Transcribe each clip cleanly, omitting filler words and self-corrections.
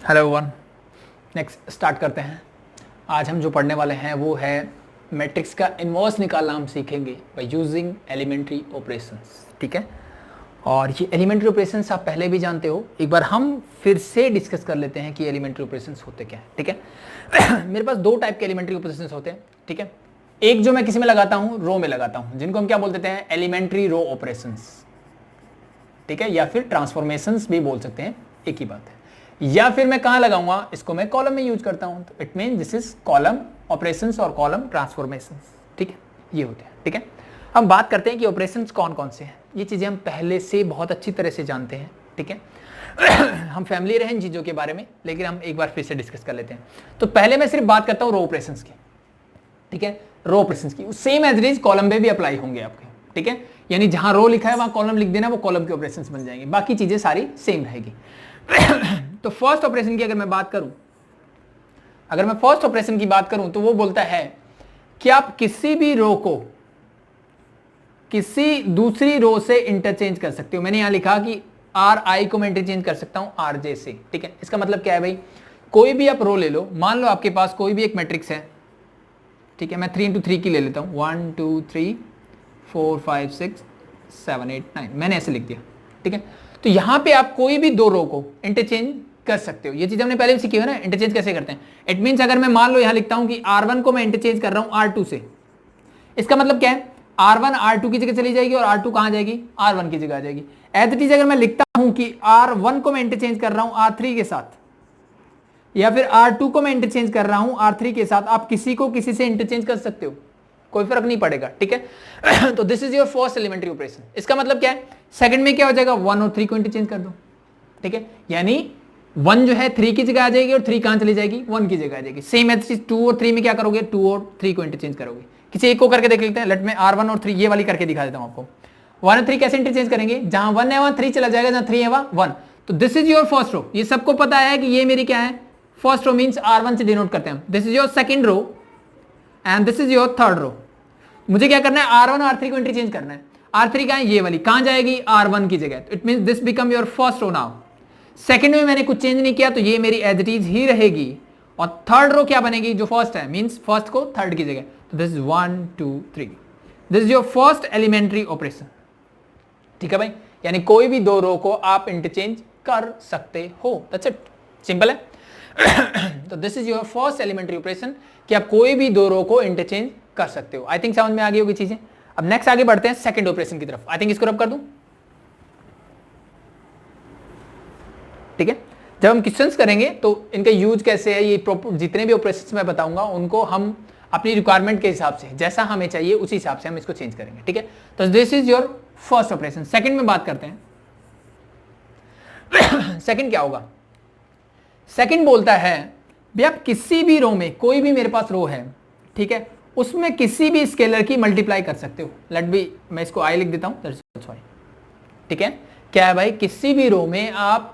Hello everyone, next start करते हैं। आज हम जो पढ़ने वाले हैं वो है मैट्रिक्स का इन्वर्स निकालना हम सीखेंगे बाय यूजिंग एलिमेंट्री ऑपरेशंस। ठीक है, और ये एलिमेंट्री ऑपरेशंस आप पहले भी जानते हो, एक बार हम फिर से डिस्कस कर लेते हैं कि एलिमेंट्री ऑपरेशंस होते क्या है। ठीक है मेरे पास दो टाइप के एलिमेंट्री ऑपरेशंस होते हैं। ठीक है, एक जो मैं किसी में लगाता हूँ, रो में लगाता हूँ, जिनको हम क्या बोल देते हैं, एलिमेंट्री रो ऑपरेशंस। ठीक है, या फिर ट्रांसफॉर्मेशंस भी बोल सकते हैं, एक ही बात है। या फिर मैं कहां लगाऊंगा, इसको मैं कॉलम में यूज करता हूं, तो it mean this is column operations और कॉलम ट्रांसफॉर्मेशंस। ठीक है, ये होते हैं। ठीक है, हम बात करते हैं कि ऑपरेशंस कौन कौन से हैं। ये चीजें हम पहले से बहुत अच्छी तरह से जानते हैं। ठीक है हम फैमिलियर हैं इन चीजों के बारे में, लेकिन हम एक बार फिर से डिस्कस कर लेते हैं। तो पहले मैं सिर्फ बात करता हूं रो ऑपरेशंस की। ठीक है, रो ऑपरेशंस की same as it is column में भी अप्लाई होंगे आपके। ठीक है, यानी जहां रो लिखा है वहां कॉलम लिख देना, वो कॉलम के ऑपरेशंस बन जाएंगे, बाकी चीजें सारी सेम रहेगी तो फर्स्ट ऑपरेशन की अगर मैं बात करूं, अगर मैं फर्स्ट ऑपरेशन की बात करूं तो वो बोलता है कि आप किसी भी रो को किसी दूसरी रो से इंटरचेंज कर सकते हो। मैंने यहां लिखा कि आर आई को मैं इंटरचेंज कर सकता हूं आर जे से। ठीक है, इसका मतलब क्या है भाई, कोई भी आप रो ले लो, मान लो आपके पास कोई भी एक मैट्रिक्स है। ठीक है, मैं 3 into 3 की ले लेता हूं, 1 2 3 4 5 6 7 8 9, मैंने ऐसे लिख दिया। ठीक है, तो यहां पे आप कोई भी दो रो को इंटरचेंज कर सकते हो। ये चीज हमने पहले भी सीखी है ना, इंटरचेंज कैसे करते हैं। इट मींस अगर मैं मान लो यहां लिखता हूं कि R1 को मैं इंटरचेंज कर रहा हूं R2 से, इसका मतलब क्या है, R1 R2 की जगह चली जाएगी और R2 कहां जाएगी, R1 की जगह आ जाएगी। एज इट इज अगर मैं लिखता हूं कि R1 को मैं इंटरचेंज कर रहा हूं R3 के साथ, या फिर R2 को मैं इंटरचेंज कर रहा हूं R3 के साथ, आप किसी को किसी से इंटरचेंज कर सकते हो, कोई फर्क नहीं पड़ेगा। ठीक है तो this is your first elementary operation. इसका मतलब क्या है, सेकंड में क्या हो जाएगा, 1 और 3 को इंटरचेंज कर दो। ठीक है, यानी 1 जो है 3 की जगह आ जाएगी और 3 कहां चली जाएगी, 1 की जगह आ जाएगी। सेम एज 2 और 3 में क्या करोगे, 2 और 3 को इंटरचेंज करोगे। किसी एक को करके देख लेते हैं, लेट में R1 और 3 ये वाली करके दिखा देता हूं आपको। 1 और 3 कैसे इंटरचेंज करेंगे, जहां 1 है वहां 3 चला जाएगा, जहां 3 है वहां 1। तो this is your first row. ये सबको पता है कि ये मेरी क्या है, फर्स्ट रो मींस R1 से डिनोट करते हैं। This is your second row and this is your third row. मुझे क्या करना है, R1 और R3 को इंटरचेंज करना है। R3 कहां है, ये वाली कहां जाएगी, R1 की जगह। It means this become your first row now. Second में मैंने कुछ चेंज नहीं किया, तो ये मेरी एज इट इज ही रहेगी। और थर्ड रो क्या बनेगी, जो फर्स्ट है, मींस फर्स्ट को थर्ड की जगह। तो this is 1 2 3, this is your first elementary operation. ठीक है भाई, यानी कोई भी दो रो को आप इंटरचेंज कर सकते हो, दैट्स इट, सिंपल है तो this is your first elementary operation, कि आप कोई भी दो रो को इंटरचेंज कर सकते हो। आई थिंक समझ में आ गई होगी चीजें। अब नेक्स्ट आगे बढ़ते हैं सेकंड ऑपरेशन की तरफ। आई थिंक इसको रब कर दूं। ठीक है, जब हम क्वेश्चंस करेंगे तो इनका यूज कैसे है, ये जितने भी ऑपरेशंस मैं बताऊंगा उनको हम अपनी रिक्वायरमेंट के हिसाब से, जैसा हमें चाहिए उसी हिसाब से हम इसको चेंज करेंगे। ठीक है, तो this is your first operation. Second में बात करते हैं सेकंड क्या होगा, सेकंड बोलता है भी आप किसी भी रो में, कोई भी मेरे पास रो है, ठीक है, उसमें किसी भी स्केलर की मल्टीप्लाई कर सकते हो। लेट बी, मैं इसको आई लिख देता हूं, सॉरी। ठीक है, क्या है भाई, किसी भी रो में आप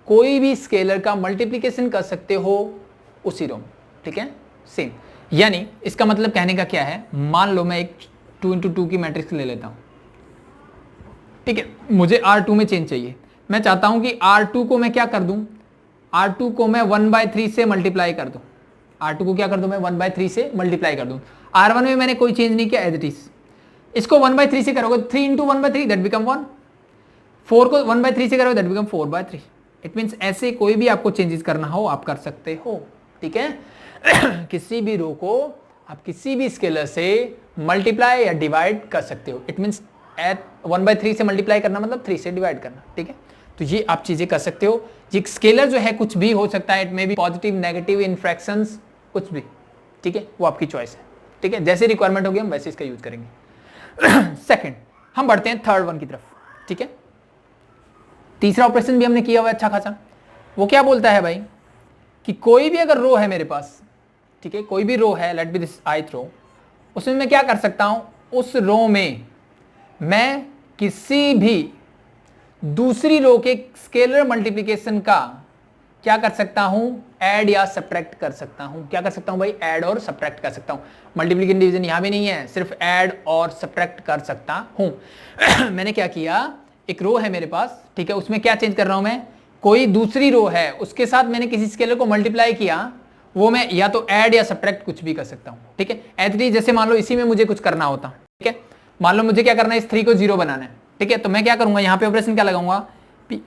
कोई भी स्केलर का मल्टीप्लीकेशन कर सकते हो उसी रो में। ठीक है, सेम, यानी इसका मतलब कहने का क्या है, मान लो मैं एक 2 into 2 की मैट्रिक्स ले लेता हूं। ठीक है, मुझे R2 में चेंज चाहिए। मैं चाहता हूं कि R2 को मैं क्या कर दूं, R2 को मैं 1/3 से मल्टीप्लाई कर दूं। R2 को क्या कर दूं मैं, 1/3 से मल्टीप्लाई कर दूं। R1 में मैंने कोई चेंज नहीं किया, एज इट इज। इसको 1/3 से करोगे, 3 into 1/3 दैट बिकम 1। 4 को 1/3 से करोगे दैट बिकम 4/3। इट मींस ऐसे कोई भी आपको चेंजेस करना हो आप कर सकते हो। ठीक है किसी भी रो को आप किसी भी स्केलर से मल्टीप्लाई या डिवाइड कर सकते हो। इट मींस एट 1/3 से मल्टीप्लाई करना मतलब 3 से डिवाइड करना। ठीक है, तो ये आप चीजें कर सकते हो। ये स्केलर जो है कुछ भी हो सकता है, it may be positive, negative, in fractions, कुछ भी। ठीक है, वो आपकी चॉइस है। ठीक है, जैसे रिक्वायरमेंट होगी हम वैसे इसका यूज करेंगे सेकंड, हम बढ़ते हैं थर्ड वन की तरफ। ठीक है, तीसरा ऑपरेशन भी हमने किया हुआ है अच्छा खासा। वो क्या बोलता है भाई, कि कोई भी अगर रो है मेरे पास, ठीक है, कोई भी रो है, लेट बी दिस ith रो, उसमें मैं क्या कर सकता हूं, उस रो में मैं किसी भी दूसरी रो के स्केलर मल्टीप्लिकेशन का क्या कर सकता हूं, ऐड या सब्ट्रैक्ट कर सकता हूं। क्या कर सकता हूं भाई, ऐड और सब्ट्रैक्ट कर सकता हूं। मल्टीप्लिकेशन डिवीजन यहां भी नहीं है, सिर्फ ऐड और सब्ट्रैक्ट कर सकता हूं मैंने क्या किया, एक रो है मेरे पास, ठीक है, उसमें क्या चेंज कर रहा हूं मैं, कोई दूसरी रो है उसके साथ मैंने किसी स्केलर को मल्टीप्लाई किया, वो मैं या तो ऐड या सब्ट्रैक्ट कुछ भी कर सकता हूं, ठीक है। एज इट इज, जैसे मान लो इसी में मुझे कुछ करना होता, ठीक है, मान लो मुझे क्या करना है, इस 3 को 0 बनाना है, ठीक है, तो मैं क्या करूंगा, यहाँ पे ऑपरेशन क्या लगाऊंगा,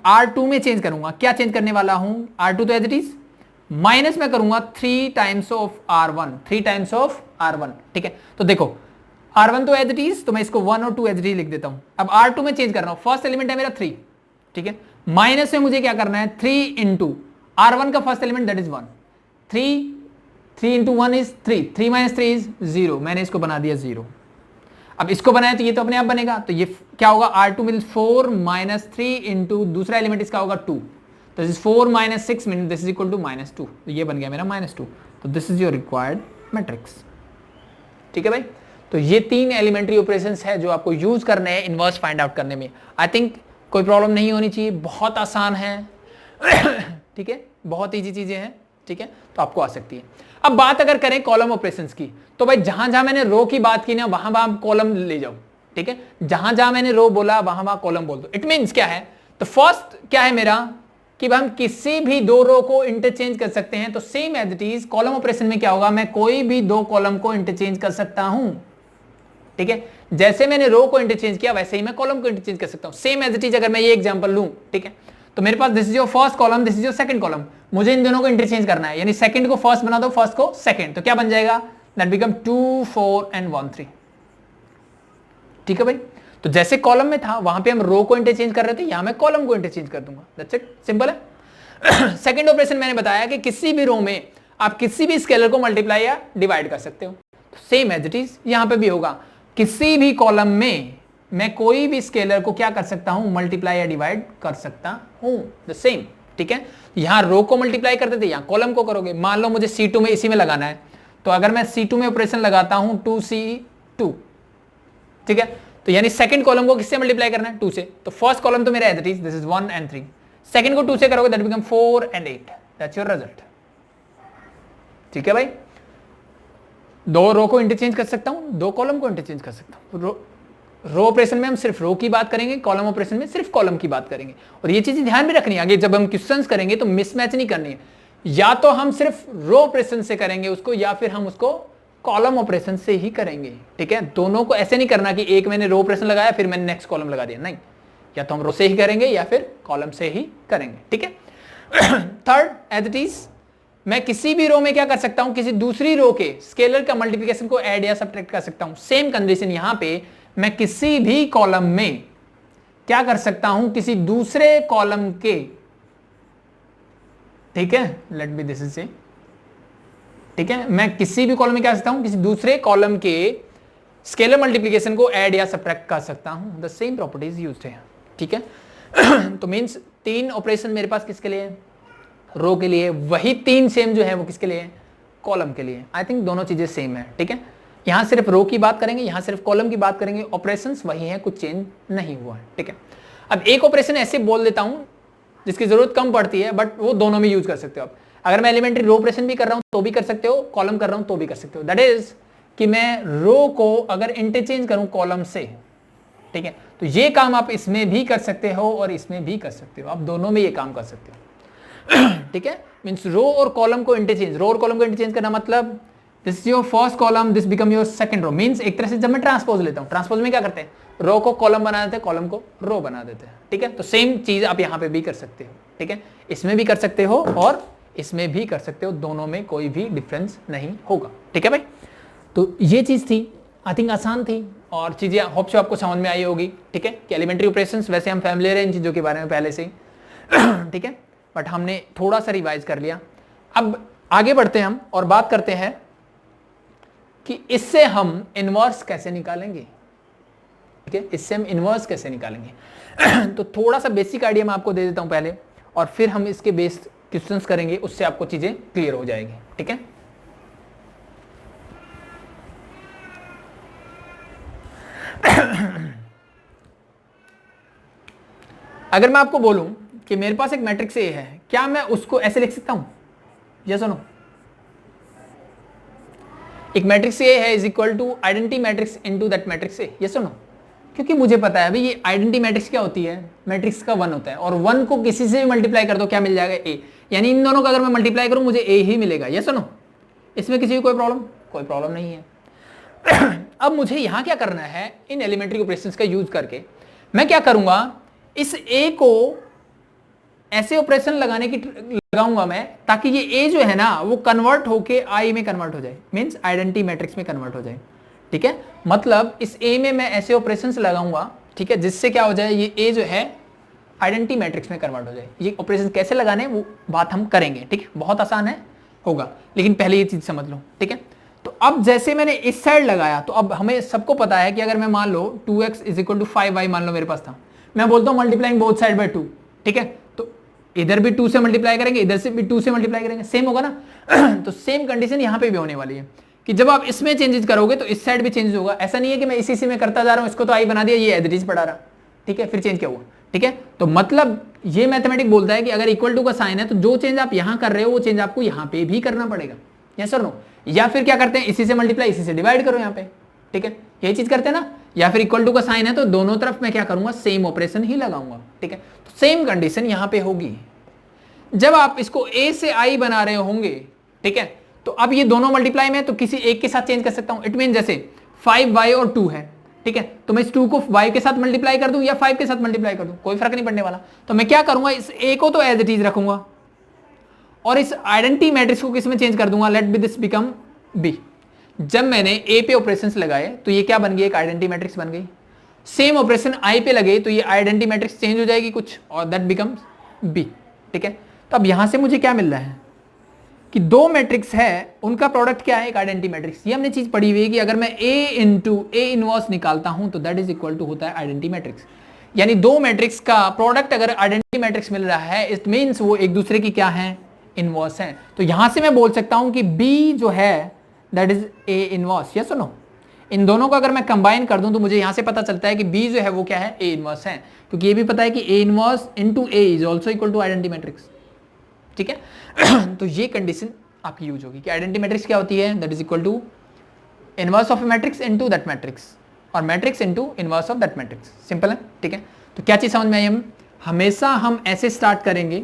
R2 में चेंज करूंगा। क्या चेंज करने वाला हूं, R2 तो एज इट इज, माइनस में करूंगा 3 times of R1, 3 times of R1, ठीक है। तो देखो R1 तो एज इट इज, तो मैं इसको 1 और 2 एज इट इज लिख देता हूं। अब R2 में चेंज कर रहा हूं, फर्स्ट एलिमेंट है मेरा 3, ठीक है, माइनस में मुझे क्या करना है, 3 इंटू R1 का first element that is 1, 3 into 1 is 3, 3 minus 3 is 0, मैंने इसको बना दिया 0। अब इसको बनाया तो ये तो अपने आप बनेगा, तो ये क्या होगा, R2 मीन्स 4 माइनस 3 इंटू दूसरा एलिमेंट इसका होगा 2, तो this is 4 minus 6 means this is equal to -2, तो ये बन गया मेरा -2, तो this is your required matrix, ठीक है भाई। तो ये 3 एलिमेंट्री ऑपरेशंस है जो आपको यूज करने हैं इनवर्स फाइंड आउट करने में। आई थिंक कोई प्रॉब्लम नहीं होनी चाहिए, बहुत आसान है ठीक है, बहुत ईजी चीजें हैं, ठीक है, तो आपको आ सकती है। अब बात अगर करें कॉलम ऑपरेशंस की, तो भाई जहां जहां मैंने रो की बात की ना, वहां वहां कॉलम ले जाओ, ठीक है, जहां जहां मैंने रो बोला वहां वहां कॉलम बोल दो। इट मींस क्या है, तो फर्स्ट क्या है मेरा कि हम किसी भी 2 रो को इंटरचेंज कर सकते हैं, तो same as it is column operation में क्या होगा, मैं कोई भी 2 कॉलम को इंटरचेंज कर सकता हूं, ठीक है। जैसे मैंने रो को इंटरचेंज किया वैसे ही मैं कॉलम को इंटरचेंज कर सकता हूं, सेम एज इट इज। अगर मैं ये एग्जांपल लूं, ठीक है, तो मेरे पास this is your first column, this is your second column, मुझे इन दोनों को इंटरचेंज करना है, यानी सेकंड को फर्स्ट बना दो, फर्स्ट को सेकंड, तो क्या बन जाएगा, दैट बिकम 2 4 एंड 1 3, ठीक है भाई। तो जैसे कॉलम में था वहां पे हम रो को इंटरचेंज कर रहे थे, यहां मैं कॉलम को इंटरचेंज कर दूंगा, दैट्स इट, सिंपल है। सेकंड ऑपरेशन मैंने बताया कि किसी भी रो में आप किसी भी स्केलर को मल्टीप्लाई या डिवाइड कर सकते हो, सेम एज इट इज यहां पे भी होगा, किसी भी कॉलम में मैं कोई भी स्केलर को क्या कर सकता हूं, मल्टीप्लाई या डिवाइड कर सकता हूं, द सेम, ठीक है। यहां रो को मल्टीप्लाई करते थे, यहां कॉलम को करोगे। मान लो मुझे C2 में इसी में लगाना है, तो अगर मैं C2 में ऑपरेशन लगाता हूं 2C2, ठीक है, तो यानी सेकंड कॉलम को किससे मल्टीप्लाई करना है, 2 से, तो फर्स्ट कॉलम तो मेरा as it is, this is 1 and 3, second को 2 से करोगे that become 4 and 8, that's your result, ठीक है भाई। 2 रो को इंटरचेंज कर सकता हूं, 2 कॉलम को इंटरचेंज कर सकता हूं। रो ऑपरेशन में हम सिर्फ रो की बात करेंगे, कॉलम ऑपरेशन में सिर्फ कॉलम की बात करेंगे। और ये चीजें ध्यान में रखनी है, आगे जब हम क्वेश्चंस करेंगे तो मिसमैच नहीं करनी है, या तो हम सिर्फ रो ऑपरेशन से करेंगे उसको, या फिर हम उसको कॉलम ऑपरेशन से ही करेंगे, ठीक है। दोनों को ऐसे नहीं करना कि एक मैंने रो ऑपरेशन लगाया फिर मैंने नेक्स्ट कॉलम लगा दिया, नहीं, या तो हम रो से ही करेंगे या फिर कॉलम से ही करेंगे, ठीक है। थर्ड, एज इट इज मैं किसी भी रो में क्या कर सकता हूं, किसी दूसरी रो के स्केलर का मल्टीप्लिकेशन को ऐड या सब्ट्रैक्ट कर सकता हूं। सेम कंडीशन यहां पे मैं किसी भी कॉलम में क्या कर सकता हूं, किसी दूसरे कॉलम के, ठीक है, लेट बी दिस इज से, ठीक है, मैं किसी भी कॉलम में क्या कर सकता हूं, किसी दूसरे कॉलम के स्केलर मल्टीप्लिकेशन को ऐड या सब्ट्रैक्ट कर सकता हूं। द सेम प्रॉपर्टीज यूज्ड है, ठीक है। तो मींस 3 ऑपरेशन मेरे पास किसके लिए है, रो के लिए, वही 3 सेम जो है वो किसके लिए है, कॉलम के लिए। आई थिंक दोनों चीजें सेम है, ठीक है। यहां सिर्फ रो की बात करेंगे, यहां सिर्फ कॉलम की बात करेंगे, ऑपरेशंस वही हैं, कुछ चेंज नहीं हुआ है, ठीक है। अब एक ऑपरेशन ऐसे बोल देता हूं जिसकी जरूरत कम पड़ती है, बट वो दोनों में यूज कर सकते हो आप। अगर मैं एलिमेंट्री रो ऑपरेशन भी कर रहा हूं तो भी कर सकते हो, कॉलम कर रहा हूं तो भी कर सकते हो। दैट इज कि मैं रो को अगर इंटरचेंज करूं कॉलम से, ठीक है, तो ये काम आप इसमें भी कर सकते हो और इसमें भी कर सकते हो, आप दोनों में ये काम कर सकते हो, ठीक है। मींस रो और कॉलम को इंटरचेंज, रो और कॉलम को इंटरचेंज करना मतलब this is your first column, this become your second row. Means एक तरह से जब मैं ट्रांसपोज लेता हूं, ट्रांसपोज में क्या करते हैं, रो को कॉलम बना देते हैं, कॉलम को रो बना देते हैं, ठीक है। तो सेम चीज आप यहां पे भी कर सकते हो, ठीक है, इसमें भी कर सकते हो और इसमें भी कर सकते हो, दोनों में कोई भी डिफरेंस नहीं होगा, ठीक है भाई। तो ये चीज थी, आई थिंक आसान थी और चीजें होप सो आपको समझ में आई होगी, ठीक है, कि एलिमेंट्री ऑपरेशंस वैसे हम फैमिलियर हैं इन चीजों के बारे में पहले से ही, ठीक है, बट हमने थोड़ा सा रिवाइज कर लिया। अब आगे बढ़ते हैं हम और बात करते हैं कि इससे हम इनवर्स कैसे निकालेंगे, ठीक है, इससे हम इनवर्स कैसे निकालेंगे। तो थोड़ा सा बेसिक आइडिया मैं आपको दे देता हूं पहले, और फिर हम इसके बेस्ड क्वेश्चंस करेंगे, उससे आपको चीजें क्लियर हो जाएगी, ठीक है। अगर मैं आपको बोलूं कि मेरे पास एक मैट्रिक्स ए है, क्या मैं उसको ऐसे लिख सकता हूं, यस और नो? एक मैट्रिक्स ए है is equal to identity matrix into that matrix a, yes और नो? क्योंकि मुझे पता है भाई ये आइडेंटिटी मैट्रिक्स क्या होती है, मैट्रिक्स का 1 होता है और 1 को किसी से भी मल्टीप्लाई कर दो क्या मिल जाएगा, ए। यानी इन दोनों का अगर मैं मल्टीप्लाई करूं मुझे ए ही मिलेगा, ये सुनो, इसमें किसी को कोई प्रॉब्लम नहीं है। अब मुझे यहां क्या करना है, इन एलिमेंट्री ऑपरेशंस का यूज करके मैं क्या करूंगा, इस ए को ऐसे ऑपरेशन लगाऊंगा मैं ताकि ये ए जो है ना वो कन्वर्ट होके आई में कन्वर्ट हो जाए, मींस आइडेंटिटी मैट्रिक्स में कन्वर्ट हो जाए। ठीक है, मतलब इस ए में मैं ऐसे ऑपरेशंस लगाऊंगा, ठीक है, जिससे क्या हो जाए, ये ए जो है आइडेंटिटी मैट्रिक्स में कन्वर्ट हो जाए। ये ऑपरेशन कैसे लगाने वो बात हम करेंगे, ठीक है, बहुत आसान है होगा, लेकिन पहले ये चीज समझ लो। ठीक है, तो अब जैसे मैंने इस साइड लगाया तो अब हमें सबको पता है कि अगर मैं मान लो 2x = 5y मान लो मेरे पास था, मैं बोलता हूं मल्टीप्लाइंग बोथ साइड बाय 2, ठीक है, तो इधर भी 2 से मल्टीप्लाई करेंगे, इधर से भी 2 से मल्टीप्लाई करेंगे, सेम होगा ना। तो सेम कंडीशन यहां पे भी होने वाली है कि जब आप इसमें चेंजेस करोगे तो इस साइड भी चेंज होगा। ऐसा नहीं है कि मैं इसी में करता जा रहा हूं, इसको तो आई बना दिया, ये एज इट इज पढ़ा रहा, ठीक है, फिर चेंज क्या हुआ। ठीक है, तो मतलब ये मैथमेटिक बोलता है कि अगर इक्वल टू का साइन है तो जो चेंज आप यहां कर रहे हो वो चेंज आपको यहां पे भी करना पड़ेगा, यस और नो। या फिर क्या करते हैं, इसी से मल्टीप्लाई इसी से डिवाइड करो यहाँ पे, ठीक है, यही चीज करते हैं ना। या फिर इक्वल टू का साइन है तो दोनों तरफ मैं क्या करूंगा, सेम ऑपरेशन ही लगाऊंगा। ठीक है, तो सेम कंडीशन यहां पे होगी जब आप इसको a से i बना रहे होंगे। ठीक है, तो अब ये दोनों मल्टीप्लाई में तो किसी एक के साथ चेंज कर सकता हूं। इट मीन जैसे 5y और 2 है, ठीक है, तो मैं इस 2 को y के साथ मल्टीप्लाई कर दूं या 5 के साथ मल्टीप्लाई कर दूं, कोई फर्क नहीं पड़ने वाला। तो मैं क्या करूंगा, इस a को तो एज इट इज रखूंगा और इस आइडेंटिटी मैट्रिक्स को किस में चेंज कर दूंगा, let be this become b। जब मैंने a पे ऑपरेशंस लगाए तो ये क्या बन गई, एक आइडेंटिटी मैट्रिक्स बन गई। सेम ऑपरेशन i पे लगे तो ये आइडेंटिटी मैट्रिक्स चेंज हो जाएगी कुछ और दैट बिकम्स b। ठीक है, तो अब यहां से मुझे क्या मिल रहा है कि दो मैट्रिक्स है, उनका प्रोडक्ट क्या है, एक आइडेंटिटी मैट्रिक्स। ये हमने चीज पढ़ी हुई है कि अगर मैं a इंटू ए इनवर्स निकालता हूं तो दैट इज इक्वल टू होता है आइडेंटिटी मैट्रिक्स। यानी दो मैट्रिक्स का प्रोडक्ट अगर आइडेंटिटी मैट्रिक्स मिल रहा है इट मींस वो एक दूसरे की क्या है, इनवर्स है। तो यहां से मैं बोल सकता हूं कि b जो है that is a inverse, yes और नो। इन दोनों को अगर मैं कंबाइन कर दूं तो मुझे यहां से पता चलता है कि b जो है वो क्या है, a इनवर्स है, क्योंकि ये भी पता है कि a inverse into a is also equal to identity matrix. ठीक है, तो ये कंडीशन आपकी यूज होगी कि आइडेंटिटी मैट्रिक्स क्या होती है, that is equal to inverse of a matrix into that matrix और matrix into inverse of that matrix. Simple है, ठीक है। तो क्या चीज समझ में आई, हम हमेशा हम ऐसे स्टार्ट करेंगे,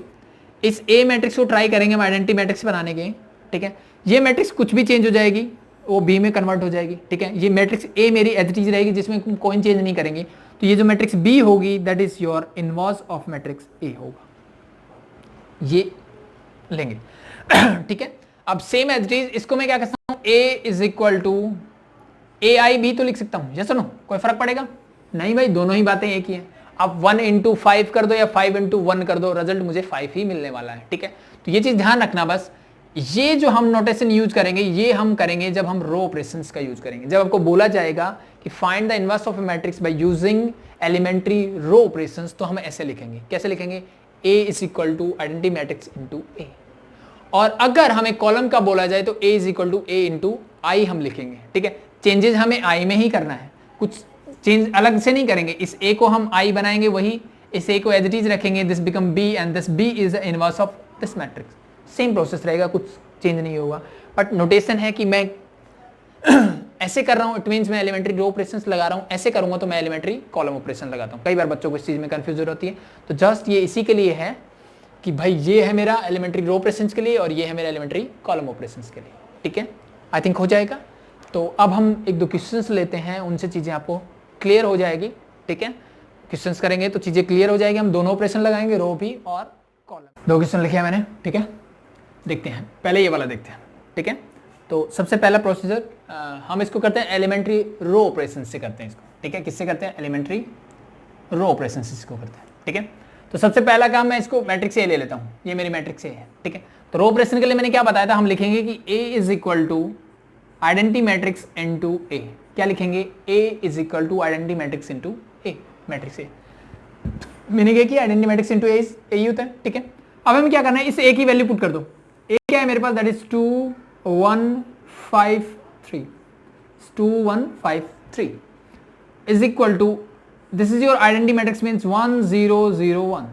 इस ए मैट्रिक्स को ट्राई करेंगे हम आइडेंटिटी मैट्रिक्स बनाने के। ठीक है, ये मैट्रिक्स कुछ भी चेंज हो जाएगी वो बी में कन्वर्ट हो जाएगी। ठीक है, ये मैट्रिक्स ए मेरी एज इट इज रहेगी जिसमें कोई चेंज नहीं करेंगे, तो ये जो मैट्रिक्स बी होगी that is your inverse of matrix A होगा, ये लेंगे। ठीक है, अब सेम एज इट इज इसको मैं क्या कर सकता हूं, a is equal to a I b तो लिख सकता हूं, यस नो, कोई फर्क पड़ेगा नहीं भाई, दोनों ही बातें एक ही हैं। अब 1 इंटू 5 कर दो या 5 इंटू 1 कर दो, रिजल्ट मुझे 5 ही मिलने वाला है। ठीक है, तो ये चीज ध्यान रखना बस। ये जो हम नोटेशन यूज करेंगे ये हम करेंगे जब हम रो ऑपरेशंस का यूज करेंगे, जब आपको बोला जाएगा कि find the inverse of a matrix by using elementary row operations, तो हम ऐसे लिखेंगे। कैसे लिखेंगे, a is equal to identity matrix into A. और अगर हमें कॉलम का बोला जाए तो a is equal to A into I हम लिखेंगे। ठीक है, चेंजेस हमें i में ही करना है, कुछ चेंज अलग से नहीं करेंगे। इस a को हम i बनाएंगे, वही इस a को एज इट इज रखेंगे, this become b and this b is the inverse of this matrix. Same process रहेगा, कुछ चेंज नहीं होगा, बट नोटेशन है कि मैं ऐसे कर रहा हूं, इट मींस मैं एलिमेंट्री रो ऑपरेशंस लगा रहा हूं। ऐसे करूंगा तो मैं एलिमेंट्री कॉलम ऑपरेशन लगाता हूं। कई बार बच्चों को इस चीज में कंफ्यूजन होती है, तो जस्ट ये इसी के लिए है कि भाई ये है मेरा एलिमेंट्री रो ऑपरेशंस के लिए और ये है मेरा एलिमेंट्री कॉलम ऑपरेशंस के लिए। ठीक है, आई थिंक हो जाएगा। तो अब हम एक दो क्वेश्चंस लेते हैं, उनसे चीजें आपको क्लियर हो जाएगी। ठीक है, क्वेश्चंस करेंगे तो चीजें क्लियर हो जाएगी। हम दोनों ऑपरेशन लगाएंगे, रो भी और कॉलम। दो क्वेश्चन लिखे हैं मैंने, ठीक है, देखते हैं। पहले ये वाला देखते हैं। ठीक है, तो सबसे पहला प्रोसीजर हम इसको करते हैं एलिमेंट्री रो ऑपरेशन से करते हैं इसको। ठीक है, किससे करते हैं, एलिमेंट्री रो ऑपरेशन से इसको करते हैं। ठीक है, तो सबसे पहला काम मैं इसको मैट्रिक्स ए ले लेता हूं, ये मेरी मैट्रिक्स ए है। ठीक है, तो रो ऑपरेशन के लिए मैंने क्या बताया था, हम लिखेंगे कि a is equal to identity matrix into A. क्या लिखेंगे, a is equal to identity matrix into A, matrix A. Meaning है कि आइडेंटिटी मैट्रिक्स इनटू ए ही होता है। ठीक है, अब हमें क्या करना है, इस a की वैल्यू पुट कर दो। a क्या है मेरे पास, that is 2 1 5 3, 2 1 5 3 is equal to, this is your identity matrix means 1 0 0 1।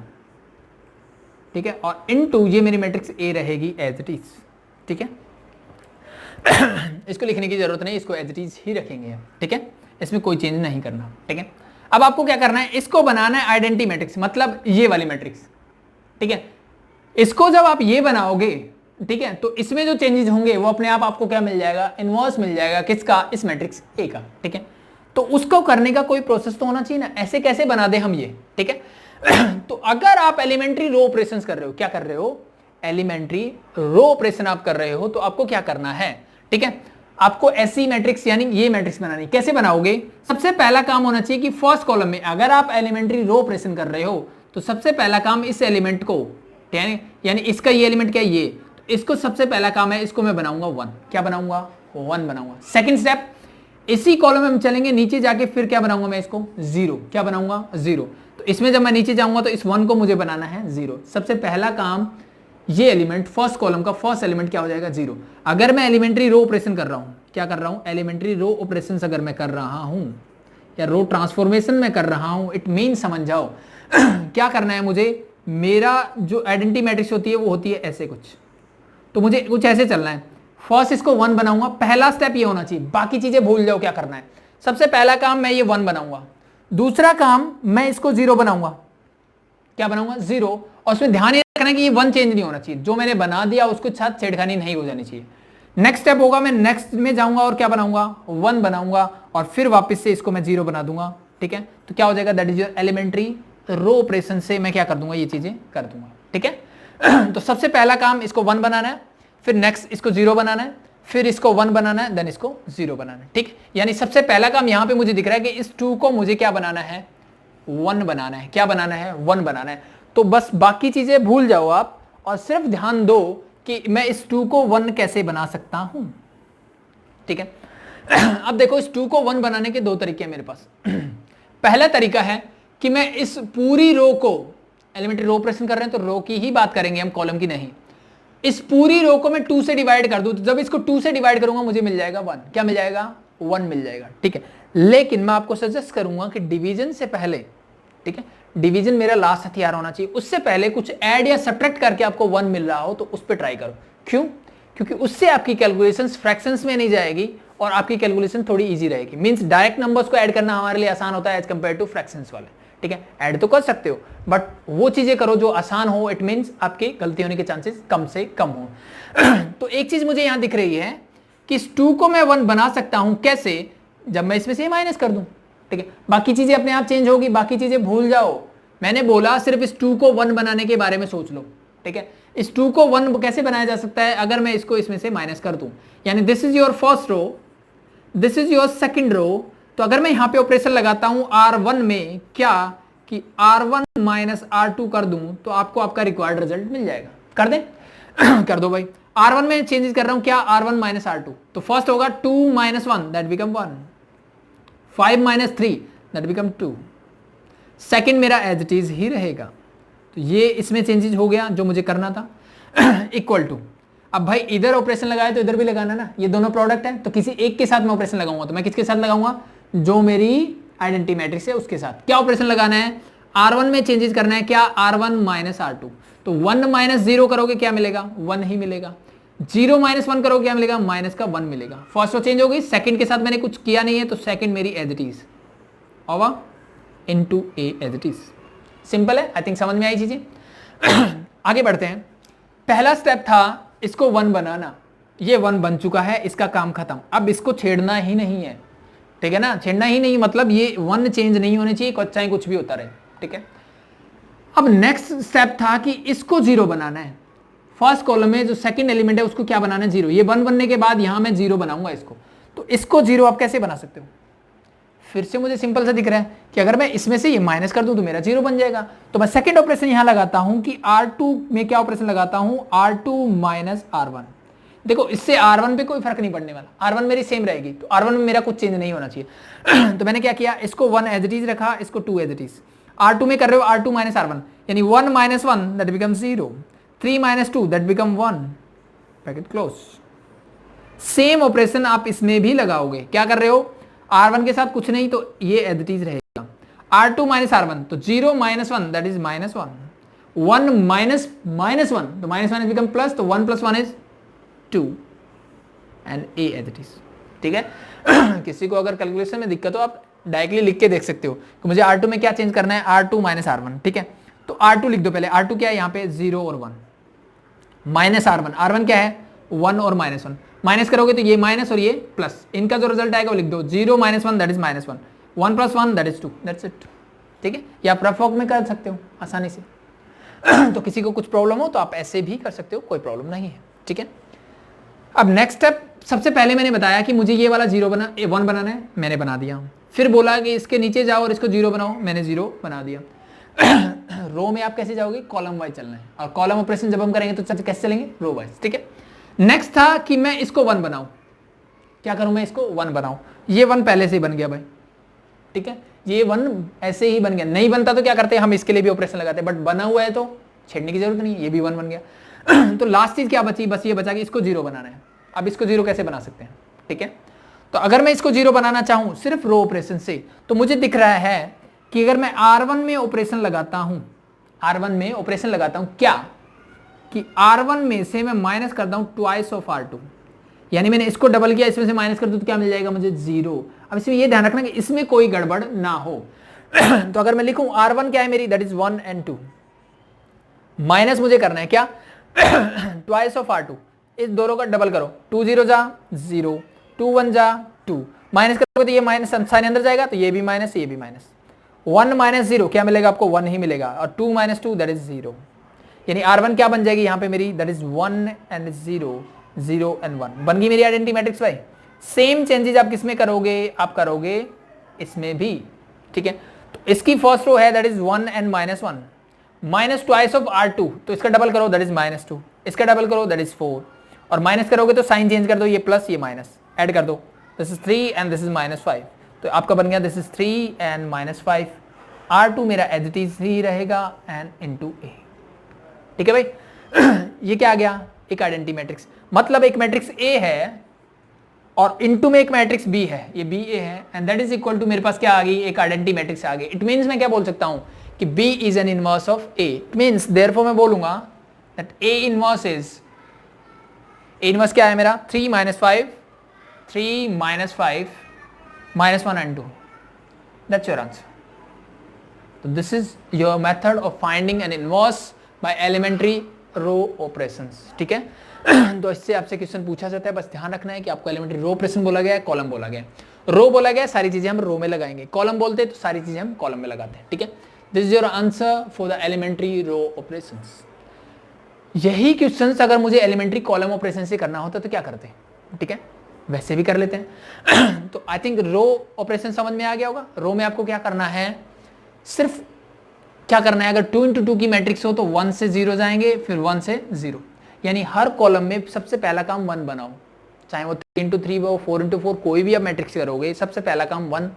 ठीक है, और इनटू ये मेरी मैट्रिक्स ए रहेगी एज इट इज। ठीक है, इसको लिखने की जरूरत नहीं, इसको एज इट इज ही रखेंगे। ठीक है, इसमें कोई चेंज नहीं करना। ठीक है, अब आपको क्या करना है, इसको बनाना है आइडेंटिटी मैट्रिक्स, मतलब ये वाली मैट्रिक्स, ठीक है। इसको जब आप ये बनाओगे, ठीक है, तो इसमें जो चेंजेस होंगे वो अपने आप आपको क्या मिल जाएगा, इनवर्स मिल जाएगा, किसका, इस मैट्रिक्स ए का, ठीक है। तो उसको करने का कोई प्रोसेस तो होना चाहिए ना, ऐसे कैसे बना दे हम ये, ठीक है। तो अगर आप एलिमेंट्री रो ऑपरेशंस कर रहे हो, क्या कर रहे हो, एलिमेंट्री रो ऑपरेशन आप कर रहे हो, तो आपको क्या करना है, ठीक है, आपको ऐसी मैट्रिक्स यानी ये मैट्रिक्स बनानी। कैसे बनाओगे, सबसे पहला काम होना चाहिए कि फर्स्ट कॉलम में अगर आप एलिमेंट्री रो ऑपरेशन कर रहे हो तो सबसे पहला काम इस एलिमेंट को, यानी इसका ये एलिमेंट क्या है, ये, तो इसको सबसे पहला काम है, इसको मैं बनाऊंगा 1, क्या बनाऊंगा, 1 बनाऊंगा। सेकंड स्टेप, इसी कॉलम में हम चलेंगे नीचे जाके, फिर क्या बनाऊंगा मैं इसको, 0, क्या बनाऊंगा, 0। तो इसमें जब मैं नीचे जाऊंगा तो इस 1 को मुझे बनाना है 0। सबसे पहला काम, ये एलिमेंट फर्स्ट कॉलम का फर्स्ट एलिमेंट क्या हो जाएगा, 0। अगर मैं एलिमेंट्री रो ऑपरेशन कर रहा हूं, क्या कर रहा हूं, एलिमेंट्री रो ऑपरेशन अगर मैं कर रहा हूं या रो ट्रांसफॉर्मेशन में कर रहा हूं, इट मीन समझ जाओ क्या करना है मुझे, मेरा जो आइडेंटिटी मैट्रिक्स होती है वो होती है ऐसे कुछ, तो मुझे कुछ ऐसे चलना है। फर्स्ट इसको 1 बनाऊंगा, पहला स्टेप ये होना चाहिए, बाकी चीजें भूल जाओ क्या करना है। सबसे पहला काम मैं ये 1 बनाऊंगा, दूसरा काम मैं इसको 0 बनाऊंगा, क्या बनाऊंगा, 0। और उसमें ध्यान ये रखना है कि ये 1 चेंज नहीं होना चाहिए, जो मैंने बना दिया उसके साथ छेड़खानी नहीं हो जानी चाहिए। नेक्स्ट स्टेप होगा, मैं नेक्स्ट में जाऊंगा और क्या बनाऊंगा, 1 बनाऊंगा, और फिर वापस से इसको मैं 0 बना दूंगा, ठीक है। तो क्या हो जाएगा, that is your elementary row operation से मैं क्या कर दूंगा, ये चीजें कर दूंगा, ठीक है। तो सबसे पहला काम इसको 1 बनाना है, फिर नेक्स्ट इसको 0 बनाना है, फिर इसको 1 बनाना है, देन इसको 0 बनाना है, ठीक। यानी सबसे पहला काम यहां पे मुझे दिख रहा है कि इस 2 को मुझे क्या बनाना है, 1 बनाना है, क्या बनाना है, 1 बनाना है। तो बस बाकी चीजें भूल जाओ आप और सिर्फ ध्यान दो कि मैं इस 2 को 1 कैसे बना सकता हूं, ठीक है। अब देखो, इस 2 को 1 बनाने के 2 तरीके हैं मेरे पास। पहला तरीका है कि मैं इस पूरी रो को, एलिमेंट्री रो ऑपरेशन कर रहे हैं तो रो की ही बात करेंगे हम, कॉलम की नहीं। इस पूरी रो को मैं 2 से डिवाइड कर दूं, तो जब इसको 2 से डिवाइड करूंगा मुझे मिल जाएगा 1, क्या मिल जाएगा, 1 मिल जाएगा, ठीक है। लेकिन मैं आपको सजेस्ट करूंगा कि डिवीजन से पहले, ठीक है, डिवीजन मेरा लास्ट हथियार होना चाहिए, उससे पहले कुछ ऐड या सब्ट्रैक्ट करके आपको 1 मिल रहा हो तो उस पर ट्राई करो। क्यों, क्योंकि उससे आपकी कैलकुलेशंस फ्रैक्शंस में नहीं जाएगी और आपकी कैलकुलेशन थोड़ी इजी रहेगी। मींस डायरेक्ट नंबर्स को ऐड करना हमारे लिए आसान होता है एज कंपेयर टू फ्रैक्शंस वाले, ठीक है। ऐड तो कर सकते हो बट वो चीजें करो जो आसान हो, इट मींस आपकी गलती होने के चांसेस कम से कम हो। तो एक चीज मुझे यहां दिख रही है कि इस 2 को मैं 1 बना सकता हूं, कैसे, जब मैं इसमें से माइनस कर दूं, ठीक है। बाकी चीजें अपने आप चेंज होगी, बाकी चीजें भूल जाओ। मैंने बोला सिर्फ इस 2 को 1 बनाने के बारे में सोच लो, ठीक है। इस 2 को 1 कैसे बनाया जा सकता है, अगर मैं इसको इसमें से माइनस कर दूं, यानी this is your first row, this is your second row. तो अगर मैं यहां पे ऑपरेशन लगाता हूं R1 में, क्या कि R1 माइनस R2 कर दूं तो आपको आपका रिक्वायर्ड रिजल्ट मिल जाएगा। कर दें? कर दो भाई। R1 में चेंजेस कर रहा हूं, क्या, R1 माइनस R2। तो फर्स्ट होगा 2 minus 1 that become 1, 5 minus 3 that become 2। Second मेरा एज इट इज ही रहेगा। तो ये इसमें चेंजेस हो गया जो मुझे करना था। इक्वल टू, अब भाई इधर ऑपरेशन लगाया तो इधर भी लगाना ना, ये दोनों प्रोडक्ट है तो किसी एक के साथ मैं ऑपरेशन लगाऊंगा, तो मैं किसके साथ लगाऊंगा, जो मेरी आइडेंटिटी मैट्रिक्स है उसके साथ। क्या ऑपरेशन लगाना है, R1 में चेंजेस करना है, क्या, R1 माइनस R2। तो 1 माइनस 0 करोगे क्या मिलेगा, 1 ही मिलेगा। 0 माइनस 1 करोगे क्या मिलेगा, माइनस का 1 मिलेगा। फर्स्ट तो चेंज हो गई, सेकंड के साथ मैंने कुछ किया नहीं है तो सेकंड मेरी as it is over into a as it is. Simple है, आई थिंक समझ में आई चीजें। आगे बढ़ते हैं। पहला स्टेप था इसको 1 बनाना, ये 1 बन चुका है, इसका काम खत्म। अब इसको छेड़ना ही नहीं है, ठीक है ना, छेड़ना ही नहीं मतलब ये 1 चेंज नहीं होने चाहिए, चाहे कुछ भी होता रहे, ठीक है। अब नेक्स्ट स्टेप था कि इसको 0 बनाना है। फर्स्ट कॉलम में जो सेकंड एलिमेंट है उसको क्या बनाना है, 0। ये 1 बनने के बाद यहां मैं 0 बनाऊंगा इसको। तो इसको 0 आप कैसे बना सकते हो, फिर से मुझे सिंपल सा दिख रहा है कि अगर मैं इसमें से ये माइनस कर दूं तो मेरा 0 बन जाएगा। तो मैं सेकंड ऑपरेशन यहां लगाता हूं कि R2 में क्या ऑपरेशन लगाता हूं, R2 माइनस R1। देखो इससे R1 पे कोई फर्क नहीं पड़ने वाला, R1 मेरी सेम रहेगी, तो R1 में मेरा कुछ चेंज नहीं होना चाहिए। तो मैंने क्या किया, इसको 1 एज इट इज रखा, इसको 2 एज इट इज। R2 में कर रहे हो R2 माइनस R1, यानी 1 minus 1 that become 0, 3 minus 2 that become 1, bracket close. Same operation आप इसमें भी लगाओगे। क्या कर रहे हो, R1 के साथ कुछ नहीं तो ये एज इट इज रहेगा। R2 माइनस R1 तो 0 minus 1 that is minus 1, 1 minus minus 1 तो माइनस माइनस बिकम प्लस, तो 1 plus 1 is 2 and a as it is, ठीक है। किसी को अगर कैलकुलेशन में दिक्कत हो आप डायरेक्टली लिख के देख सकते हो कि मुझे R2 में क्या चेंज करना है, R2 माइनस R1, ठीक है। तो R2 लिख दो पहले, R2 क्या है यहाँ पे 0 और 1, माइनस R1, R1 क्या है 1 और -1, माइनस करोगे तो ये माइनस और ये प्लस, इनका जो रिजल्ट आएगा वो लिख दो, 0 - 1 that is -1, 1 + 1 that is 2, that's it, ठीक है। या आप रफ वर्क में कर सकते हो आसानी से तो किसी को कुछ प्रॉब्लम हो तो आप ऐसे भी कर सकते हो, कोई प्रॉब्लम नहीं है, ठीक है। अब नेक्स्ट स्टेप, सबसे पहले मैंने बताया कि मुझे ये वाला 1 बनाना है, मैंने बना दिया। फिर बोला कि इसके नीचे जाओ और इसको 0 बनाओ, मैंने 0 बना दिया। रो में आप कैसे जाओगे, कॉलम वाइज चलना है, और कॉलम ऑपरेशन जब हम करेंगे तो कैसे चलेंगे, रो वाइज, ठीक है। नेक्स्ट था कि मैं इसको 1 बनाऊं, क्या करूं, मैं इसको 1 बनाऊं, ये 1 पहले से ही बन गया भाई, ठीक है, ये 1 ऐसे ही बन गया। नहीं बनता तो क्या करते हैं, हम इसके लिए भी ऑपरेशन लगाते हैं, बट बना हुआ है तो छेड़ने की जरूरत नहीं, ये भी 1 बन गया। तो लास्ट चीज क्या बची, बस ये बचा कि इसको 0 बनाना है। अब इसको 0 कैसे बना सकते हैं, ठीक है। तो अगर मैं इसको 0 बनाना चाहूं सिर्फ रो ऑपरेशन से, तो मुझे दिख रहा है कि अगर मैं R1 में ऑपरेशन लगाता हूं, R1 में ऑपरेशन लगाता हूं, क्या कि R1 में से मैं माइनस करता हूं ट्वाइस ऑफ R2, यानी मैंने इसको डबल किया, इसमें से माइनस कर दूं तो क्या मिल जाएगा मुझे 0। अब इसमें ये ध्यान रखना कि इसमें कोई गड़बड़ ना हो। तो अगर मैं लिखूं R1 क्या है मेरी, दैट इज 1 और 2, माइनस मुझे करना है क्या ट्वाइस ऑफ R2, इस दोनों का डबल करो, 2 0 जा 0, 2 1 जा 2, माइनस करोगे तो ये माइनस साइन अंदर जाएगा, तो ये भी माइनस, ये भी माइनस, 1 - 0 क्या मिलेगा आपको, 1 ही मिलेगा, और 2 - 2 दैट इज 0, यानी R1 क्या बन जाएगी यहाँ पे मेरी, दैट इज 1 और 0, 0 और 1 बन गई मेरी आइडेंटिटी मैट्रिक्स भाई। सेम चेंजेस आप किसमें करोगे, आप करोगे इसमें भी, ठीक है। तो इसकी फर्स्ट रो है दैट इज 1 और -1, माइनस ट्वाइस ऑफ R2, तो इसका डबल करो दैट इज -2, इसका डबल करो दैट इज 4, और माइनस करोगे तो साइन चेंज कर दो, ये प्लस ये माइनस ऐड कर दो, this is 3 and this is -5, तो आपका बन गया दिस इज 3 एंड -5, R2 मेरा एज इट इज ही रहेगा एंड इनटू A, ठीक है भाई। ये क्या आ गया, एक आइडेंटिटी मैट्रिक्स, मतलब एक मैट्रिक्स A है और इनटू में एक मैट्रिक्स B है, ये BA है, and that is equal to मेरे पास क्या आ गई, एक आइडेंटिटी मैट्रिक्स आ गई। इट मींस मैं क्या बोल सकता हूं कि B is an inverse of A, it means therefore मैं बोलूंगा that A inverse is, A inverse क्या है मेरा, 3 - 5, 3 - 5 -1 and 2, that's your answer. So this is your method of finding an inverse by elementary row operations, ठीक है। तो इससे आपसे क्वेश्चन पूछा जाता है, बस ध्यान रखना है कि आपको एलिमेंट्री रो ऑपरेशन बोला गया है, कॉलम बोला गया है। रो बोला गया है, सारी चीजें हम रो में लगाएंगे, कॉलम बोलते हैं तो सारी चीजें हम कॉलम में लगाते हैं, ठीक है। This is your answer for the elementary row operations. यही क्वेश्चंस अगर मुझे एलिमेंट्री कॉलम ऑपरेशन से करना होता तो क्या करते हैं, ठीक है, वैसे भी कर लेते हैं। तो आई थिंक रो ऑपरेशन समझ में आ गया होगा। रो में आपको क्या करना है, सिर्फ क्या करना है, अगर 2 × 2 की मैट्रिक्स हो तो 1 से 0 जाएंगे, फिर 1 से 0, यानी हर कॉलम में सबसे पहला काम 1 बनाओ, चाहे वो 3 × 3 हो, 4 × 4, कोई भी आप मैट्रिक्स करोगे, सबसे पहला काम 1।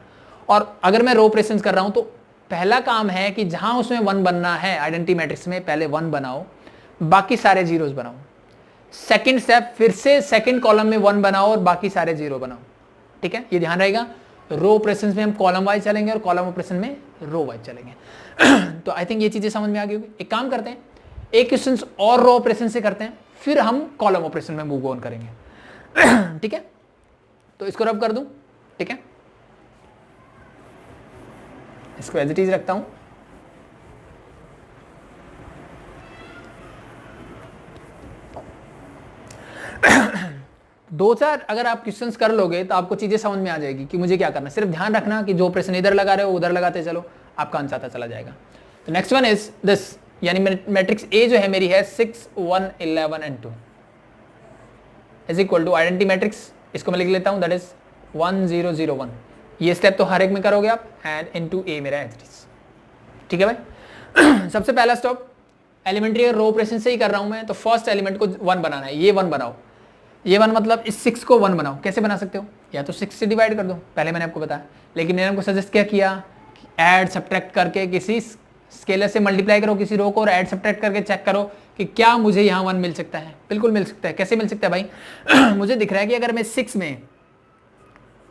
और अगर मैं रो ऑपरेशन कर रहा हूं तो पहला काम है कि जहां उसमें 1 बनना है आइडेंटिटी मैट्रिक्स में, पहले 1 बनाओ, बाकी सारे जीरोस बनाओ। सेकंड स्टेप, फिर से सेकंड कॉलम में 1 बनाओ और बाकी सारे 0 बनाओ, ठीक है, ये ध्यान रहेगा। रो ऑपरेशंस में हम कॉलम वाइज चलेंगे और कॉलम ऑपरेशन में रो वाइज चलेंगे। तो आई थिंक ये चीजें समझ में आ गई होगी। एक काम करते हैं, एक क्वेश्चन और रो ऑपरेशन से करते हैं, फिर हम कॉलम ऑपरेशन में मूव ऑन करेंगे। ठीक है, तो इसको रब कर दूं, ठीक है, इसको एज इट इज रखता हूं। दो चार अगर आप क्वेश्चंस कर लोगे तो आपको चीजें समझ में आ जाएगी कि मुझे क्या करना है। सिर्फ ध्यान रखना कि जो ऑपरेशन इधर लगा रहे हो उधर लगाते चलो, आपका आंसर आता चला जाएगा। तो नेक्स्ट वन इज दिस, यानी मैट्रिक्स ए जो है मेरी है 6 1 11 and 2 is equal to identity matrix, इसको मैं लिख लेता हूं, दैट इज 1 0 0 1। ये स्टेप तो हर एक में करोगे आप, एंड इनटू ए मेरा एंट्रीज, ठीक है भाई। सबसे पहला स्टेप एलिमेंट्री रो ऑपरेशन से ही कर रहा हूं मैं, तो फर्स्ट एलिमेंट को 1 बनाना है, ये 1 बनाओ। ये 1 मतलब इस 6 को 1 बनाओ। कैसे बना सकते हो, या तो 6 से डिवाइड कर दो, पहले मैंने आपको बताया, लेकिन मैंने आपको सजेस्ट क्या किया, ऐड सब्ट्रैक्ट करके किसी स्केलर से मल्टीप्लाई करो किसी रो को, और ऐड सब्ट्रैक्ट करके चेक करो कि क्या मुझे यहाँ 1 मिल सकता है। बिल्कुल मिल सकता है। कैसे मिल सकता है भाई? मुझे दिख रहा है कि अगर मैं 6 में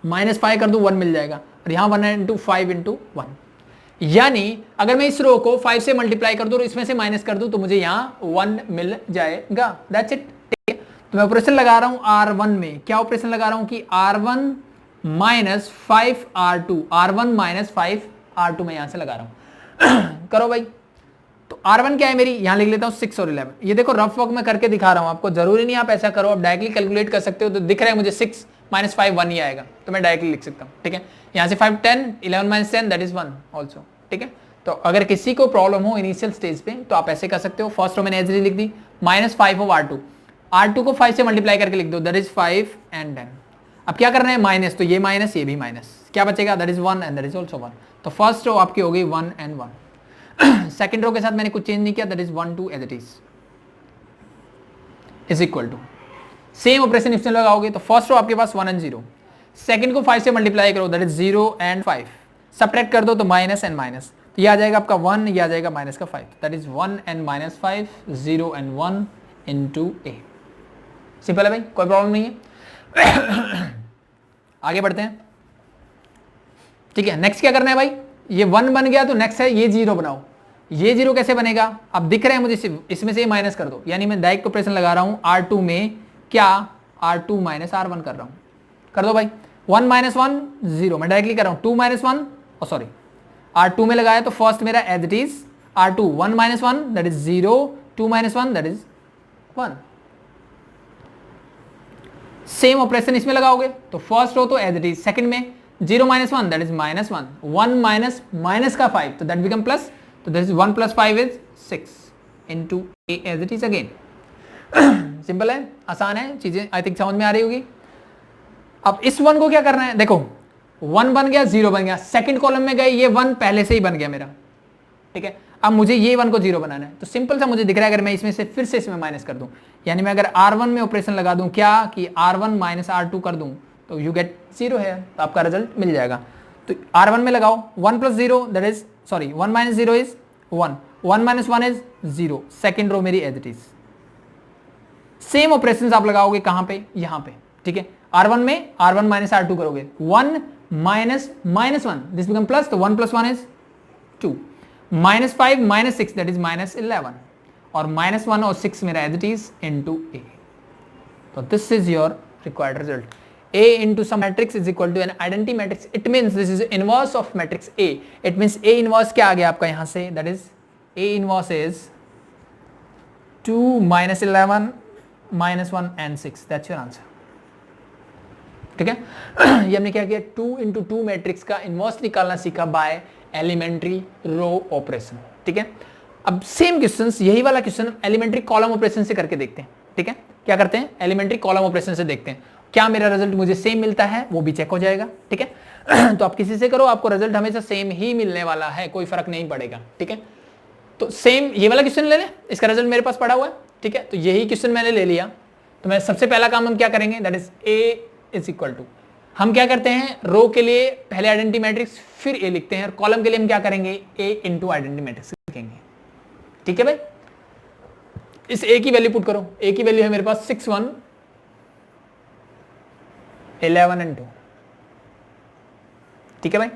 -5 कर दूं 1 मिल जाएगा, और यहाँ 1 × 5 × 1, यानी अगर मैं इस रो को 5 से मल्टीप्लाई कर दूं और इसमें से माइनस कर दूं तो मुझे यहाँ 1 मिल जाएगा। That's it. ठीक है, तो मैं ऑपरेशन लगा रहा हूं R1 में। क्या ऑपरेशन लगा रहा हूं कि R1 minus 5R2, R1 minus 5R2 मैं यहां से लगा रहा हूं करो भाई। तो R1 क्या है मेरी, यहां लिख लेता हूं 6 और 11। ये देखो रफ वर्क में करके दिखा रहा हूं आपको, जरूरी नहीं आप ऐसा करो, आप डायरेक्टली कैलकुलेट कर सकते हो। तो दिख रहा है मुझे 6 माइनस 5 1 ही आएगा, तो मैं डायरेक्टली लिख सकता हूं, ठीक है। यहां से 5 10, 11 माइनस 10 दैट इज 1 ऑल्सो, ठीक है। तो अगर किसी को प्रॉब्लम हो इनिशियल स्टेज पे तो आप ऐसे कर सकते हो। फर्स्ट रो मैंने एज लिख दी, माइनस 5 ऑफ R2, R2 को 5 से मल्टीप्लाई करके लिख दो, दैट इज 5 एंड 10। अब क्या करना है, माइनस, तो ये माइनस ये भी माइनस, क्या बचेगा, that is 1 and that is also 1। तो फर्स्ट रो आपकी हो गई 1 एंड 1। सेकंड रो के साथ मैंने कुछ चेंज नहीं किया, that is 1 2 as it is equal to, same operation इसमें लगाओगे तो फर्स्ट रो आपके पास 1 एंड 0, सेकंड को 5 से मल्टीप्लाई करो, दैट इज 0 एंड 5, सब्ट्रैक्ट कर दो तो माइनस एंड माइनस, तो ये आ जाएगा आपका 1, ये आ जाएगा माइनस का 5, that is 1 and minus 5, 0 and 1 into a। Simple है भाई, कोई प्रॉब्लम नहीं है। आगे बढ़ते हैं, ठीक है। नेक्स्ट क्या करना है भाई, ये 1 बन गया तो नेक्स्ट है ये 0 बनाओ। ये 0 कैसे बनेगा, अब दिख रहा है मुझे, इसमें से माइनस कर दो, यानी मैं डायरेक्ट ऑपरेशन लगा रहा हूं R2 में, क्या R2 माइनस R1 कर रहा हूं, कर दो भाई। 1 माइनस 1 0, मैं डायरेक्टली कर रहा हूं 2 माइनस 1, सॉरी R2 में लगाया तो फर्स्ट मेरा as it is R2, 1 minus 1 that is 0, 2 minus 1 that is 1। Same operation इसमें लगाओगे तो फर्स्ट रो तो एज इट इज, सेकंड में 0 minus 1 that is minus 1, 1 minus minus का 5 तो दैट बिकम प्लस, तो that is 1 plus 5 is 6 into a as it is again. Simple है, आसान है, चीजें आई थिंक समझ में आ रही होगी। अब इस 1 को क्या करना है, देखो 1 बन गया 0 बन गया, सेकंड कॉलम में गए, ये 1 पहले से ही बन गया मेरा, ठीक है। अब मुझे ये 1 को 0 बनाना है, तो सिंपल सा मुझे दिख रहा है, अगर मैं इसमें से फिर से इसमें माइनस कर दूं, यानी मैं अगर R1 में ऑपरेशन लगा दूं क्या कि R1 माइनस R2 कर दूं तो यू गेट 0 है, तो आपका रिजल्ट मिल जाएगा। तो R1 में लगाओ 1 plus 0 that is, sorry 1 minus 0 is 1, 1 minus 1 is 0, second row मेरी as it is. Same operation आप लगाओगे कहां पे, यहां पे, ठीक है। R1 में R1 माइनस R2 करोगे, 1 minus minus 1 this become plus, तो 1 plus 1 is 2, minus 5 minus 6 that is minus 11, और माइनस 1 और 6 मेरा as it is into a। तो this is your required result. A into some matrix is equal to an identity matrix. It means this is inverse of matrix A. It means A inverse क्या आ गया आपका यहाँ से, that is A inverse is 2 minus 11 minus 1 and 6. That's your answer. ठीक है। ये हमने क्या किया, 2 into 2 मैट्रिक्स का इनवर्स निकालना सीखा बाय एलिमेंट्री रो ऑपरेशन, ठीक है। अब सेम क्वेश्चन, यही वाला क्वेश्चन एलिमेंट्री कॉलम ऑपरेशन से करके देखते हैं, ठीक है। क्या करते हैं, एलिमेंट्री कॉलम ऑपरेशन से देखते हैं क्या मेरा रिजल्ट मुझे सेम मिलता है, वो भी चेक हो जाएगा, ठीक है। तो आप किसी से करो, आपको रिजल्ट हमेशा सेम ही मिलने वाला है, कोई फर्क नहीं पड़ेगा, ठीक है। तो सेम ये वाला क्वेश्चन ले लें, इसका रिजल्ट मेरे पास पड़ा हुआ है, ठीक है। तो यही क्वेश्चन मैंने ले लिया, तो मैं सबसे पहला काम हम क्या करेंगे, that is A is equal to, हम क्या करते हैं रो के लिए पहले आइडेंटिटी मैट्रिक्स फिर A लिखते हैं, और कॉलम के लिए हम क्या करेंगे, A इंटू आइडेंटिटी मैट्रिक्स लिखेंगे, ठीक है भाई। इस A की वैल्यू पुट करो, A की वैल्यू है मेरे पास 6 1 11 and 2, ठीक है भाई।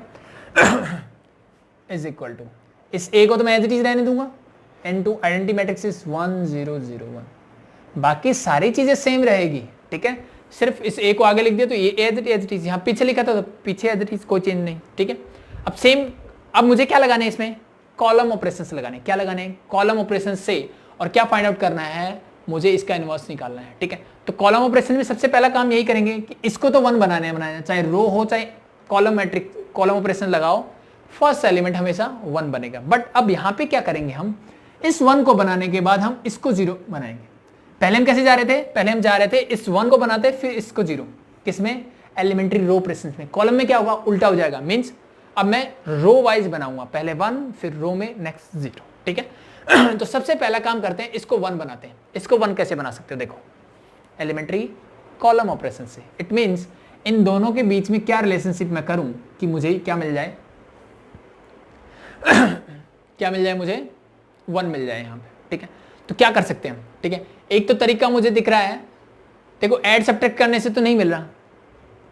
इज इक्वल टू, इस A को तो मैं एज इट इज रहने दूंगा, N2 आइडेंटिटी मैट्रिक्स इज 1 0 0 1, बाकी सारी चीजें सेम रहेगी, ठीक है। सिर्फ इस A को आगे लिख दिया तो ये एज इट इज, यहाँ पीछे लिखा था तो पीछे एज इट इज, कोई चेंज नहीं, ठीक है। अब सेम, अब मुझे क्या लगाना है इसमें, कॉलम ऑपरेशन से लगाने, क्या लगाने हैं, कॉलम ऑपरेशन से, और क्या फाइंड आउट करना है, मुझे इसका इनवर्स निकालना है, ठीक है। तो कॉलम ऑपरेशन में सबसे पहला काम यही करेंगे कि इसको तो 1 बनाना, चाहे रो हो चाहे कॉलम मैट्रिक्स, कॉलम ऑपरेशन लगाओ, फर्स्ट एलिमेंट हमेशा 1 बनेगा। बट अब यहाँ पे क्या करेंगे, हम इस 1 को बनाने के बाद हम इसको 0 बनाएंगे। पहले हम कैसे जा रहे थे, पहले हम जा रहे थे इस 1 को बनाते फिर इसको 0, किसमें, एलिमेंट्री रो ऑपरेशन में। कॉलम में क्या होगा, उल्टा हो जाएगा, मीन्स अब मैं रो वाइज बनाऊंगा, पहले 1 फिर रो में नेक्स्ट 0, ठीक है। तो सबसे पहला काम करते हैं, इसको 1 बनाते हैं। इसको 1 कैसे बना सकते हो, देखो एलिमेंट्री कॉलम ऑपरेशन से। इट मींस इन दोनों के बीच में क्या रिलेशनशिप मैं करूं कि मुझे क्या मिल जाए, क्या मिल जाए, मुझे 1 मिल जाए यहाँ पे, ठीक है। तो क्या कर सकते हैं हम, ठीक है। एक तो तरीका मुझे दिख रहा है, देखो ऐड सब्ट्रैक्ट करने से तो नहीं मिल रहा,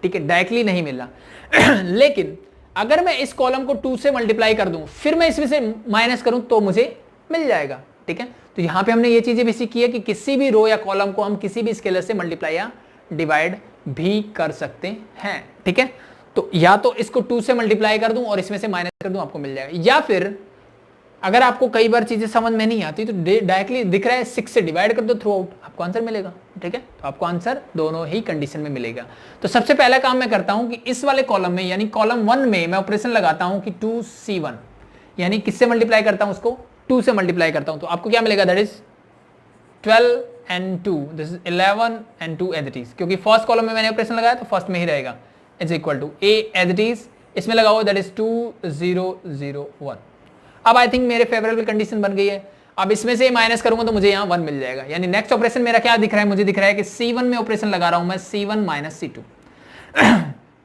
ठीक है, डायरेक्टली नहीं मिल रहा। लेकिन अगर मैं इस कॉलम को 2 से मल्टीप्लाई कर दूं फिर मैं इसमें से माइनस करूं तो मुझे मिल जाएगा, ठीक है। तो यहां पे हमने ये चीजें भी सीखी है कि किसी भी रो या कॉलम को हम किसी भी स्केलर से मल्टीप्लाई या डिवाइड भी कर सकते हैं, ठीक है। तो या तो इसको 2 से मल्टीप्लाई कर दूं और इसमें से माइनस कर दूं, आपको मिल जाएगा। या फिर अगर आपको कई बार चीजें समझ में नहीं आती तो डायरेक्टली दिख रहा है 6 से डिवाइड कर दो थ्रू आउट, आपको आंसर मिलेगा, ठीक है। तो आपको आंसर दोनों ही कंडीशन में मिलेगा। तो सबसे पहला काम मैं करता हूं कि इस वाले कॉलम में यानी कॉलम 1 में मैं ऑपरेशन लगाता हूं कि 2c1, यानी किससे मल्टीप्लाई करता हूं उसको, 2 से मल्टीप्लाई करता हूं। तो आपको क्या मिलेगा, that is 12 and 2, this is 11 and 2 as it is, क्योंकि फर्स्ट कॉलम में मैंने ऑपरेशन लगाया तो फर्स्ट में ही रहेगा, is equal to a as it is, इसमें लगाओ दैट इज 2001। अब आई थिंक मेरे फेवरेबल कंडीशन बन गई है। अब इसमें से माइनस करूंगा तो मुझे यहाँ 1 मिल जाएगा, यानी नेक्स्ट ऑपरेशन मेरा क्या दिख रहा है, मुझे दिख रहा है कि C1 में ऑपरेशन लगा रहा हूं मैं, C1 minus C2,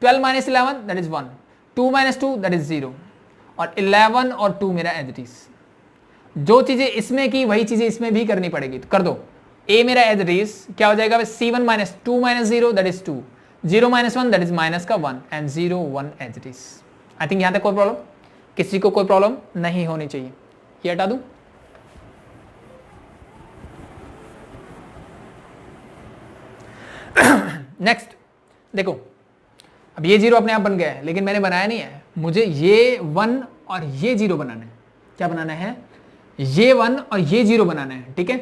12 minus 11 that is 1, 2 minus 2 that is 0, और 11 और 2 मेरा एज इट इज। जो चीजें इसमें की वही चीजें इसमें भी करनी पड़ेगी, तो कर दो। A मेरा एज इट इज क्या हो जाएगा, C1 minus 2 minus 0 that is 2, 0 minus 1 that is minus का 1, and 0 1 as it is. I think यहां तक कोई प्रॉब्लम, किसी को कोई प्रॉब्लम नहीं होनी चाहिए। ये हटा दूं, नेक्स्ट देखो, अब ये 0 अपने आप बन गया है, लेकिन मैंने बनाया नहीं है, मुझे ये 1 और ये 0 बनाना है। क्या बनाना है, ये 1 और ये 0 बनाना है, ठीक है।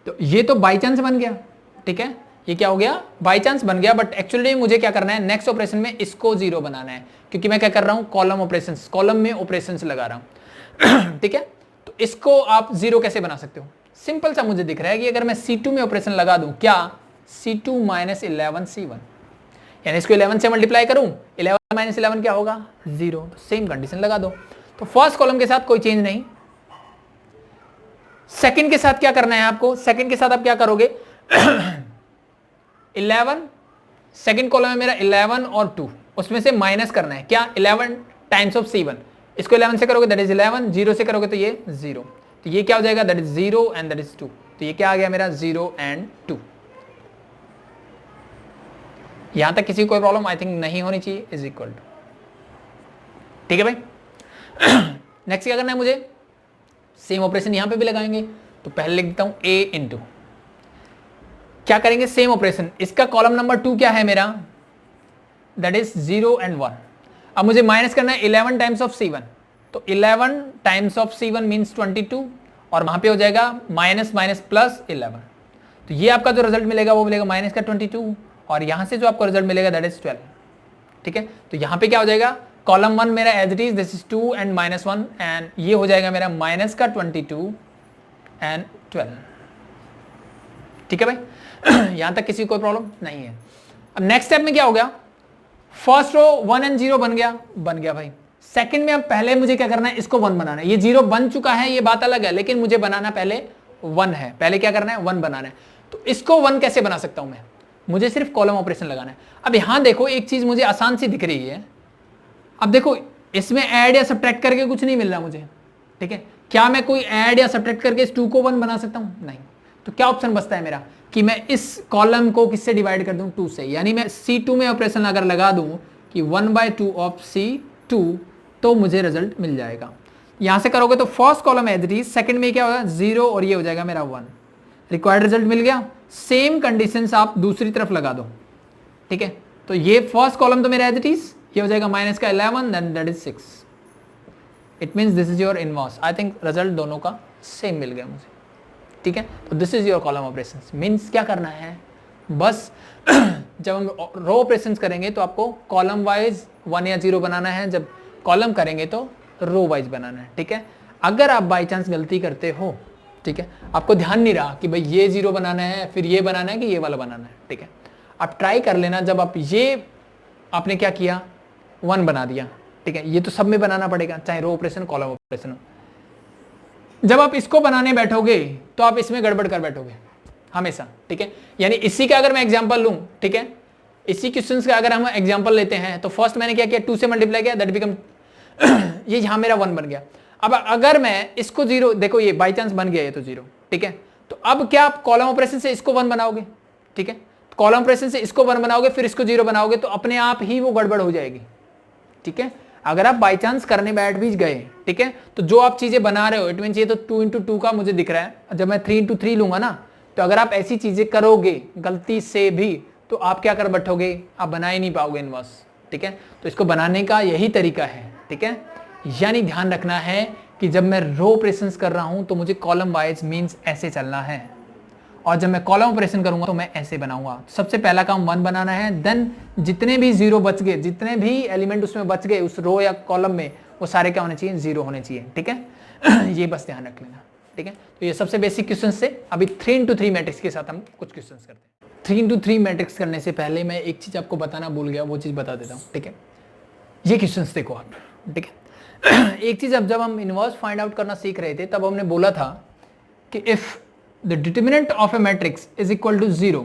तो ये तो बाई चांस बन गया, ठीक है, ये क्या हो गया, बाई चांस बन गया, बट एक्चुअली मुझे क्या करना है, नेक्स्ट ऑपरेशन में इसको 0 बनाना है, क्योंकि मैं क्या कर रहा हूं, कॉलम ऑपरेशंस, कॉलम में ऑपरेशंस लगा रहा हूं ठीक है। तो इसको आप 0 कैसे बना सकते हो, सिंपल सा मुझे दिख रहा है कि अगर मैं C2 में ऑपरेशन लगा दूं, क्या C2 माइनस 11 C1, यानी इसको 11 से मल्टीप्लाई करूं, 11 माइनस 11 क्या होगा, 0। तो सेम कंडीशन लगा दो। तो फर्स्ट कॉलम के साथ कोई चेंज नहीं, सेकंड के साथ क्या करना है आपको, सेकंड के साथ आप क्या करोगे 11, सेकंड कॉलम में मेरा 11 और 2, उसमें से माइनस करना है, क्या 11 टाइम्स ऑफ C1, इसको 11 से करोगे दैट इज 11, 0 से करोगे तो ये 0, तो ये क्या हो जाएगा, that is 0 and that is 2, तो ये क्या आ गया मेरा 0 एंड 2। यहां तक किसी कोई प्रॉब्लम आई थिंक नहीं होनी चाहिए, इज इक्वल टू, ठीक है भाई। नेक्स्ट क्या करना है मुझे, सेम ऑपरेशन यहां पे भी लगाएंगे, तो पहले लिख देता हूं a इंटू, क्या करेंगे, सेम ऑपरेशन, इसका कॉलम नंबर 2 क्या है मेरा, दैट इज 0 एंड 1। अब मुझे माइनस करना है 11 टाइम्स ऑफ C1, तो 11 टाइम्स ऑफ C1 मीन्स 22, और वहां पे हो जाएगा माइनस माइनस प्लस 11, तो ये आपका जो रिजल्ट मिलेगा वो मिलेगा माइनस का 22, और यहां से जो आपको रिजल्ट मिलेगा दैट इज 12, ठीक है। तो यहां पे क्या हो जाएगा, कॉलम 1 मेरा as it is, this is 2 and minus 1, and ये हो जाएगा मेरा माइनस का 22 एंड 12, ठीक है भाई। यहां तक किसी कोई प्रॉब्लम नहीं है। अब नेक्स्ट स्टेप में क्या हो गया, फर्स्ट रो 1 एंड 0 बन गया भाई। सेकंड में अब पहले मुझे क्या करना है, इसको 1 बनाना है, ये 0 बन चुका है, ये बात अलग है, लेकिन मुझे बनाना पहले 1 है, पहले क्या करना है, 1 बनाना है। तो इसको 1 कैसे बना सकता हूं मैं, मुझे सिर्फ कॉलम ऑपरेशन लगाना है। अब यहां देखो एक चीज मुझे आसान सी दिख रही है, अब देखो इसमें ऐड या सब्ट्रैक्ट करके कुछ नहीं मिल रहा मुझे, ठीक है। क्या मैं कोई ऐड या सब्ट्रैक्ट करके इस 2 को 1 बना सकता हूं, नहीं। तो क्या ऑप्शन बचता है मेरा, कि मैं इस कॉलम को किससे डिवाइड कर दूं, 2 से, यानी मैं C2 में ऑपरेशन अगर लगा दूं कि 1/2 ऑफ C2, तो मुझे रिजल्ट मिल जाएगा। यहां से करोगे तो first column as it is, second में क्या होगा 0, और ये हो जाएगा मेरा 1, रिक्वायर्ड रिजल्ट मिल गया। सेम कंडीशंस आप दूसरी तरफ लगा दो, ठीक है। तो ये फर्स्ट कॉलम तो मेरा एज इट इज, ये हो जाएगा माइनस का 11 then that is 6, it means this is your inverse. I think result दोनों का सेम मिल गया मुझे, ठीक है। तो this is your column operations, means क्या करना है, बस जब हम रो ऑपरेशंस करेंगे तो आपको कॉलम वाइज 1 या 0 बनाना है, जब कॉलम करेंगे तो रो वाइज बनाना है, ठीक है। अगर आप बाई चांस गलती करते हो, ठीक है, आपको ध्यान नहीं रहा कि भाई ये 0 बनाना है, फिर ये बनाना है कि ये वाला बनाना है, ठीक है, आप ट्राई कर लेना। जब आप ये आपने क्या किया 1 बना दिया, ठीक है, ये तो सब में बनाना पड़ेगा, चाहे रो ऑपरेशन कॉलम ऑपरेशन हो। जब आप इसको बनाने बैठोगे तो आप इसमें गड़बड़ कर बैठोगे हमेशा, ठीक है। यानी इसी का अगर मैं एग्जांपल लूं, ठीक है, इसी क्वेश्चंस का अगर हम एग्जांपल लेते हैं, तो फर्स्ट मैंने क्या किया, 2 से मल्टीप्लाई किया, दैट बिकम ये यहां मेरा 1 बन गया। अब अगर मैं इसको 0, देखो ये बाई चांस बन गया, ये तो 0, ठीक है। तो अब क्या आप कॉलम ऑपरेशन से इसको 1 बनाओगे, ठीक है, कॉलम ऑपरेशन से इसको 1 बनाओगे, फिर इसको 0 बनाओगे, तो अपने आप ही वो गड़बड़ हो जाएगी, ठीक है। अगर आप बाई चांस करने बैठ भी गए, ठीक है, तो जो आप चीजें बना रहे हो, इट मींस ये तो 2 into 2 का मुझे दिख रहा है, जब मैं 3 into 3 लूंगा ना, तो अगर आप ऐसी चीजें करोगे गलती से भी, तो आप क्या कर बैठोगे, आप बना ही नहीं पाओगे इनवर्स, ठीक है। तो इसको बनाने का यही तरीका है, ठीक है। यानी ध्यान रखना है कि जब मैं रो ऑपरेशंस कर रहा हूं तो मुझे कॉलम वाइज मींस ऐसे चलना है, और जब मैं कॉलम ऑपरेशन करूंगा तो मैं ऐसे बनाऊंगा। सबसे पहला काम 1 बनाना है, देन जितने भी जीरो बच गए, जितने भी एलिमेंट उसमें बच गए उस रो या कॉलम में, वो सारे क्या होने चाहिए, 0 होने चाहिए, ठीक है। ये बस ध्यान रख लेना, ठीक है। तो ये सबसे बेसिक क्वेश्चन से अभी 3x3 मैट्रिक्स के साथ हम कुछ क्वेश्चन करते हैं। 3x3 मैट्रिक्स करने से पहले मैं एक चीज आपको बताना भूल गया, वो चीज बता देता हूँ, ठीक है। ये क्वेश्चन देखो आप, ठीक है। एक चीज, अब जब हम इनवर्स फाइंड आउट करना सीख रहे थे तब हमने बोला था कि if the determinant of a matrix is equal to 0,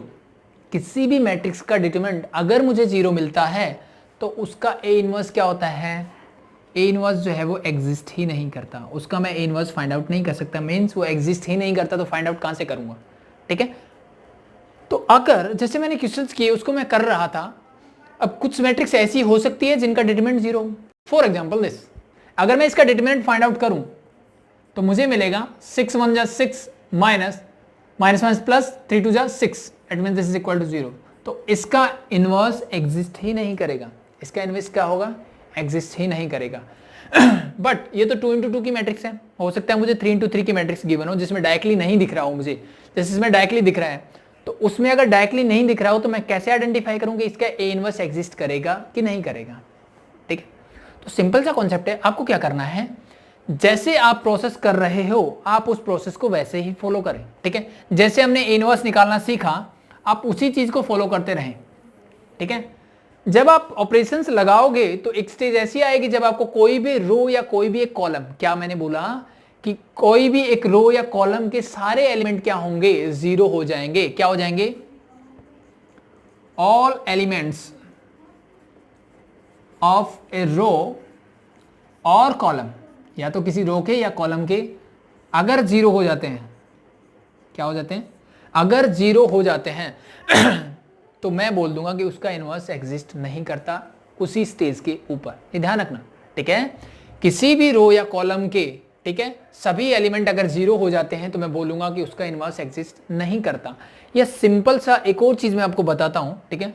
किसी भी मैट्रिक्स का डिटरमिनेंट अगर मुझे 0 मिलता है तो उसका ए इनवर्स क्या होता है, ए इनवर्स जो है वो एग्जिस्ट ही नहीं करता, उसका मैं ए इनवर्स फाइंड आउट नहीं कर सकता, मीन्स वो एग्जिस्ट ही नहीं करता, तो फाइंड आउट कहां से करूंगा, ठीक है। तो अगर जैसे मैंने क्वेश्चंस किए उसको मैं कर रहा था, अब कुछ मैट्रिक्स ऐसी हो सकती है जिनका डिटरमिनेंट 0 हो। फॉर एग्जाम्पल दिस, अगर मैं इसका डिटरमिनेंट फाइंड आउट करूं तो मुझे मिलेगा 6 1 जा 6 माइनस माइनस प्लस 3 2 जा 6, it means this is equal to 0। तो इसका इनवर्स एग्जिस्ट ही नहीं करेगा, इसका इनवर्स क्या होगा, एग्जिस्ट ही नहीं करेगा। बट ये तो 2 into 2 की मैट्रिक्स है, हो सकता है मुझे 3 into 3 की मैट्रिक्स गिवन हो जिसमें डायरेक्टली नहीं दिख रहा हो मुझे, जैसे इसमें डायरेक्टली दिख रहा है, तो उसमें अगर डायरेक्टली नहीं दिख रहा हो तो मैं कैसे आइडेंटिफाई करूंगी इसका ए इनवर्स एग्जिस्ट करेगा कि नहीं करेगा, ठीक है। तो सिंपल सा कॉन्सेप्ट है, आपको क्या करना है, जैसे आप प्रोसेस कर रहे हो आप उस प्रोसेस को वैसे ही फॉलो करें, ठीक है। जैसे हमने ए इनवर्स निकालना सीखा आप उसी चीज को फॉलो करते रहें, ठीक है। जब आप ऑपरेशंस लगाओगे तो एक स्टेज ऐसी आएगी जब आपको कोई भी रो या कोई भी एक कॉलम, क्या मैंने बोला कि कोई भी एक रो या कॉलम के सारे एलिमेंट क्या होंगे, 0 हो जाएंगे, क्या हो जाएंगे, ऑल एलिमेंट्स ऑफ ए रो और कॉलम, या तो किसी रो के या कॉलम के अगर 0 हो जाते हैं, क्या हो जाते हैं, अगर 0 हो जाते हैं तो मैं बोल दूंगा कि उसका इनवर्स एग्जिस्ट नहीं करता उसी स्टेज के ऊपर, ये ध्यान रखना, ठीक है। किसी भी रो या कॉलम के, ठीक है, सभी एलिमेंट अगर 0 हो जाते हैं तो मैं बोलूंगा कि उसका इनवर्स एग्जिस्ट नहीं करता। यह सिंपल सा एक और चीज मैं आपको बताता हूं, ठीक है।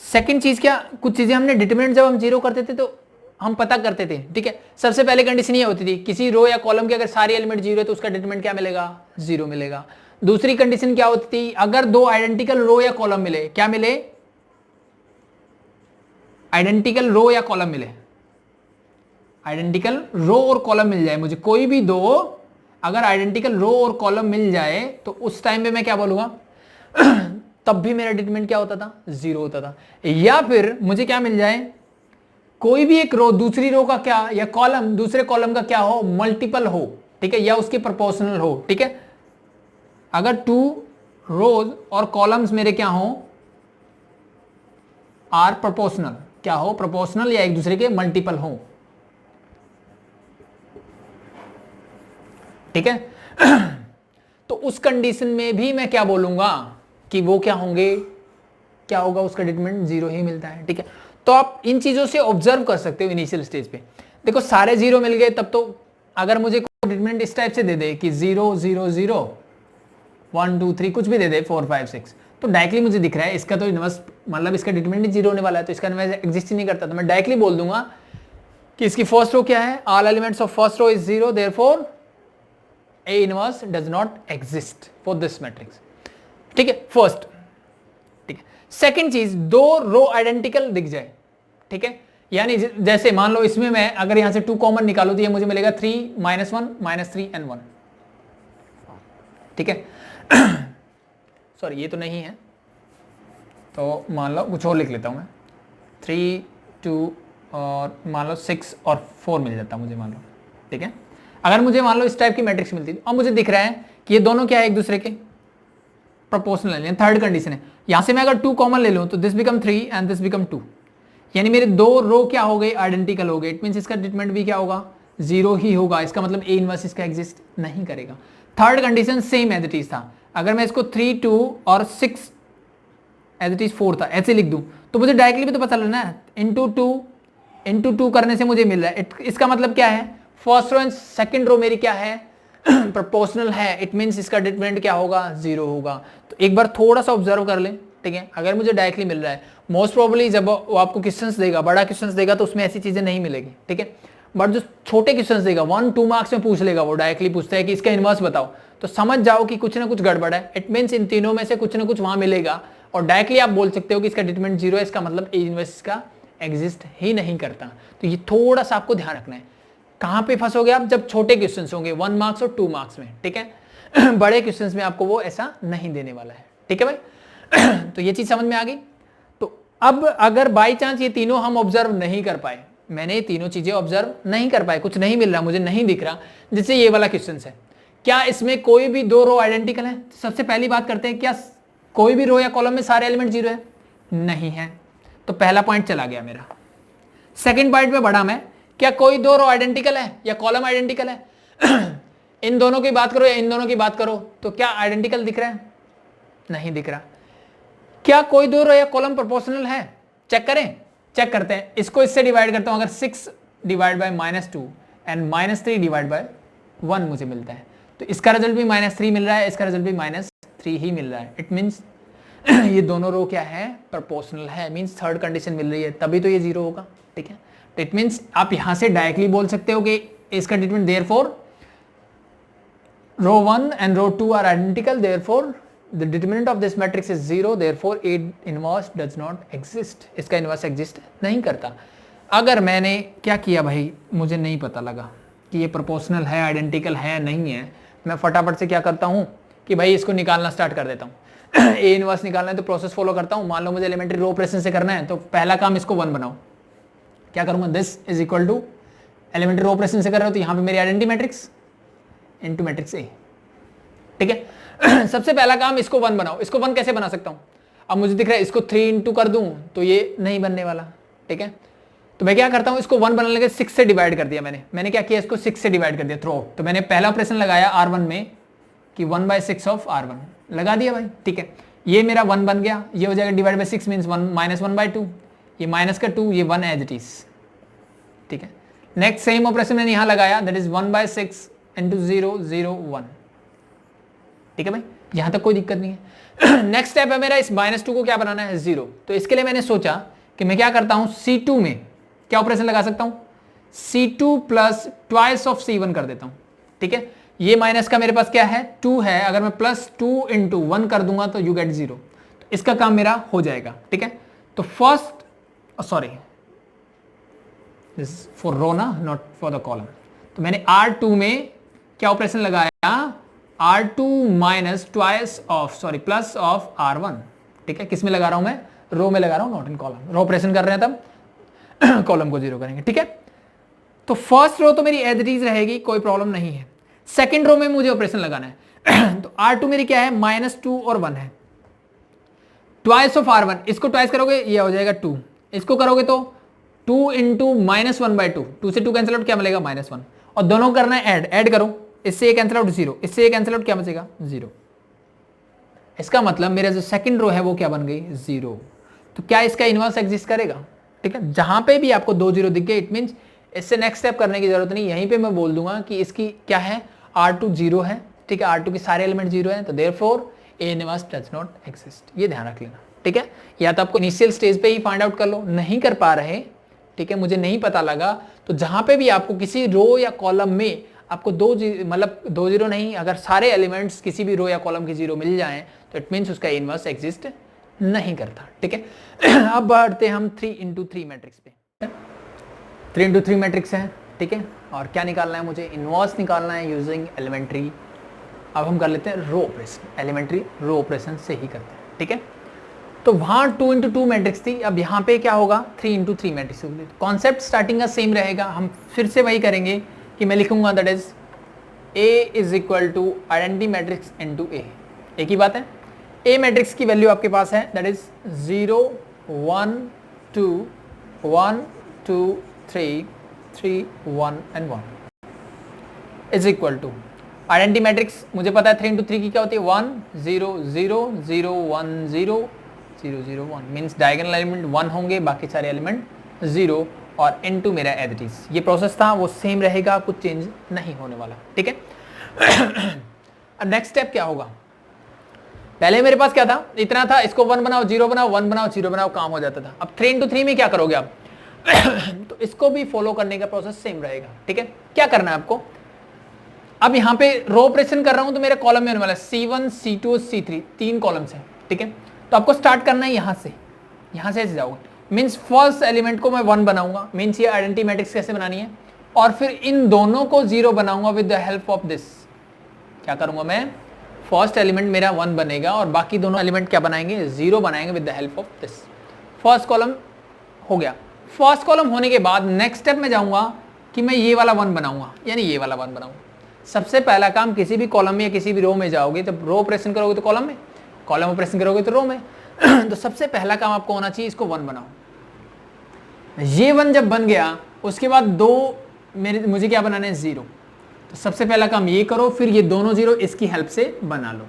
सेकंड चीज क्या, कुछ चीजें हमने डिटरमिनेंट जब हम 0 करते थे तो हम पता करते थे, ठीक है। सबसे पहले कंडीशन ये होती थी किसी रो या कॉलम के अगर सारे एलिमेंट 0 है तो उसका डिटरमिनेंट क्या मिलेगा, 0 मिलेगा। दूसरी कंडीशन क्या होती थी, अगर दो आइडेंटिकल रो या कॉलम मिले, क्या मिले, आइडेंटिकल रो या कॉलम मिले, आइडेंटिकल रो और कॉलम मिल जाए मुझे, कोई भी दो अगर आइडेंटिकल रो और कॉलम मिल जाए तो उस टाइम पे मैं क्या बोलूंगा तब भी मेरा डिटरमिनेंट क्या होता था, 0 होता था। या फिर मुझे क्या मिल जाए, कोई भी एक रो दूसरी रो का क्या, या कॉलम दूसरे कॉलम का क्या हो, मल्टीपल हो, ठीक है, या उसके प्रोपोर्शनल हो, ठीक है। अगर 2 रोज और कॉलम्स मेरे क्या हो, आर प्रोपोर्शनल, क्या हो, प्रोपोर्शनल या एक दूसरे के मल्टीपल हो, ठीक है। तो उस कंडीशन में भी मैं क्या बोलूंगा कि वो क्या होंगे, क्या होगा, उसका डिटरमिनेंट 0 ही मिलता है, ठीक है। तो आप इन चीजों से ऑब्जर्व कर सकते हो इनिशियल स्टेज पे। देखो सारे 0 मिल गए तब तो अगर मुझे डिटरमिनेंट इस टाइप से दे दे कि 0 0 0 1 2 3 कुछ भी दे दे 4 5 6, तो डायरेक्टली मुझे दिख रहा है इसका तो इनवर्स, मतलब इसका डिटरमिनेंट 0 होने वाला है, तो इसका इनवर्स एग्जिस्ट ही नहीं करता, तो मैं डायरेक्टली बोल दूंगा कि इसकी फर्स्ट रो क्या है, all elements of first row is 0, therefore a inverse does not exist for this matrix, ठीक है, फर्स्ट, ठीक है। सेकंड चीज, दो रो आइडेंटिकल दिख जाए, ठीक है, यानी जैसे मान लो इसमें मैं अगर यहां से 2 कॉमन निकालू तो ये मुझे मिलेगा 3 -1 -3 and 1, ठीक है। सॉरी ये तो नहीं है, तो मान लो कुछ और लिख लेता हूं मैं, 3 2 और मान लो 6 और 4 मिल जाता मुझे, मान लो, ठीक है। अगर मुझे मान लो इस टाइप की मैट्रिक्स मिलती और मुझे दिख रहा है कि ये दोनों क्या है, एक दूसरे के प्रोपोर्शनल है, थर्ड कंडीशन है, यहां से मैं अगर 2 कॉमन ले लूं तो this become 3 and this become 2, यानी मेरे दो रो क्या हो गए, आइडेंटिकल हो गए, इट मींस इसका डिटरमिनेंट भी क्या होगा, 0 ही होगा, इसका मतलब ए इनवर्स इसका एग्जिस्ट नहीं करेगा। Third condition same as it is था, अगर मैं इसको 3 2 और 6 एज इट इज 4 था ऐसे लिख दूं तो मुझे डायरेक्टली भी तो पता लगना है, इंटू टू करने से मुझे मिल रहा है, इसका मतलब क्या है, first row and second row मेरी क्या है प्रोपोर्शनल है, इट मींस इसका डिटरमिनेंट क्या होगा, 0 होगा। तो एक बार थोड़ा सा ऑब्जर्व कर लें, ठीक है। अगर मुझे डायरेक्टली मिल रहा है, मोस्ट प्रोबेबली जब वो आपको क्वेश्चंस देगा, बड़ा क्वेश्चंस देगा तो उसमें ऐसी चीजें नहीं मिलेगी, ठीक है। बट जो छोटे क्वेश्चंस देगा 1-2 मार्क्स में पूछ लेगा, वो डायरेक्टली पूछता है कि इसका इनवर्स बताओ, तो समझ जाओ कि कुछ ना कुछ गड़बड़ है। इट मीन्स इन तीनों में से कुछ ना कुछ वहां मिलेगा और डायरेक्टली आप बोल सकते हो कि इसका डिटरमिनेंट 0 है, इसका मतलब ए इनवर्स का एग्जिस्ट ही नहीं करता। तो ये थोड़ा सा आपको ध्यान रखना है। कहां पे फंसोगे आप? जब छोटे क्वेश्चंस होंगे 1 मार्क्स और 2 मार्क्स में, ठीक है। बड़े क्वेश्चंस में आपको वो ऐसा नहीं देने वाला है, ठीक है भाई। तो ये चीज समझ में आ गई। तो अब अगर बाई चांस ये तीनों हम ऑब्जर्व नहीं कर पाए, मैंने ये तीनों चीजें ऑब्जर्व नहीं कर पाए, कुछ नहीं मिल रहा, मुझे नहीं दिख रहा, जैसे ये वाला क्वेश्चन है, क्या इसमें कोई भी 2 रो आइडेंटिकल है? सबसे पहली बात करते हैं, क्या कोई भी रो या कॉलम में सारे एलिमेंट 0 है? नहीं है, तो पहला पॉइंट चला गया मेरा। सेकंड पॉइंट पे बढ़ा मैं, क्या कोई 2 रो आइडेंटिकल है या कॉलम आइडेंटिकल है? इन दोनों की बात करो या इन दोनों की बात करो, तो क्या आइडेंटिकल दिख रहा है? नहीं दिख रहा। क्या कोई 2 रो या कॉलम प्रोपोर्शनल है? चेक करें, चेक करते हैं। इसको इससे डिवाइड करता हूं, अगर 6 divide by -2 and -3 divide by 1 मुझे मिलता है, तो इसका रिजल्ट भी -3 मिल रहा है, इसका रिजल्ट भी -3 ही मिल रहा है। इट मीन्स ये दोनों रो क्या है? प्रोपोर्शनल है। मीन्स थर्ड कंडीशन मिल रही है, तभी तो ये 0 होगा, ठीक है। तो इट मीन्स आप यहां से डायरेक्टली बोल सकते हो कि इसका determinant therefore row 1 and row 2 are identical, therefore the determinant of this matrix is 0, therefore A inverse does not exist। इसका इनवर्स एग्जिस्ट नहीं करता। अगर मैंने क्या किया भाई, मुझे नहीं पता लगा कि ये प्रोपोर्शनल है, आइडेंटिकल है, नहीं है, मैं फटाफट से क्या करता हूँ कि भाई इसको निकालना स्टार्ट कर देता हूँ। ए इनवर्स निकालना है तो प्रोसेस फॉलो करता हूँ। मान लो मुझे एलिमेंट्री रो ऑपरेशन से करना है, तो पहला काम इसको 1 बनाओ। क्या करूँगा? This is equal to, elementary row operation से कर रहे हो तो यहाँ पे मेरी identity matrix into matrix A, ठीक है। सबसे पहला काम इसको 1 बनाओ। इसको 1 कैसे बना सकता हूं? अब मुझे दिख रहा है इसको 3 इंटू कर दूं तो ये नहीं बनने वाला, ठीक है। तो मैं क्या करता हूं, इसको 1 बनाने के 6 से डिवाइड कर दिया मैंने क्या किया, इसको 6 से डिवाइड कर दिया थ्रू आउट। तो मैंने पहला ऑपरेशन लगाया R1 में कि 1/6 ऑफ R1 लगा दिया भाई, ठीक है। ये मेरा 1 बन गया, ये हो जाएगा डिवाइड बाय 6 मींस 1 -1/2, ये माइनस का 2, ये 1 एज इट इज, ठीक है। नेक्स्ट सेम ऑपरेशन मैंने यहां लगाया, दैट इज 1/6 इंटू 0 0 1, ठीक है भाई, यहां तक कोई दिक्कत नहीं है। नेक्स्ट स्टेप है मेरा, इस -2 को क्या बनाना है? 0। तो इसके लिए मैंने सोचा कि मैं क्या करता हूं, C2 में क्या ऑपरेशन लगा सकता हूं, C2 plus twice of C1 कर देता हूं, ठीक है। ये माइनस का मेरे पास क्या है, 2 है, अगर मैं +2 इंटू 1 कर दूंगा तो यू गेट 0। तो इसका काम मेरा हो जाएगा, ठीक है। तो फर्स्ट, सॉरी दिस फॉर रो ना, नॉट फॉर द कॉलम। तो मैंने R2 में क्या ऑपरेशन लगाया, R2 minus twice of, sorry plus of R1, ठीक है। किस में लगा रहा हूं मैं? रो में लगा रहा हूं, not in column. Row operation कर रहे हैं तब कॉलम को 0 करेंगे, ठीक है। तो फर्स्ट रो तो मेरी एज इट इज रहेगी, कोई प्रॉब्लम नहीं है। सेकंड रो में मुझे ऑपरेशन लगाना है। तो R2 मेरी क्या है, -2 और 1 है, ट्वाइस ऑफ R1, इसको ट्वाइस करोगे ये हो जाएगा 2, इसको करोगे तो 2 इंटू -1/2, 2 से 2 कैंसिल आउट, क्या मिलेगा? -1, और दोनों करना है ऐड करो, इससे ये कैंसिल आउट 0, इससे ये कैंसिल आउट, क्या बचेगा? 0। इसका मतलब मेरा जो सेकंड रो है वो क्या बन गई? 0। तो क्या इसका इनवर्स एग्जिस्ट करेगा? ठीक है, जहां पे भी आपको 2 0 दिख गए, इट मींस इससे नेक्स्ट स्टेप करने की जरूरत नहीं, यहीं पे मैं बोल दूंगा कि इसकी क्या है, R2 0 है, ठीक है, R2 के सारे एलिमेंट 0 है, तो therefore a inverse does not exist. ये ध्यान रख लेना, ठीक है। या तो आपको इनिशियल स्टेज पे ही फाइंड आउट कर लो, नहीं कर पा रहे, ठीक है, मुझे नहीं पता लगा, तो जहां पे भी आपको किसी रो या कॉलम में आपको 2 0 नहीं, अगर सारे एलिमेंट्स किसी भी रो या कॉलम के 0 मिल जाएं तो इट मींस उसका इनवर्स एग्जिस्ट नहीं करता, ठीक है। अब बढ़ते हम 3 into 3 मैट्रिक्स पे। 3 into 3 मैट्रिक्स है, ठीक है, और क्या निकालना है मुझे? इनवर्स निकालना है यूजिंग एलिमेंट्री। अब हम कर लेते हैं row operation, elementary row operation से ही करते हैं, ठीक है। तो वहां 2 into 2 मैट्रिक्स थी, अब यहाँ पे क्या होगा? 3 into 3 मैट्रिक्स होगी। कॉन्सेप्ट स्टार्टिंग का सेम रहेगा, हम फिर से वही करेंगे कि मैं लिखूंगा that is A is equal to identity matrix into A। एक ही बात है, A मैट्रिक्स की वैल्यू आपके पास है that is 0 1 2 1 2 3 3 1 and 1 is equal to identity matrix, मुझे पता है 3 into 3 की क्या होती है? 1 0 0 0 1 0 0 0 1, मीन्स डायगोनल एलिमेंट 1 होंगे, बाकी सारे एलिमेंट 0, और इनटू मेरा एज इट इज। ये प्रोसेस था वो सेम रहेगा, कुछ चेंज नहीं होने वाला, ठीक है। अब नेक्स्ट स्टेप क्या होगा? पहले मेरे पास क्या था, इतना था, इसको 1 बनाओ 0 बनाओ 1 बनाओ 0 बनाओ, काम हो जाता था। अब 3 इंटू 3 में क्या करोगे आप तो इसको भी फॉलो करने का प्रोसेस सेम रहेगा। ठीक है, क्या करना है आपको, अब यहां पे रो ऑपरेशन कर रहा हूं तो मेरे कॉलम में होने वाला है C1 C2 C3, 3 कॉलम्स हैं। ठीक है, तो आपको स्टार्ट करना है यहां से ऐसे जाओगे। मींस फर्स्ट एलिमेंट को मैं 1 बनाऊंगा, मींस ये आइडेंटिटी मैट्रिक्स कैसे बनानी है, और फिर इन दोनों को 0 बनाऊंगा with the help of this. क्या करूंगा मैं, फर्स्ट एलिमेंट मेरा 1 बनेगा और बाकी दोनों एलिमेंट क्या बनाएंगे, 0 बनाएंगे with the help of this. First column हो गया। फर्स्ट कॉलम होने के बाद नेक्स्ट स्टेप में जाऊंगा कि मैं ये वाला 1 बनाऊंगा, यानी ये वाला 1 बनाऊंगा। सबसे पहला काम, किसी भी कॉलम में या किसी भी रो में जाओगे तो रो ऑपरेशन करोगे तो कॉलम में, कॉलम ऑपरेशन करोगे तो रो में तो सबसे पहला काम आपको होना चाहिए, इसको 1 बनाओ। ये 1 जब बन गया उसके बाद मुझे क्या बनाना है, 0। तो सबसे पहला काम ये करो, फिर ये दोनों 0 इसकी हेल्प से बना लो।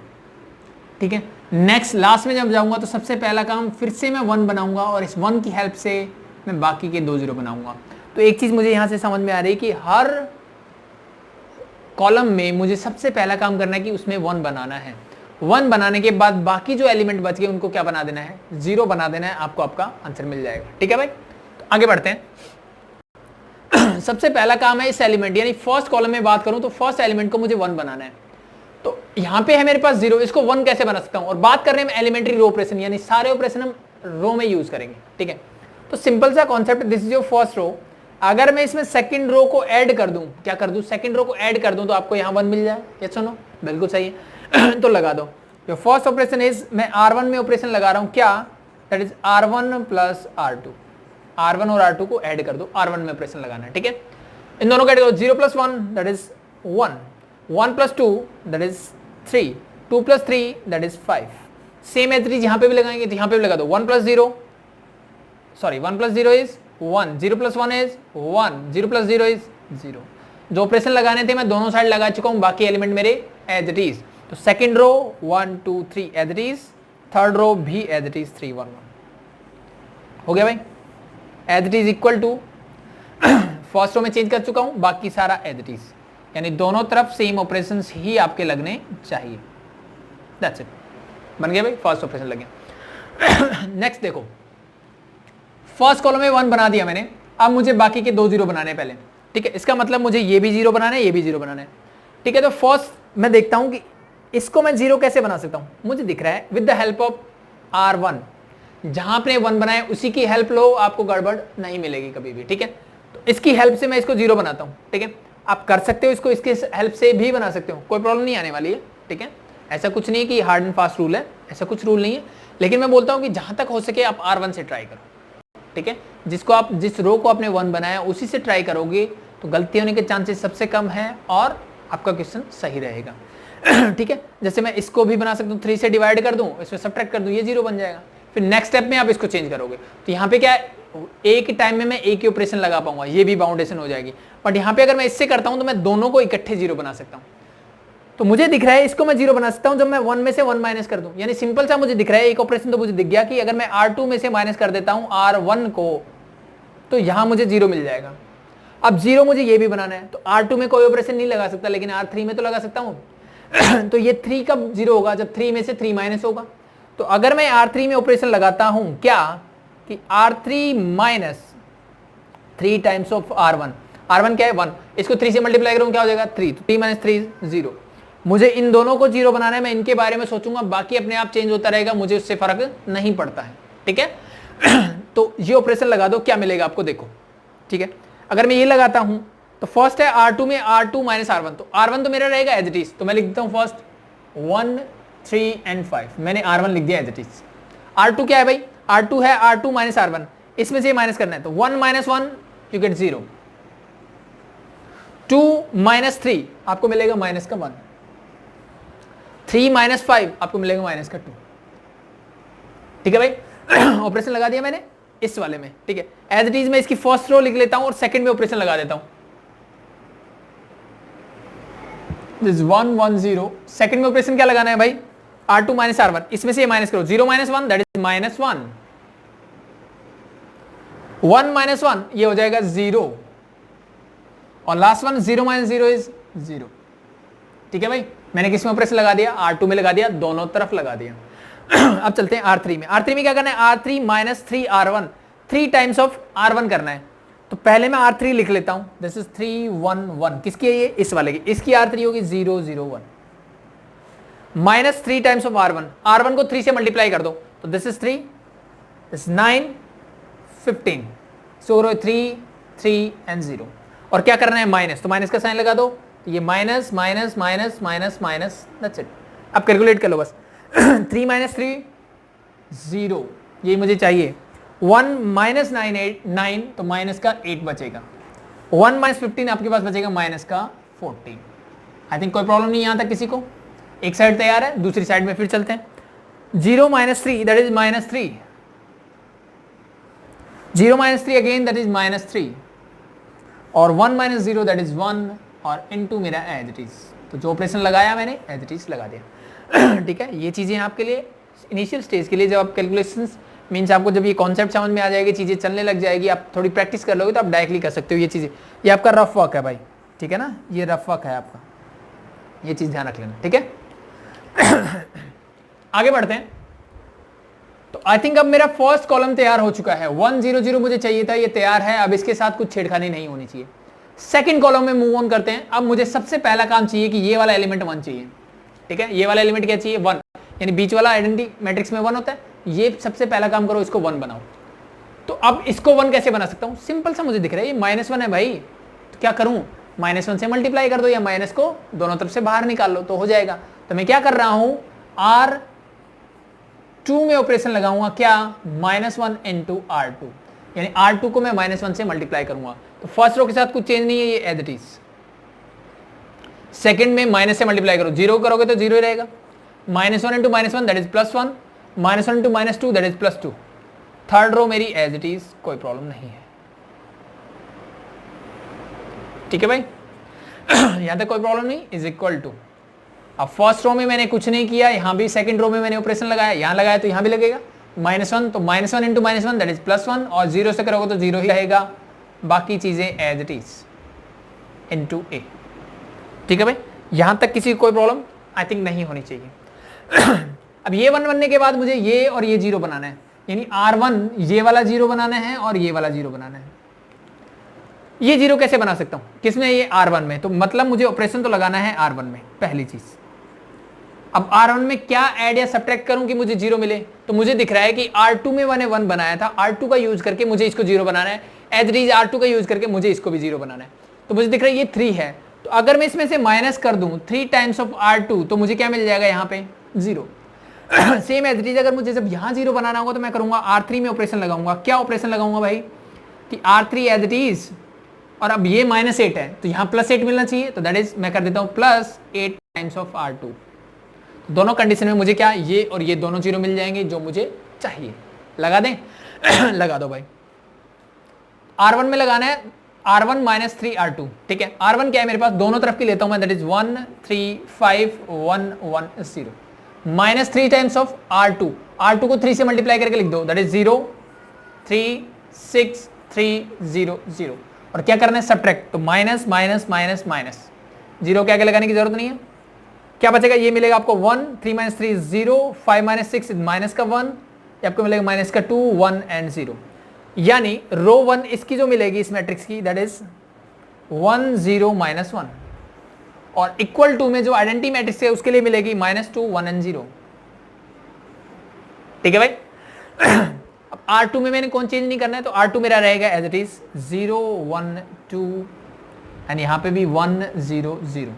ठीक है, नेक्स्ट लास्ट में जब जाऊंगा तो सबसे पहला काम फिर से मैं 1 बनाऊंगा और इस 1 की हेल्प से मैं बाकी के 2 0 बनाऊंगा। तो एक चीज मुझे यहां से समझ में आ रही है कि हर कॉलम में मुझे सबसे पहला काम करना है कि उसमें 1 बनाना है। 1 बनाने के बाद बाकी जो एलिमेंट बच गए उनको क्या बना देना है, 0 बना देना है, आपको आपका आंसर मिल जाएगा। ठीक है भाई, तो आगे बढ़ते हैं। सबसे पहला काम है इस एलिमेंट, यानी फर्स्ट कॉलम में बात करूं तो फर्स्ट एलिमेंट को मुझे 1 बनाना है। तो यहां पे है मेरे पास 0, इसको 1 कैसे बना सकता हूं, और बात कर रहे हैं एलिमेंट्री रो ऑपरेशन, यानी सारे ऑपरेशन हम रो में यूज करेंगे। ठीक है, तो सिंपल सा concept, this is your first row. अगर मैं इसमें सेकंड रो को ऐड कर दूं, क्या कर दूं, सेकंड रो को ऐड कर दूं तो आपको यहां 1 मिल जाए। ये सुनो, बिल्कुल सही है तो लगा दो। जो फर्स्ट ऑपरेशन इज, मैं R1 में ऑपरेशन लगा रहा हूं, क्या, that is R1 plus R2। R1 और R2 को ऐड कर दो, R1 में ऑपरेशन लगाना है। ठीक है, इन दोनों को ऐड करो, 0 plus 1 that is 1, 1 plus 2 that is 3, 2 plus 3 that is 5। Same as यहां पे भी लगाएंगे, तो यहां पे भी लगा दो, 1 plus 0 is 1, 0 plus 1 is 1, 0 plus 0 is 0। जो ऑपरेशन लगाने थे मैं दोनों साइड लगा चुका हूं, बाकी एलिमेंट मेरे एज इट इज। तो second row 1 2 3 as it is, third row भी एज इट इज 3 1 1 हो गया भाई। As it is equal to first row में चेंज कर चुका हूं, बाकी सारा एज इट इज, यानी दोनों तरफ सेम ऑपरेशंस ही आपके लगने चाहिए। दैट्स इट, बन गया भाई, फर्स्ट ऑपरेशन लग गया। नेक्स्ट देखो, फर्स्ट कॉलम में 1 बना दिया मैंने, अब मुझे बाकी के 2 0 बनाने पहले। ठीक है, इसका मतलब मुझे ये भी 0 बनाना है, ये भी 0 बनाना है। ठीक है, तो फर्स्ट मैं देखता हूं कि इसको मैं 0 कैसे बना सकता हूं। मुझे दिख रहा है with the help of R1, जहां आपने 1 बनाया उसी की हेल्प लो, आपको गड़बड़ नहीं मिलेगी कभी भी। ठीक है, तो इसकी हेल्प से मैं इसको 0 बनाता हूं। ठीक है, आप कर सकते हो, इसको इसके हेल्प से भी बना सकते हो, कोई प्रॉब्लम नहीं आने वाली है। ठीक है, ऐसा कुछ नहीं है कि हार्ड एंड फास्ट रूल है, ऐसा कुछ रूल नहीं है, लेकिन मैं बोलता हूं कि जहां तक हो सके आप R1 से ट्राई करो। ठीक है, जिस रो को आपने 1 बनाया उसी से ट्राई करोगे तो गलती होने के चांसेस सबसे कम है और आपका क्वेश्चन सही रहेगा। ठीक है, जैसे मैं इसको भी बना सकता हूँ, 3 से डिवाइड कर दूं, इसमें सब्ट्रैक्ट कर दूं, ये 0 बन जाएगा। फिर नेक्स्ट स्टेप में आप इसको चेंज करोगे तो यहाँ पे क्या है, एक ही टाइम में मैं एक ही ऑपरेशन लगा पाऊंगा, ये भी बाउंडेशन हो जाएगी। बट यहाँ पे अगर मैं इससे करता हूँ तो मैं दोनों को इकट्ठे 0 बना सकता हूँ। तो मुझे दिख रहा है इसको मैं 0 बना सकता हूं जब मैं 1 में से 1 माइनस कर दूं, यानी सिंपल सा मुझे दिख रहा है एक ऑपरेशन तो मुझे दिख गया कि अगर मैं R2 में से माइनस कर देता हूं R1 को तो यहां मुझे 0 मिल जाएगा। अब 0 मुझे ये भी बनाना है, तो R2 में कोई ऑपरेशन नहीं लगा सकता, लेकिन R3 में तो लगा सकता हूं। तो ये 3 कब 0 होगा, जब 3 में से 3 माइनस होगा। तो अगर मैं R3 में ऑपरेशन लगाता हूं क्या, कि R3 minus 3 times of R1, R1 क्या है 1, इसको 3 से मल्टीप्लाई करूं क्या हो जाएगा 3, तो 3 माइनस 3 0। मुझे इन दोनों को 0 बनाना है, मैं इनके बारे में सोचूंगा, बाकी अपने आप चेंज होता रहेगा, मुझे उससे फर्क नहीं पड़ता है। ठीक है, तो ये ऑपरेशन लगा दो, क्या मिलेगा आपको देखो। ठीक है, अगर मैं ये लगाता हूं तो फर्स्ट है R2 में R2 माइनस R1, तो R1 तो मेरा रहेगा एज इट इज, तो मैं लिख देता हूं फर्स्ट 1 3 एंड 5, मैंने R1 लिख दिया एज इट इज। R2 क्या है भाई, R2 है R2 माइनस R1, इसमें से माइनस करना है, तो 1 माइनस 1 यू गेट 0, 2 माइनस 3 आपको मिलेगा माइनस का 1, 3 माइनस 5 आपको मिलेगा माइनस का 2। ठीक है भाई, ऑपरेशन लगा दिया मैंने इस वाले में। ठीक है, एज इट इज मैं इसकी फर्स्ट रो लिख लेता हूं और सेकंड में ऑपरेशन लगा देता हूं, दिस 1 1 0। सेकंड में ऑपरेशन क्या लगाना है भाई, R2 माइनस R1, इसमें से ये माइनस करो, 0 minus 1 that is minus 1, 1 minus 1 ये हो जाएगा 0, और लास्ट वन 0 माइनस 0 इज 0। ठीक है भाई, मैंने किस में ऑपरेशन लगा दिया, R2 में लगा दिया, दोनों तरफ लगा दिया। अब चलते हैं R3 में। R3 में क्या करना है, R3 minus 3R1, 3 times of R1 करना है। तो पहले मैं R3 लिख लेता हूं, दिस इज 3 1 1, किसकी है ये, इस वाले की, इसकी R3 होगी 0 0 1 minus 3 times of R1, R1 को 3 से मल्टीप्लाई कर दो, तो this is 3, this 9 15, so 3 3 and 0, और क्या करना है माइनस, तो माइनस का साइन लगा दो, तो ये minus minus minus minus minus, that's it. अब कैलकुलेट कर लो बस 3 माइनस 3 0, ये मुझे चाहिए। 1 माइनस 9 तो माइनस का 8 बचेगा, 1 माइनस 15 आपके पास बचेगा माइनस का 14। आई थिंक कोई प्रॉब्लम नहीं यहां तक किसी को, एक साइड तैयार है, दूसरी साइड में फिर चलते हैं। 0 minus 3 that is minus 3, 0 minus 3 again that is minus 3, और 1 माइनस 0 दैट इज 1, और इनटू मेरा एज इट इज, तो जो ऑपरेशन लगाया मैंने एज इट इज लगा दिया। ठीक है, ये चीजें आपके लिए इनिशियल स्टेज के लिए, जब आप कैलकुलेशंस मीन्स आपको जब ये कॉन्सेप्ट समझ में आ जाएगी, चीजें चलने लग जाएगी, आप थोड़ी प्रैक्टिस कर लोगे तो आप डायरेक्टली कर सकते हो ये चीजें। ये आपका रफ वर्क है भाई, ठीक है ना, ये रफ वर्क है आपका, ये चीज ध्यान रख लेना, ठीक है। आगे बढ़ते हैं। तो आई थिंक अब मेरा फर्स्ट कॉलम तैयार हो चुका है, 1 0 0 मुझे चाहिए था, ये तैयार है। अब इसके साथ कुछ छेड़खानी नहीं होनी चाहिए। सेकंड कॉलम में मूव ऑन करते हैं। अब मुझे सबसे पहला काम चाहिए कि ये वाला एलिमेंट 1 चाहिए, ठीक है, ये वाला एलिमेंट क्या चाहिए 1, यानी बीच वाला आइडेंटिटी मैट्रिक्स में 1 होता है, ये सबसे पहला काम करो, इसको 1 बनाओ। तो अब इसको 1 कैसे बना सकता हूं, सिंपल सा मुझे दिख रहा है, ये -1 है भाई, तो क्या करूं, -1 से मल्टीप्लाई कर दो, या माइनस को दोनों तरफ से बाहर निकाल लो तो हो जाएगा। तो मैं क्या कर रहा हूं, R2 में ऑपरेशन लगाऊंगा, क्या, -1 इंटू R2, यानी R2 को मैं -1 से मल्टीप्लाई करूंगा। तो फर्स्ट रो के साथ कुछ चेंज नहीं है, ये एज इट इज। सेकंड में माइनस से मल्टीप्लाई करो, 0 करोगे तो 0 ही रहेगा, -1 into -1 that is +1, -1 into -2 that is +2। Third row मेरी एज इट इज, कोई प्रॉब्लम नहीं है, ठीक है भाई। यहां तक कोई प्रॉब्लम नहीं, इज इक्वल टू, अब फर्स्ट रो में मैंने कुछ नहीं किया, यहां भी सेकंड रो में मैंने ऑपरेशन लगाया, यहां लगाया तो यहां भी लगेगा, -1 तो -1 इंटू -1 दैट इज +1, और 0 से करोगे तो 0 ही रहेगा, बाकी चीजें एज इट इज इंटू ए, ठीक है भाई। यहां तक किसी कोई प्रॉब्लम आई थिंक नहीं होनी चाहिए। अब ये 1 बनने के बाद मुझे ये और ये 0 बनाना है, यानी R1 ये वाला 0 बनाना है और ये वाला 0 बनाना है। ये 0 कैसे बना सकता हूं, किसमें, ये R1 में, तो मतलब मुझे ऑपरेशन तो लगाना है R1 में, पहली चीज। अब R1 में क्या ऐड या सब्ट्रैक्ट करूं कि मुझे 0 मिले, तो मुझे दिख रहा है कि R2 में मैंने 1 बनाया था, R2 का यूज करके मुझे इसको 0 बनाना है, एज इट इज R2 का यूज करके मुझे इसको भी 0 बनाना है। तो मुझे दिख रहा है ये 3 है, तो अगर मैं इसमें से माइनस कर दूं 3 टाइम्स ऑफ R2, तो मुझे क्या मिल जाएगा यहाँ पे 0। सेम एज इट इज, अगर मुझे जब यहाँ 0 बनाना होगा तो मैं करूंगा R3 में ऑपरेशन लगाऊंगा। क्या ऑपरेशन लगाऊंगा भाई, कि R3 एज इट इज, और अब ये -8 है तो यहाँ +8 मिलना चाहिए, तो दैट इज मैं कर देता हूँ +8 टाइम्स ऑफ R2। दोनों कंडीशन में मुझे क्या, ये और ये दोनों 0 मिल जाएंगे जो मुझे चाहिए। लगा दें? लगा दो भाई। R1 में लगाना है R1 - 3R2, ठीक है। R1 क्या है मेरे पास, दोनों तरफ की लेता हूं मैं, that is 1 3 5 1 1 0, -3 times of R2, R2 को 3 से मल्टीप्लाई करके लिख दो, दैट इज 0 3 6 3 0 0, और क्या करना है सब्ट्रैक्ट, तो माइनस माइनस माइनस माइनस, 0 के आगे लगाने की जरूरत नहीं है। क्या बचेगा, ये मिलेगा आपको 1, 3 - 3 0, 5 - 6 माइनस का 1, ये आपको मिलेगा माइनस का 2 1 एंड 0, यानी रो 1 इसकी जो मिलेगी इस मैट्रिक्स की, दैट इज 1 0 -1, और इक्वल टू में जो आइडेंटिटी मैट्रिक्स है उसके लिए मिलेगी -2 1 एंड 0, ठीक है भाई। अब R2 में मैंने कौन चेंज नहीं करना है, तो R2 मेरा रहेगा एज इट इज 0 1 2, एंड यहां पे भी 1 0 0।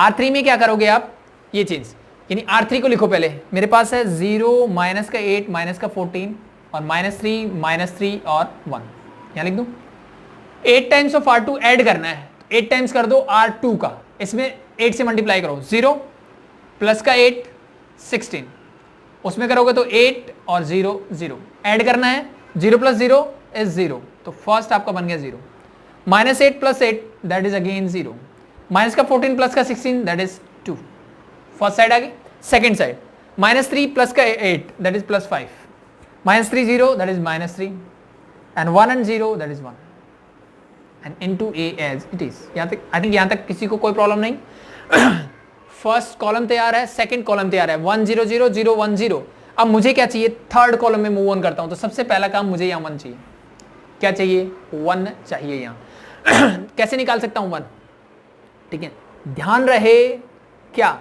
R3 में क्या करोगे आप, ये चेंज, यानी R3 को लिखो पहले, मेरे पास है 0 -8 -14 और -3 और 1, यहां लिख दूं। 8 टाइम्स ऑफ R2 ऐड करना है, 8 टाइम्स कर दो R2 का, इसमें 8 से मल्टीप्लाई करो, 0 प्लस का 8 16, उसमें करोगे तो 8 और 0 0, ऐड करना है, 0 + 0 इज 0, तो फर्स्ट आपका बन गया 0, -8 + 8 दैट इज अगेन 0, माइनस का 14 प्लस का 16 दैट इज 2, फर्स्ट साइड आ गई। सेकंड साइड -3 प्लस का 8 that is +5, -3 0 that is -3, and 1 and 0 that is 1, and into a as it is. यहां तक आई थिंक यहां तक किसी को कोई प्रॉब्लम नहीं। फर्स्ट कॉलम तैयार है, सेकंड कॉलम तैयार है, 1 0 0 0 1 0। अब मुझे क्या चाहिए, थर्ड कॉलम में मूव ऑन करता हूं, तो सबसे पहला काम मुझे यहाँ 1 चाहिए। क्या चाहिए, 1 चाहिए यहाँ। कैसे निकाल सकता हूं 1, ठीक है। ध्यान रहे क्या,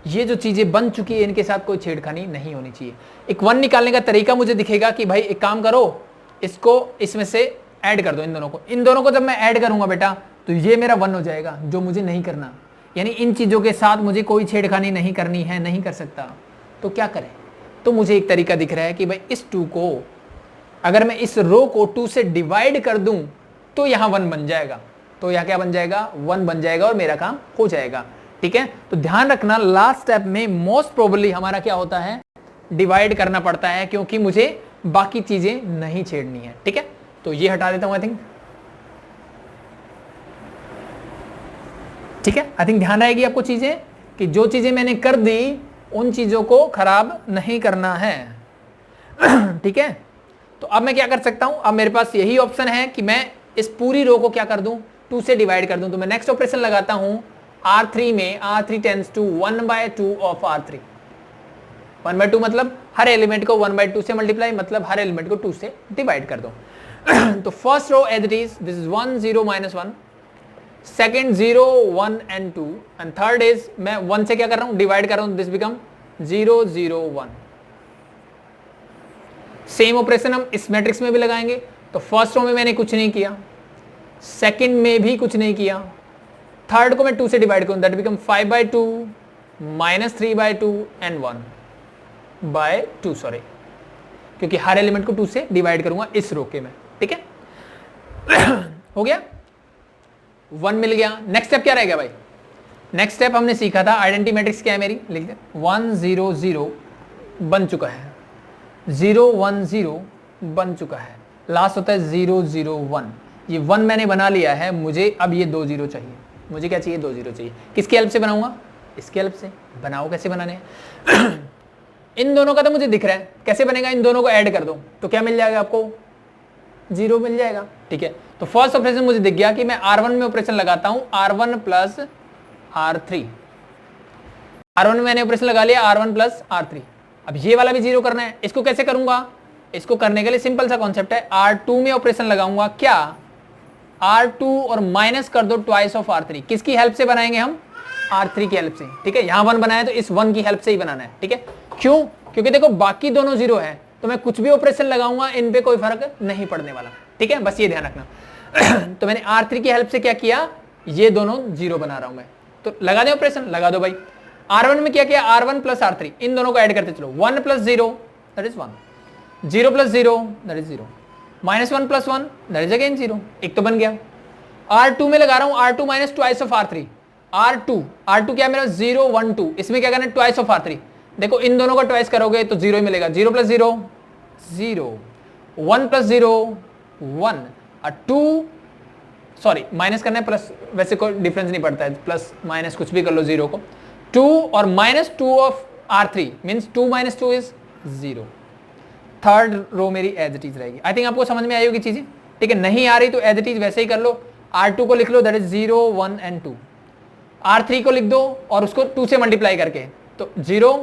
ये जो चीजें बन चुकी है इनके साथ कोई छेड़खानी नहीं होनी चाहिए। एक 1 निकालने का तरीका मुझे दिखेगा कि भाई एक काम करो, इसको इसमें से ऐड कर दो, इन दोनों को जब मैं ऐड करूंगा बेटा तो ये मेरा 1 हो जाएगा, जो मुझे नहीं करना। यानी इन चीजों के साथ मुझे कोई छेड़खानी नहीं करनी है, नहीं कर सकता। तो क्या करें, तो मुझे एक तरीका दिख रहा है कि भाई इस 2 को अगर मैं इस रो को 2 से डिवाइड कर दूं तो यहां 1 बन जाएगा, तो यहां क्या बन जाएगा, 1 बन जाएगा और मेरा काम हो जाएगा, ठीक है। तो ध्यान रखना लास्ट स्टेप में मोस्ट प्रोबेबली हमारा क्या होता है, डिवाइड करना पड़ता है, क्योंकि मुझे बाकी चीजें नहीं छेड़नी है, ठीक है। तो ये हटा देता हूं आई थिंक, ठीक है। आई थिंक ध्यान रहेगी आपको चीजें कि जो चीजें मैंने कर दी उन चीजों को खराब नहीं करना है, ठीक है। तो अब मैं क्या कर सकता हूं, अब मेरे पास यही ऑप्शन है कि मैं इस पूरी रो को क्या कर दूं, 2 से डिवाइड कर दूं। तो मैं नेक्स्ट ऑपरेशन लगाता हूं R3 में, R3 tends to 1/2 of R3। 1/2 मतलब हर एलिमेंट को 1/2 से मल्टीप्लाई, मतलब हर एलिमेंट को 2 से डिवाइड कर दो। तो first row as it is, this is 1 0 -1, second 0 1 and 2, and third is मैं 1 से क्या कर रहा हूं, डिवाइड कर रहा हूं, दिस बिकम 0 0 1। सेम ऑपरेशन हम इस मैट्रिक्स में भी लगाएंगे। तो फर्स्ट रो में मैंने कुछ नहीं किया, सेकंड में भी कुछ नहीं किया, थर्ड को मैं 2 से डिवाइड करूं, दैट बिकम 5/2 -3/2 एंड 1/2, सॉरी, क्योंकि हर एलिमेंट को 2 से डिवाइड करूंगा इस रो के में, ठीक है। हो गया, 1 मिल गया। नेक्स्ट स्टेप क्या रहेगा भाई, नेक्स्ट स्टेप हमने सीखा था, आइडेंटिटी मैट्रिक्स क्या है मेरी, लिख दे 1 0 0 बन चुका है, 0 1 0 बन चुका है, लास्ट होता है 0 0 1। ये 1 मैंने बना लिया है, मुझे अब ये 2 0 चाहिए, मुझे क्या चाहिए, 2 0 चाहिए। किसकी हेल्प से बनाऊंगा, इसकी हेल्प से। बनाओ, कैसे बनाने हैं? इन दोनों का तो मुझे दिख रहा है, कैसे बनेगा, इन दोनों को ऐड कर दो तो क्या मिल जाएगा आपको, 0 मिल जाएगा, ठीक है। तो फर्स्ट ऑपरेशन मुझे दिख गया कि मैं R1 में ऑपरेशन लगाता हूं, R1 + R3। R1 में मैंने ऑपरेशन लगा लिया, R1 + R3। अब ये वाला भी 0 करना है, इसको कैसे करूंगा, इसको करने के लिए सिंपल सा कॉन्सेप्ट है, R2 में ऑपरेशन लगाऊंगा, क्या R2 और माइनस कर दो ट्वाइस ऑफ R3। किसकी हेल्प से बनाएंगे हम, R3 की हेल्प से, ठीक है। यहां 1 बनाया तो इस 1 की हेल्प से ही बनाना है, ठीक है। क्यों, क्योंकि देखो बाकी दोनों 0 है, तो मैं कुछ भी ऑपरेशन लगाऊंगा इन पे कोई फर्क नहीं पड़ने वाला, ठीक है, बस ये ध्यान रखना। तो मैंने R3 की हेल्प से क्या किया, ये दोनों 0 बना रहा हूं मैं, तो लगा दे ऑपरेशन, लगा दो भाई। R1 में क्या किया, R1 + R3, इन दोनों को ऐड करते चलो, 1 + 0 that is 1, 0 + 0 that is 0, -1 + 1 that is again 0, एक तो बन गया। R2 में लगा रहा हूं, R2 - twice of R3, R2 क्या मेरा 0 1 2, इसमें क्या करना है, ट्वाइस ऑफ R3। देखो इन दोनों का ट्वाइस करोगे तो 0 ही मिलेगा, 0 + 0 0, 1 + 0 1, 2 सॉरी माइनस करना है, प्लस वैसे कोई डिफरेंस नहीं पड़ता है, प्लस माइनस कुछ भी कर लो 0 को, 2 और -2 of R3 means 2 - 2 is 0। Third row मेरी एज इट इज रहेगी। आई थिंक आपको समझ में आई होगी चीजें, ठीक है। नहीं आ रही तो एज इट इज वैसे ही कर लो, R2 को लिख लो दैट इज 0 1 and 2, R3 को लिख दो और उसको 2 से मल्टीप्लाई करके, तो 0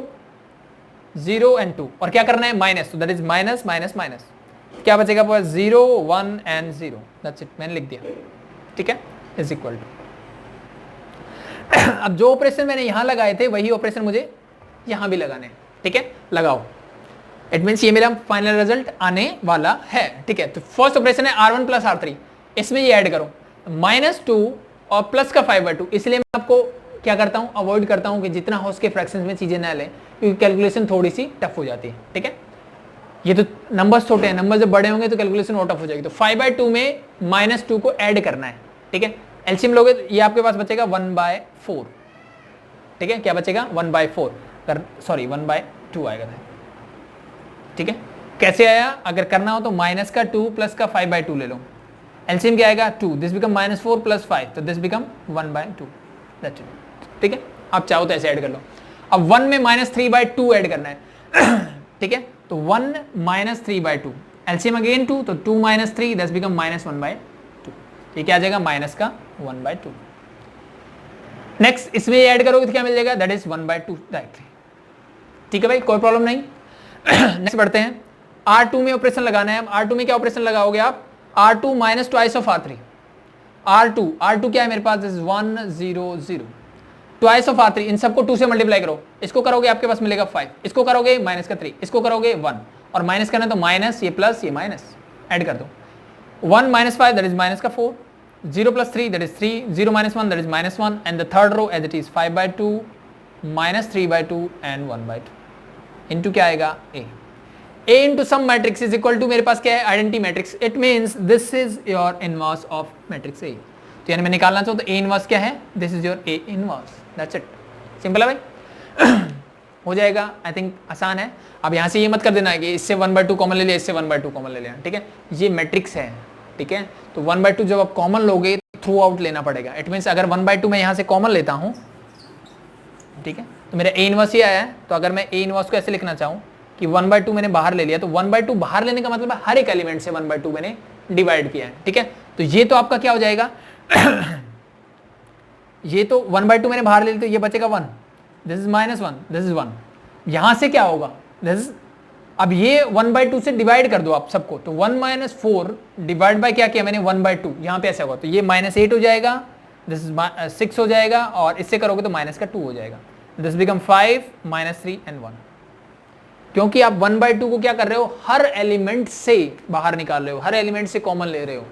0 and 2, और क्या करना है, माइनस, तो that is minus minus minus, क्या बचेगा, 0 1 and 0, दैट्स इट, मैंने लिख दिया, ठीक है, इज इक्वल टू। अब जो ऑपरेशन मैंने यहां लगाए थे वही ऑपरेशन मुझे यहां भी लगाने हैं, ठीक है, लगाओ। इट मींस ये मेरा फाइनल रिजल्ट आने वाला है, ठीक है। तो फर्स्ट ऑपरेशन है R1 + R3, इसमें ये ऐड करो, -2 और प्लस का 5/2, इसलिए मैं आपको क्या करता हूं, अवॉइड करता हूं कि जितना हो उसके फ्रैक्शंस में चीजें ना लें, क्योंकि कैलकुलेशन थोड़ी सी टफ हो जाती है, ठीक है। ये तो नंबर्स छोटे हैं, नंबर जब बड़े होंगे तो कैलकुलेशन और टफ हो जाएगी। तो 5/2 में -2 को ऐड करना है, ठीक है। एलसीएम लोगे तो ये आपके पास बचेगा 1/4, ठीक है, क्या बचेगा 1/4, सॉरी 1/2 आएगा, ठीक है। कैसे आया, अगर करना हो तो माइनस का 2 प्लस का 5/2 ले लो, एलसीएम क्या आएगा 2, दिस बिकम -4 + 5, तो दिस बिकम 1/2, दैट्स इट, ठीक है। आप चाहो तो ऐसे ऐड कर लो। अब 1 में -3/2 ऐड करना है, ठीक है, तो 1 - 3/2, एलसीएम अगेन 2, तो 2 - 3 दैट्स बिकम -1/2, ये क्या आ जाएगा, माइनस का 1/2। नेक्स्ट इसमें ऐड करोगे तो क्या मिल जाएगा, दैट इज 1/2 डायरेक्टली। ठीक है भाई, कोई प्रॉब्लम नहीं। नेक्स्ट बढ़ते हैं, R2 में ऑपरेशन लगाना है। R2 में क्या ऑपरेशन लगाओगे आप, R2 minus twice of R3। R2 क्या है मेरे पास, 1 0 0 ट्वाइस ऑफ R3, इन सबको 2 से मल्टीप्लाई करो, इसको करोगे आपके पास मिलेगा 5, इसको करोगे माइनस का 3, इसको करोगे 1, और माइनस करना तो माइनस, ये प्लस ये माइनस, ऐड कर दो। 1 minus 5 that is minus का 4, 0 plus 3 that is 3, 0 minus 1 that is minus 1, and the third row as it is 5/2 minus 3/2 and 1/2 into क्या आएगा A into some matrix is equal to, मेरे पास क्या है, identity matrix, it means this is your inverse of matrix A। तो यानी मैं निकालना चाहूँ तो A इनवर्स क्या है, this is your A inverse, that's it, simple है भाई। हो जाएगा, आई थिंक आसान है। अब यहाँ से ये मत कर देना है कि इससे 1/2 कॉमन ले लिया, इससे 1/2 कॉमन ले लिया, ठीक है, ये मैट्रिक्स है, ठीक है। तो 1/2 जब आप कॉमन लोगे थ्रू आउट लेना पड़ेगा, इट मीन्स अगर 1/2 मैं यहाँ से कॉमन लेता हूँ, ठीक है, तो मेरा A इनवर्स ही आया है। तो अगर मैं A इनवर्स को ऐसे लिखना चाहूँ कि 1/2 मैंने बाहर ले लिया, तो 1/2 बाहर लेने का मतलब है हर एक एलिमेंट से 1/2 मैंने डिवाइड किया है, ठीक है। तो ये तो आपका क्या हो जाएगा ये तो 1/2 मैंने बाहर ले लिया, तो ये बचेगा 1, दिस इज -1, दिस इज 1। यहां से क्या होगा, दिस इज, अब ये 1/2 से डिवाइड कर दो आप सबको, तो 1 - 4 डिवाइड बाय क्या किया मैंने, 1/2, यहां पे ऐसा होगा, तो ये -8 हो जाएगा, दिस इज 6 हो जाएगा, और इससे करोगे तो माइनस का 2 हो जाएगा, दिस बिकम 5 -3 and 1। क्योंकि आप 1/2 को क्या कर रहे हो, हर एलिमेंट से बाहर निकाल रहे हो, हर एलिमेंट से कॉमन ले रहे हो,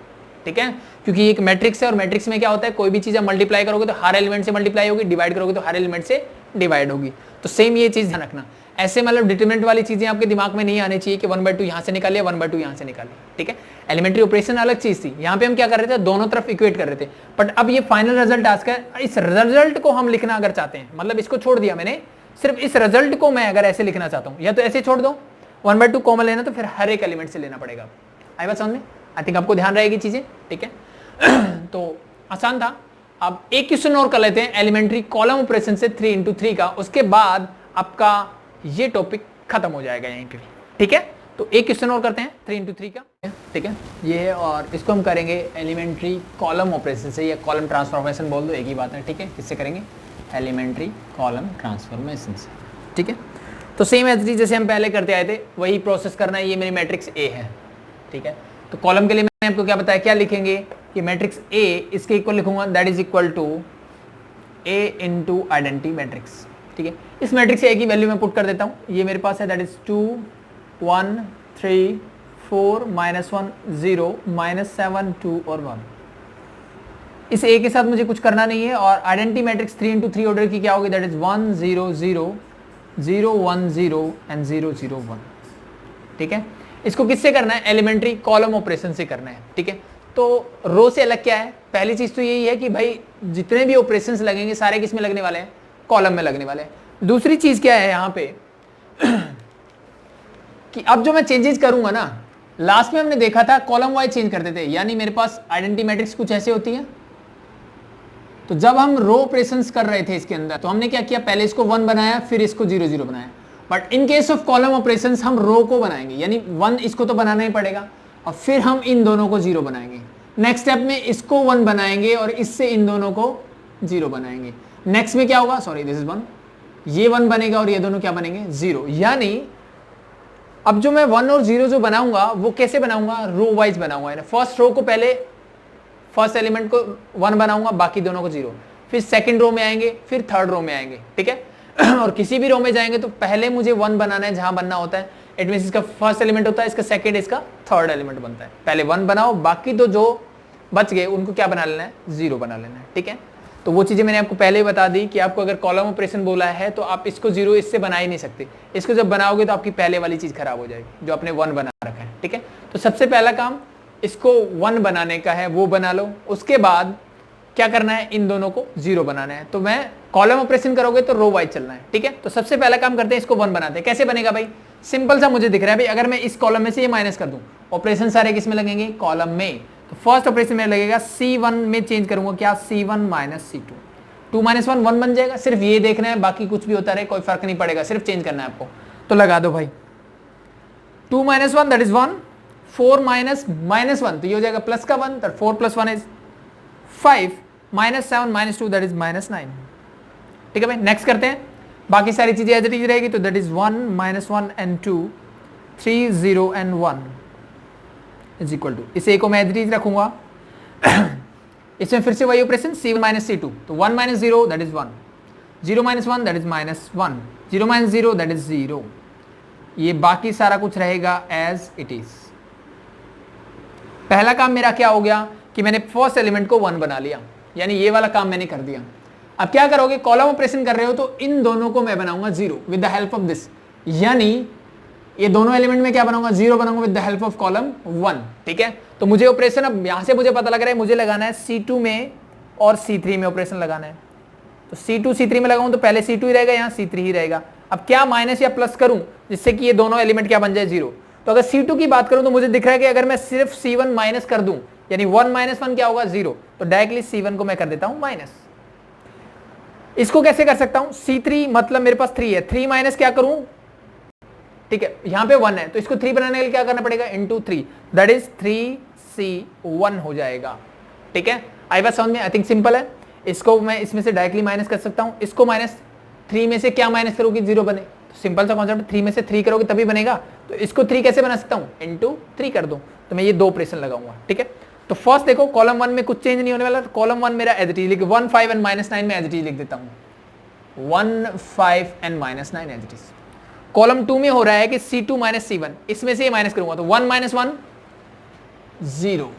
ठीक है। क्योंकि एक मैट्रिक्स है, और मैट्रिक्स में क्या होता है, कोई भी चीज आप मल्टीप्लाई करोगे तो हर एलिमेंट से मल्टीप्लाई होगी, डिवाइड करोगे तो हर एलिमेंट से डिवाइड होगी। तो सेम ये चीज ध्यान रखना, ऐसे मतलब डिटरमिनेंट वाली चीजें आपके दिमाग में नहीं आनी चाहिए कि 1/2 यहाँ से निकालिए, 1/2 यहाँ से निकालिए, ठीक है। एलिमेंट्री ऑपरेशन अलग चीज थी, यहाँ पे हम क्या कर रहे थे, दोनों तरफ इक्वेट कर रहे थे। बट अब ये फाइनल रिजल्ट टास्क है, इस रिजल्ट को हम लिखना अगर चाहते हैं, मतलब इसको छोड़ दिया मैंने, सिर्फ इस रिजल्ट को मैं अगर ऐसे लिखना चाहता हूँ, या तो ऐसे छोड़ दो, 1/2 कॉमन लेना, तो फिर हर एक एलिमेंट से लेना पड़ेगा। आई बात समझ में, आई थिंक आपको ध्यान रहेगी चीजें, ठीक है। तो आसान था। अब एक क्वेश्चन और कर लेते हैं एलिमेंट्री कॉलम ऑपरेशन से 3 × 3 का, उसके बाद आपका ये टॉपिक खत्म हो जाएगा यहीं पे भी, ठीक है। तो एक क्वेश्चन और करते हैं 3 × 3 का, ठीक है, ये है, और इसको हम करेंगे एलिमेंट्री कॉलम ऑपरेशन से, या कॉलम ट्रांसफॉर्मेशन बोल दो, एक ही बात है, ठीक है। किससे करेंगे, एलिमेंट्री कॉलम ट्रांसफॉर्मेशन से, ठीक है। तो सेम एज जैसे हम पहले करते आए थे वही प्रोसेस करना है। ये मेरी मैट्रिक्स A है, ठीक है। तो कॉलम के लिए मैंने आपको क्या बताया, क्या लिखेंगे, ये मैट्रिक्स A इसके इक्वल लिखूंगा, that is equal to A into identity matrix, ठीक है। इस मैट्रिक्स से A की वैल्यू मैं पुट कर देता हूँ, ये मेरे पास है, दैट इज 2 1 3 4 -1 0 -7 2 और 1। इस A के साथ मुझे कुछ करना नहीं है, और आइडेंटिटी मैट्रिक्स 3 × 3 ऑर्डर की क्या होगी, दैट इज 1 0 0 0 1 0 एंड 0 0 1, ठीक है। इसको किससे करना है, एलिमेंट्री कॉलम ऑपरेशन से करना है, ठीक है। तो रो से अलग क्या है, पहली चीज तो यही है कि भाई जितने भी ऑपरेशंस लगेंगे सारे किस में लगने वाले हैं, कॉलम में लगने वाले हैं। दूसरी चीज क्या है यहाँ पे कि अब जो मैं चेंजेस करूंगा ना, लास्ट में हमने देखा था कॉलम वाइज चेंज करते थे, यानी मेरे पास आइडेंटिटी मैट्रिक्स कुछ ऐसे होती है। तो जब हम रो ऑपरेशंस कर रहे थे इसके अंदर, तो हमने क्या किया, पहले इसको 1 बनाया, फिर इसको 0 0 बनाया। But in case of column operations हम रो को बनाएंगे, यानी 1 इसको तो बनाना ही पड़ेगा, और फिर हम इन दोनों को 0 बनाएंगे। नेक्स्ट स्टेप में इसको 1 बनाएंगे, और इससे इन दोनों को 0 बनाएंगे। नेक्स्ट में क्या होगा, सॉरी दिस इज 1, ये 1 बनेगा, और ये दोनों क्या बनेंगे, 0। यानी अब जो मैं 1 और 0 जो बनाऊंगा वो कैसे बनाऊंगा, रो वाइज बनाऊंगा। फर्स्ट रो को पहले, फर्स्ट एलिमेंट को 1 बनाऊंगा, बाकी दोनों को 0, फिर सेकंड रो में आएंगे, फिर थर्ड रो में आएंगे, ठीक है। और किसी भी रो में जाएंगे तो पहले मुझे 1 बनाना है जहां बनना होता है, इट मींस इसका फर्स्ट एलिमेंट होता है, इसका सेकंड, इसका थर्ड एलिमेंट बनता है। पहले 1 बनाओ, बाकी तो जो बच गए उनको क्या बना लेना है, 0 बना लेना है, ठीक है। तो वो चीजें मैंने आपको पहले ही बता दी कि आपको अगर कॉलम ऑपरेशन बोला है तो आप इसको 0 इससे बना ही नहीं सकते। इसको जब बनाओगे तो आपकी पहले वाली चीज खराब हो जाएगी जो आपने 1 बना रखा है, ठीक है। तो सबसे पहला काम इसको 1 बनाने का है, वो बना लो। उसके बाद क्या करना है, इन दोनों को 0 बनाना है। तो मैं कॉलम ऑपरेशन करोगे तो रो वाइज चलना है, ठीक है। तो सबसे पहला काम करते हैं, इसको 1 बनाते हैं। कैसे बनेगा भाई, सिंपल सा मुझे दिख रहा है भाई, अगर मैं इस कॉलम में से ये माइनस कर दूं, ऑपरेशन सारे किस में लगेंगे, कॉलम में। तो फर्स्ट ऑपरेशन में लगेगा C1 में चेंज करूंगा, क्या, C1 - C2, 2 - 1 1 बन जाएगा। सिर्फ ये देखना है, बाकी कुछ भी होता रहे कोई फर्क नहीं पड़ेगा, सिर्फ चेंज करना है आपको। तो लगा दो भाई, 2 - 1 दैट इज 1, 4 - -1 तो ये हो जाएगा प्लस का 1, दैट 4 + 1 इज 5, -7 - 2 दैट इज -9, ठीक है भाई, नेक्स्ट करते हैं। बाकी सारी चीजें एज इट इज रहेगी, तो that is 1 -1 and 2 3 0 and 1 is equal to, इसे को मैं एज इट इज रखूंगा। इसमें फिर से वही ऑपरेशन C1 - C2, तो 1 - 0 that is 1, 0 - 1 that is -1, 0 - 0 that is 0। ये बाकी सारा कुछ रहेगा एज इट इज। पहला काम मेरा क्या हो गया कि मैंने फर्स्ट एलिमेंट को 1 बना लिया, यानी ये वाला काम मैंने कर दिया। अब क्या करोगे, कॉलम ऑपरेशन कर रहे हो तो इन दोनों को मैं बनाऊंगा 0 with the help of this, यानी ये दोनों एलिमेंट में क्या बनाऊंगा, 0 बनाऊंगा with the help of column 1। ठीक है, तो मुझे ऑपरेशन, अब यहां से मुझे पता लग रहा है मुझे लगाना है C2 में और C3 में ऑपरेशन लगाना है। तो C2 C3 में लगाऊं तो पहले C2 ही रहेगा, यहाँ C3 ही रहेगा। अब क्या माइनस या प्लस करूं जिससे कि ये दोनों एलिमेंट क्या बन जाए, 0। तो अगर C2 की बात करूं तो मुझे दिख रहा है कि अगर मैं सिर्फ C1 माइनस कर दूं, यानी 1 - 1 क्या होगा, 0, तो डायरेक्टली C1 को मैं कर देता हूं माइनस। इसको कैसे कर सकता हूं, C3 मतलब मेरे पास 3 है, 3 माइनस क्या करूं, ठीक है, यहां पे 1 है तो इसको 3 बनाने के लिए क्या करना पड़ेगा, इंटू 3, दैट इज 3C1 हो जाएगा। ठीक है, आई बात समझ में, आई थिंक सिंपल है। इसको मैं इसमें से डायरेक्टली माइनस कर सकता हूं, इसको -3 में से क्या माइनस करोगे, 0 बने, तो सिंपल सा कॉन्सेप्ट, 3 में से 3 करोगे तभी बनेगा। तो इसको 3 कैसे बना सकता हूं, इंटू 3 कर दो, तो मैं ये 2 ऑपरेशन लगाऊंगा। ठीक है, तो फर्स्ट देखो कॉलम 1 में कुछ चेंज नहीं होने वाला, तो कॉलम 1 मेरा एज इट इज लिख 1 5 एंड -9 में एज इट इज लिख देता हूं, 1 5 and -9 as it is. Column 2 में हो रहा है कि C2 - C1, इसमें से ये माइनस करूंगा तो 1 - 1 0,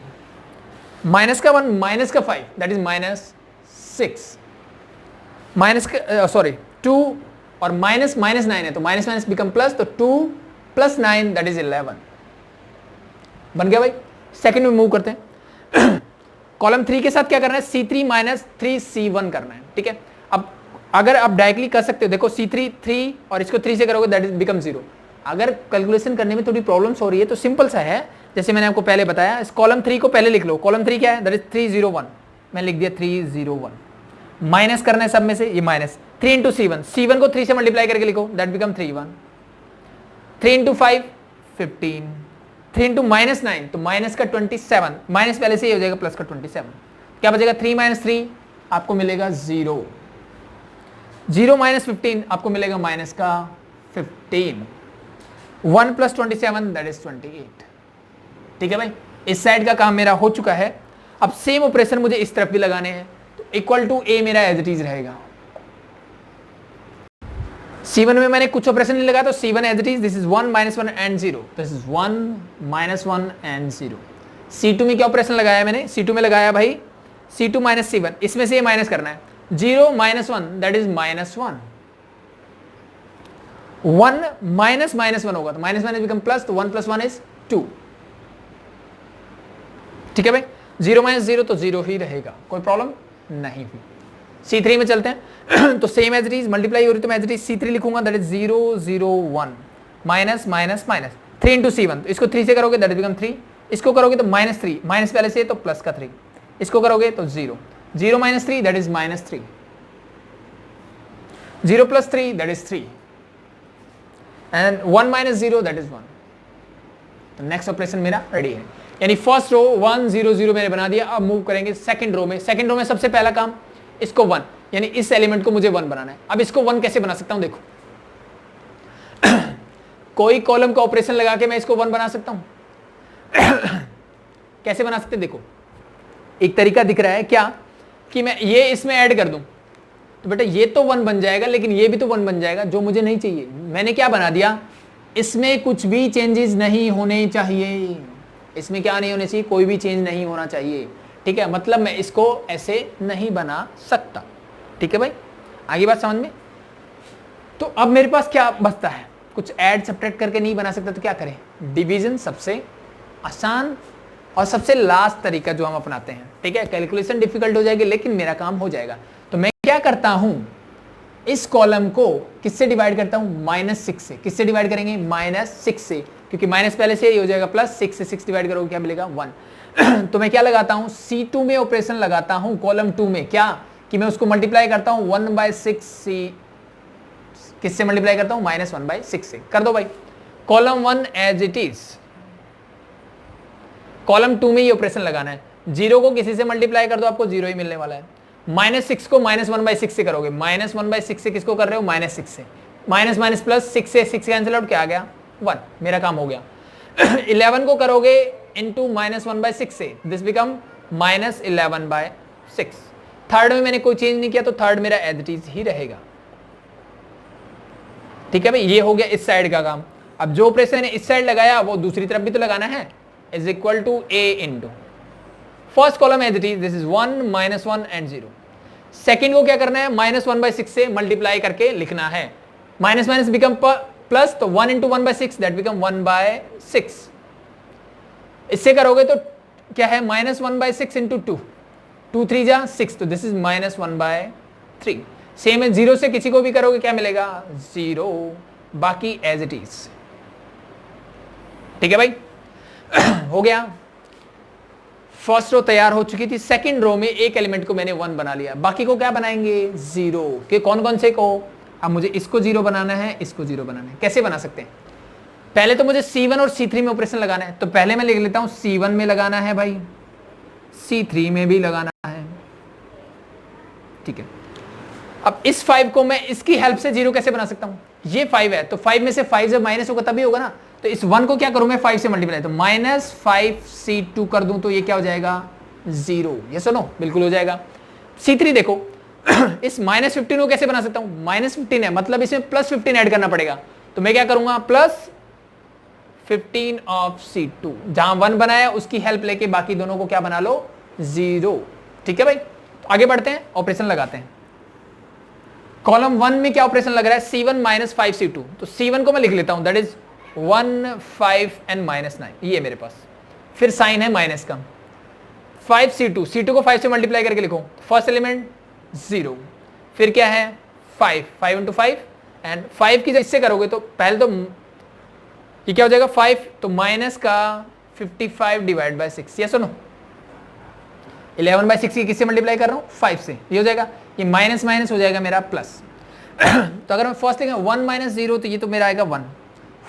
माइनस का 1 माइनस का 5 दैट इज -6, माइनस का सॉरी 2 और माइनस -9 है तो माइनस माइनस बिकम प्लस, तो 2 + 9 दैट इज 11 बन गया भाई। सेकंड में मूव करते हैं। कॉलम 3 के साथ क्या करना है, C3 - 3C1 करना है। ठीक है, अब अगर आप डायरेक्टली कर सकते हो, देखो C3 3 और इसको 3 से करोगे दैट इज बिकम 0। अगर कैलकुलेशन करने में थोड़ी प्रॉब्लम्स हो रही है तो सिंपल सा है, जैसे मैंने आपको पहले बताया, इस कॉलम 3 को पहले लिख लो। कॉलम 3 क्या है, दैट इज 301, मैं लिख दिया 301, माइनस करना है सब में से, ये माइनस 3 इंटू C1, C1 को 3 से मल्टीप्लाई करके लिखो, दैट बिकम 31, 3 इंटू 5 15, 3 इंटू -9 तो माइनस का 27, माइनस पहले से ही हो जाएगा प्लस का 27, क्या बचेगा 3 - 3 आपको मिलेगा 0, 0 - 15 आपको मिलेगा माइनस का 15, 1 + 27 दैट इज 28। ठीक है भाई, इस साइड का काम मेरा हो चुका है। अब सेम ऑपरेशन मुझे इस तरफ भी लगाने हैं, तो इक्वल टू A मेरा एज इट इज रहेगा। C1 में मैंने कुछ ऑपरेशन नहीं लगाया तो C1 as it is, this is 1 - 1 and 0, this is 1 - 1 and 0। C2 में क्या ऑपरेशन लगाया मैंने, C2 में लगाया भाई C2 - C1, इसमें से ये माइनस करना है, 0 - 1 दैट इज -1, 1 -1 होगा तो माइनस माइनस बिकम प्लस, तो 1 + 1 इज 2। ठीक है भाई, 0 - 0 तो 0 ही रहेगा, कोई प्रॉब्लम नहीं हुई। C3 में चलते हैं। तो same as it is, multiply हो रही तो मैं एज इट इज C3 लिखूंगा, that is 0 0 1 minus minus minus 3 into C1, तो इसको 3 से करोगे दैट इज बिकम 3, इसको करोगे तो -3, माइनस पहले से तो प्लस का 3, इसको करोगे तो 0, 0 - 3 that is -3, 0 + 3 that is 3 and 1 - 0 that is 1। तो नेक्स्ट ऑपरेशन मेरा रेडी है, यानी फर्स्ट रो 1 0 0 मैंने बना दिया। अब मूव करेंगे सेकंड रो में। सेकंड रो में सबसे पहला काम, इसको 1, यानी इस एलिमेंट को मुझे 1 बनाना है। अब इसको 1 कैसे बना सकता हूं, देखो कोई कॉलम का ऑपरेशन लगा के मैं इसको 1 बना सकता हूं। कैसे बना सकते, देखो एक तरीका दिख रहा है क्या, कि मैं ये इसमें ऐड कर दूं तो बेटा ये तो 1 बन जाएगा, लेकिन ये भी तो 1 बन जाएगा, जो मुझे नहीं चाहिए। मैंने क्या बना दिया, इसमें कुछ भी चेंजेस नहीं होने चाहिए, इसमें क्या नहीं होने चाहिए, कोई भी चेंज नहीं होना चाहिए। ठीक है, मतलब मैं इसको ऐसे नहीं बना सकता। ठीक है भाई, आगे बात समझ में। तो अब मेरे पास क्या बचता है, कुछ ऐड सब्ट्रैक्ट करके नहीं बना सकता तो क्या करें, डिवीजन सबसे आसान और सबसे लास्ट तरीका जो हम अपनाते हैं। ठीक है, कैलकुलेशन डिफिकल्ट हो जाएगी लेकिन मेरा काम हो जाएगा। तो मैं क्या करता हूं, इस कॉलम को किससे डिवाइड करता हूं, -6 से। किससे डिवाइड करेंगे, -6 से, क्योंकि माइनस पहले से ही हो जाएगा प्लस, 6 से 6 डिवाइड करोगे क्या मिलेगा 1। तो मैं क्या लगाता हूं, C2 में ऑपरेशन लगाता हूं कॉलम 2 में, क्या कि मैं उसको मल्टीप्लाई करता हूं 1/6, किससे मल्टीप्लाई करता हूं, -1/6 से। कर दो भाई, column 1 as it is, column 2 में ये ऑपरेशन लगाना है। 0 को किसी से मल्टीप्लाई कर दो, आपको 0 ही मिलने वाला है। -6 को -1/6 से करोगे, -1/6 से किसको कर रहे हो, -6 से, माइनस माइनस प्लस, 6 से 6 कैंसिल आउट, क्या आ गया 1, मेरा काम हो गया। 11 को करोगे इंटू -1/6 से, दिस बिकम -11/6। थर्ड में मैंने कोई चेंज नहीं किया तो थर्ड मेरा एज इट इज ही रहेगा। ठीक है भाई, ये हो गया इस साइड का काम। अब जो ऑपरेशन है इस साइड लगाया वो दूसरी तरफ भी तो लगाना है, is equal to a into first column as it is, this is 1 -1 and 0। Second को क्या करना है, -1/6 से मल्टीप्लाई करके लिखना है, माइनस माइनस बिकम प्लस, तो 1 इंटू 1/6 दैट बिकम 1/6। इससे करोगे तो क्या है, -1/6 इंटू 2, 2 3 जा 6, तो दिस इज -1/3। सेम है, 0 से किसी को भी करोगे क्या मिलेगा, 0, बाकी एज इट इज। ठीक है भाई, हो गया। फर्स्ट रो तैयार हो चुकी थी, सेकंड रो में एक एलिमेंट को मैंने 1 बना लिया, बाकी को क्या बनाएंगे 0 के, कौन कौन से को, अब मुझे इसको 0 बनाना है, इसको 0 बनाना है। कैसे बना सकते हैं, पहले तो मुझे C1 और C3 में ऑपरेशन लगाना है, तो पहले मैं लिख लेता हूं C1 में लगाना है भाई, C3 में भी लगाना है। ठीक है, अब इस 5 को मैं इसकी हेल्प से 0 कैसे बना सकता हूं, ये 5 है तो 5 में से 5 जब माइनस होगा तभी होगा ना, तो इस 1 को क्या करूं मैं 5 से मल्टीप्लाई, तो -5C2 कर दूं तो ये क्या हो जाएगा 0, ये सुनो बिल्कुल हो जाएगा। C3 देखो इस -15 को कैसे बना सकता हूं, -15 है मतलब इसमें +15 ऐड करना पड़ेगा, तो मैं क्या करूंगा +15 ऑफ C2, जहां 1 बनाया उसकी हेल्प लेके बाकी दोनों को क्या बना लो 0। ठीक है भाई, तो आगे बढ़ते हैं, ऑपरेशन लगाते हैं। कॉलम 1 में क्या ऑपरेशन लग रहा है, C1 -5C2, तो C1 को मैं लिख लेता हूं, दैट इज 1 5 एंड -9, ये मेरे पास, फिर साइन है माइनस का, 5C2, C2 को 5 से मल्टीप्लाई करके लिखो, फर्स्ट एलिमेंट 0, फिर क्या है 5, 5 इंटू 5 एंड 5 की इससे करोगे तो पहले तो ये क्या हो जाएगा 5, तो माइनस का 55 डिवाइड बाय 6, ये सुनो 11/6 की किससे मल्टीप्लाई कर रहा हूँ 5 से, ये हो जाएगा, ये माइनस माइनस हो जाएगा मेरा प्लस। तो अगर मैं फर्स्ट लिखें 1 - 0 तो ये तो मेरा आएगा 1,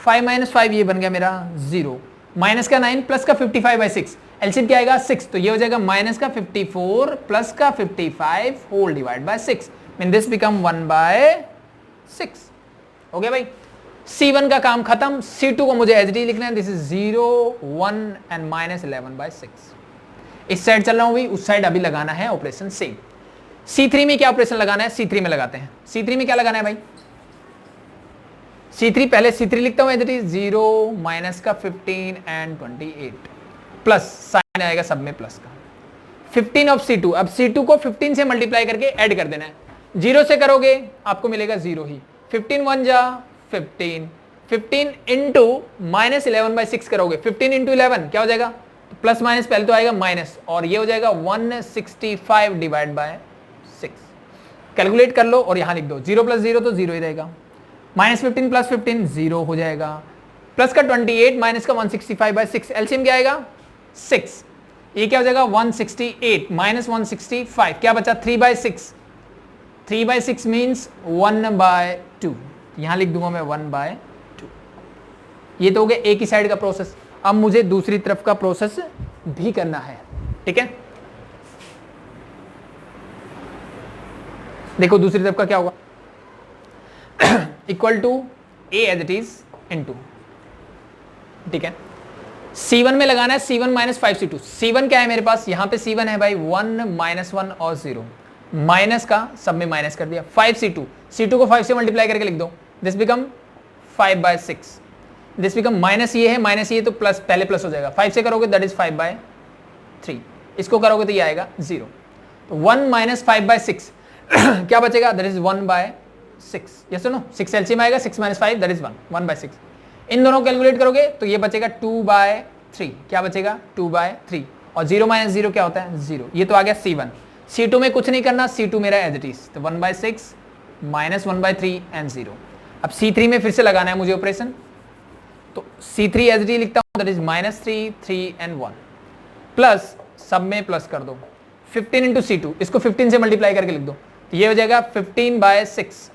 5 - 5 ये बन गया मेरा 0, माइनस का 9 प्लस का 55/6, एलसीएम क्या आएगा 6, तो ये हो जाएगा माइनस का 54 प्लस का 55 whole divide by 6, mean this become 1/6। हो गया भाई, C1 का काम खत्म। C2 को मुझे एज इट इज लिखना है, दिस इज 0 1 एंड -11/6। इस साइड चल रहा हूं भी, उस साइड अभी लगाना है ऑपरेशन सेम। C3 में क्या ऑपरेशन लगाना है, C3 में लगाते हैं। C3 में क्या लगाना है भाई, C3 पहले C3 लिखता हूं एज इट इज 0 माइनस का 15 एंड 28 प्लस साइन आएगा सब में प्लस का 15 ऑफ C2। अब C2 को 15 से मल्टीप्लाई करके ऐड कर देना है, 0 से करोगे आपको मिलेगा 0 ही, 15 1 जा 15, 15 इंटू -11/6 करोगे, 15 इंटू 11 क्या हो जाएगा, प्लस माइनस पहले तो आएगा माइनस, और ये हो जाएगा 165 डिवाइड बाय 6। कैलकुलेट कर लो और यहां लिख दो, 0 + 0 तो 0 ही रहेगा, -15 + 15 0 हो जाएगा, प्लस का 28 माइनस का 165/6, एलसीएम क्या आएगा 6, ये क्या हो जाएगा 168 माइनस 165, क्या बचा 3/6, 3/6 मीन्स 1/2, यहां लिख दूंगा मैं 1/2। ये तो हो गया एक ही साइड का प्रोसेस, अब मुझे दूसरी तरफ का प्रोसेस भी करना है। ठीक है, देखो दूसरी तरफ का क्या होगा, equal to A as it is into, ठीक है, C1 में लगाना है C1 -5C2। C1 क्या है मेरे पास, यहां पे C1 है भाई 1 -1 और 0, माइनस का सब में माइनस कर दिया, 5C2, C2 को 5 से मल्टीप्लाई करके लिख दो, this become 5/6, this become minus ये है माइनस ये तो प्लस, पहले प्लस हो जाएगा, 5 से करोगे दैट इज 5/3, इसको करोगे तो ये आएगा 0, तो 1 - 5/6 क्या बचेगा, दैट इज 1/6, ये सुनो 6 एलसीएम आएगा, 6 - 5 दैट इज 1, 1/6, इन दोनों कैलकुलेट करोगे तो ये बचेगा 2/3, क्या बचेगा 2/3, और 0 - 0 क्या होता है 0, ये तो आ गया C1। C2 में कुछ नहीं करना, C2 मेरा एज इट इज, तो 1/6 माइनस 1/3 एंड 0। अब C3 में फिर से लगाना है मुझे ऑपरेशन, तो C3 एज इट इज लिखता हूं, दैट इज -3 3 एंड 1, प्लस सब में प्लस कर दो, 15 इंटू C2, इसको 15 से मल्टीप्लाई करके लिख दो, तो ये हो जाएगा 15/6,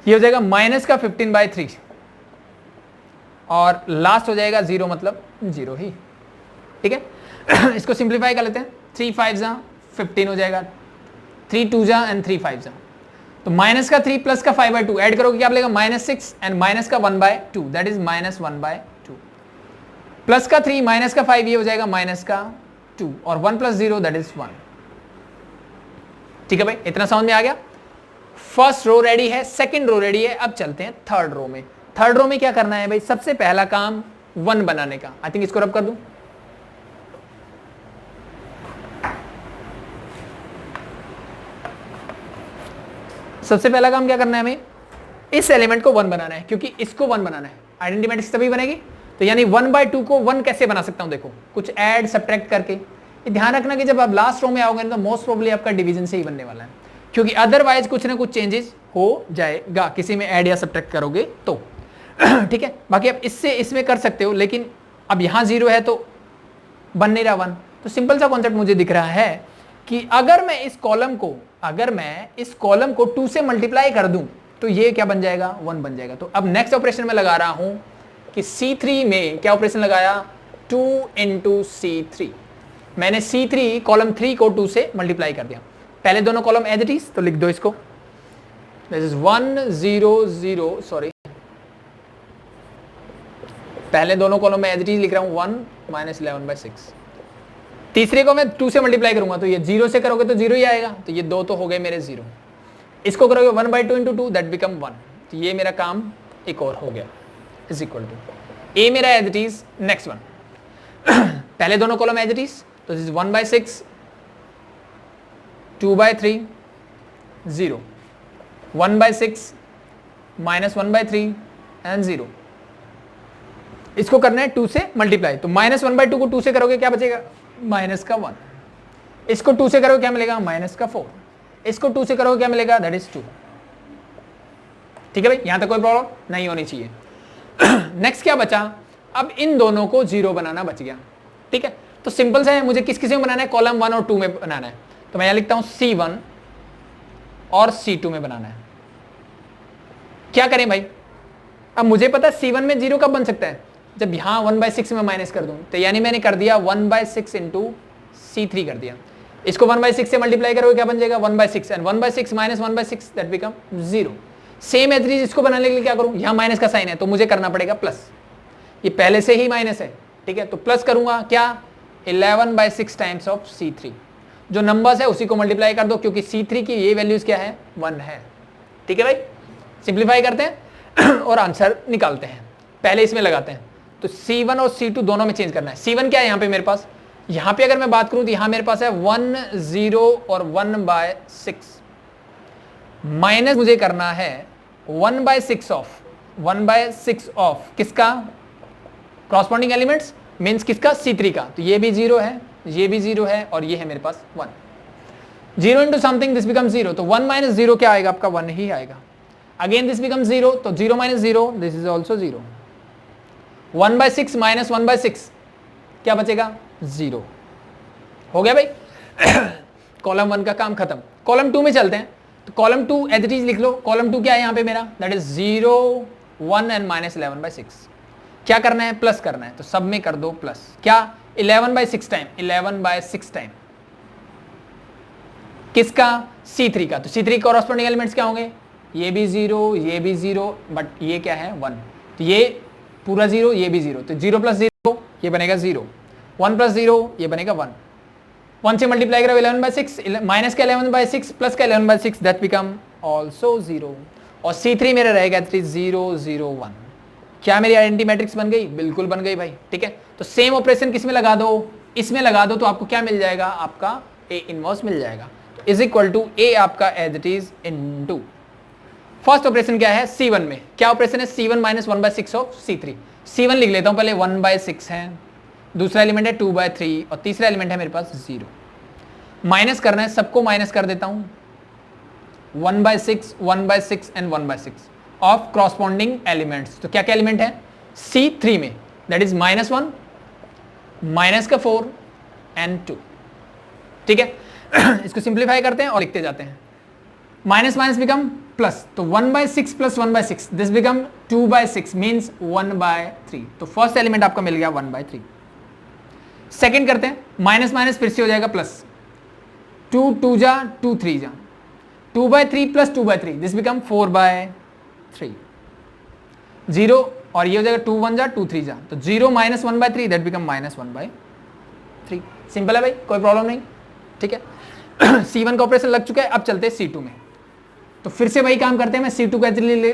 ये हो जाएगा माइनस का 15/3, और लास्ट हो जाएगा 0 मतलब 0 ही। ठीक है, इसको सिंप्लीफाई कर लेते हैं, 3 5 जा 15 हो जाएगा, 3 2 जा एंड 3 5 जा, तो माइनस का 3 प्लस का 5/2 ऐड करोगे क्या मिलेगा -6 एंड माइनस का 1/2 दैट इज -1/2, प्लस का 3 माइनस का 5 ये हो जाएगा माइनस का 2 और 1 + 0 दैट इज 1। ठीक है भाई, इतना समझ में आ गया। फर्स्ट रो रेडी है, सेकंड रो रेडी है, अब चलते हैं थर्ड रो में। थर्ड रो में क्या करना है भाई, सबसे पहला काम 1 बनाने का। आई थिंक इसको रब कर दूं, सबसे पहला काम क्या करना है हमें, इस एलिमेंट को 1 बनाना है, क्योंकि इसको 1 बनाना है। आइडेंटिटी मैट्रिक्स तभी बनेगी, तो यानी 1/2 को 1 कैसे बना सकता हूं, देखो कुछ ऐड सब्ट्रैक्ट करके। ये ध्यान रखना कि जब आप लास्ट रो में आओगे तो मोस्ट प्रोबेबली आपका डिवीजन से ही बनने वाला है, क्योंकि अदरवाइज कुछ ना कुछ चेंजेस हो जाएगा किसी में ऐड या सब्ट्रैक्ट करोगे तो। ठीक है, बाकी आप इससे इसमें कर सकते हो, लेकिन अब यहां 0 है तो बन नहीं रहा 1। तो सिंपल सा कॉन्सेप्ट मुझे दिख रहा है कि अगर मैं इस कॉलम को 2 से मल्टीप्लाई कर दूं तो ये क्या बन जाएगा, 1 बन जाएगा। तो अब नेक्स्ट ऑपरेशन में लगा रहा हूं कि C3 में क्या ऑपरेशन लगाया, 2 × C3। मैंने C3 कॉलम 3 को 2 से मल्टीप्लाई कर दिया। पहले दोनों कॉलम एज इट इज, तो लिख दो इसको, दिस इज 1 0 0, सॉरी पहले दोनों कॉलम में एज इट इज लिख रहा हूं 1 -11/6। तीसरे को मैं 2 से मल्टीप्लाई करूंगा तो ये 0 से करोगे तो 0 ही आएगा, तो ये 2 तो हो गए मेरे 0। इसको करोगे 1/2 × 2 दैट बिकम 1, तो ये मेरा काम एक और हो गया, इज इक्वल टू ए मेरा as it is. Next one, पहले दोनों कॉलम एज इट इज, तो दिस इज 1/6 2/3 0, 1/6 -1/3 एंड 0। इसको करना है 2 से मल्टीप्लाई, तो -1/2 को 2 से करोगे क्या बचेगा, -1। इसको 2 से करोगे क्या मिलेगा, -4। इसको 2 से करोगे क्या मिलेगा, दैट इज 2। ठीक है भाई, यहां तक कोई प्रॉब्लम नहीं होनी चाहिए। नेक्स्ट क्या बचा, अब इन दोनों को 0 बनाना बच गया। ठीक है, तो सिंपल सा है, मुझे किस किसी में बनाना है, कॉलम 1 और 2 में बनाना है। तो मैं यहां लिखता हूं C1 और C2 में बनाना है। क्या करें भाई, अब मुझे पता है C1 में 0 कब बन सकता है, जब यहां 1/6 में माइनस कर दूं, तो यानी मैंने कर दिया 1/6 × C3 कर दिया। इसको 1/6 से मल्टीप्लाई करोगे क्या बन जाएगा, 1/6 and 1/6 - 1/6 that become 0। Same as it is इसको बनाने के लिए क्या करूं, यहां माइनस का साइन है तो मुझे करना पड़ेगा प्लस, ये पहले से ही माइनस है। ठीक है, तो प्लस करूंगा क्या, 11/6 टाइम्स ऑफ C3, जो नंबर्स है उसी को मल्टीप्लाई कर दो, क्योंकि C3 की ये वैल्यूज क्या है, 1 है। ठीक है भाई, सिंप्लीफाई करते हैं और आंसर निकालते हैं। पहले इसमें लगाते हैं, तो C1 और C2 दोनों में चेंज करना है। C1 क्या है यहाँ पे मेरे पास, यहाँ पे अगर मैं बात करूं तो यहाँ मेरे पास है 1 0 और 1/6, माइनस मुझे करना है 1/6 ऑफ किसका, कॉरस्पॉन्डिंग एलिमेंट्स मींस किसका, C3 का। तो ये भी 0 है, ये भी 0 है और ये है मेरे पास 1। 0 into something दिस बिकम 0, तो 1 - 0 क्या आएगा आपका, 1 ही आएगा। अगेन दिस बिकम 0, तो 0 - 0 दिस इज ऑल्सो 0। 1/6 - 1/6 क्या बचेगा, 0 हो गया भाई। कॉलम 1 का काम खत्म। कॉलम 2 में चलते हैं, तो कॉलम 2 एज इट इज लिख लो। कॉलम 2 क्या है यहाँ पे मेरा, दैट इज 0 1 एंड -11/6। क्या करना है, प्लस करना है, तो सब में कर दो प्लस। क्या, 11/6 टाइम, 11/6 टाइम किसका, C3 का। तो C3 कॉरस्पॉन्डिंग एलिमेंट्स क्या होंगे, ये भी 0, ये भी 0, बट ये क्या है 1, तो ये पूरा 0, ये भी 0, तो 0 + 0 ये बनेगा 0, 1 + 0 ये बनेगा 1। 1 से मल्टीप्लाई करो 11/6, माइनस का 11/6 प्लस का 11/6 दैट बिकम ऑल्सो 0, और C3 मेरा रहेगा 0 0 1। क्या मेरी आइडेंटिटी मैट्रिक्स बन गई, बिल्कुल बन गई भाई। ठीक है, तो सेम ऑपरेशन किस में लगा दो, इसमें लगा दो, तो आपको क्या मिल जाएगा, आपका A इनवर्स मिल जाएगा, इज इक्वल टू A आपका as it is into. First operation क्या है, C1 में क्या ऑपरेशन है, C1 - 1/6 ऑफ C3। C1 लिख लेता हूं पहले, 1/6 है, दूसरा एलिमेंट है 2/3 और तीसरा एलिमेंट है मेरे पास 0। माइनस करना है, सबको माइनस कर देता हूं, 1/6 1/6 एंड 1/6 ऑफ क्रॉसपॉन्डिंग एलिमेंट्स। तो क्या क्या एलिमेंट है C3 में, दैट इज -1 -4 एंड 2। ठीक है, इसको सिंप्लीफाई करते हैं और लिखते जाते हैं। माइनस माइनस बिकम प्लस, तो 1/6 + 1/6 दिस बिकम 2/6 मींस 1/3। तो फर्स्ट एलिमेंट आपका मिल गया 1/3। सेकंड करते हैं, माइनस माइनस फिर से हो जाएगा प्लस, 2 2 जा 2 3 जा 2/3 प्लस 2/3 दिस बिकम 4/3 0 और ये हो जाएगा 2 1 जा 2 3 जा तो 0 minus 1/3 that become minus 1/3। Simple है भाई, कोई प्रॉब्लम नहीं, ठीक है। C1 का ऑपरेशन लग चुका है, अब चलते हैं C2 में। तो फिर से वही काम करते हैं, मैं C2 का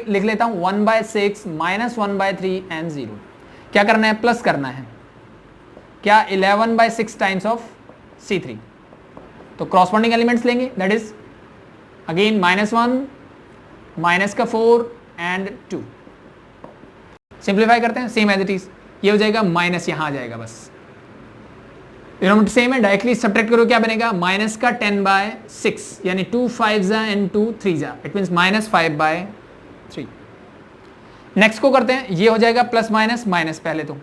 लिख लेता हूं 1/6 माइनस 1/3 एंड 0। क्या करना है, प्लस करना है, क्या 11/6 टाइम्स ऑफ C3। तो क्रॉसपॉन्डिंग एलिमेंट्स लेंगे, दैट इज अगेन -1 माइनस का 4 एंड 2। सिंप्लीफाई करते हैं, सेम एज इट इज, ये हो जाएगा माइनस, यहां आ जाएगा बस, डिनोमिनेटर सेम है, डायरेक्टली सब्ट्रैक्ट करो, क्या बनेगा माइनस का 10/6 यानी 2 5 जा एंड 2 3 जा, इट मींस माइनस 5/3। नेक्स्ट को करते हैं, ये हो जाएगा प्लस माइनस माइनस, पहले तो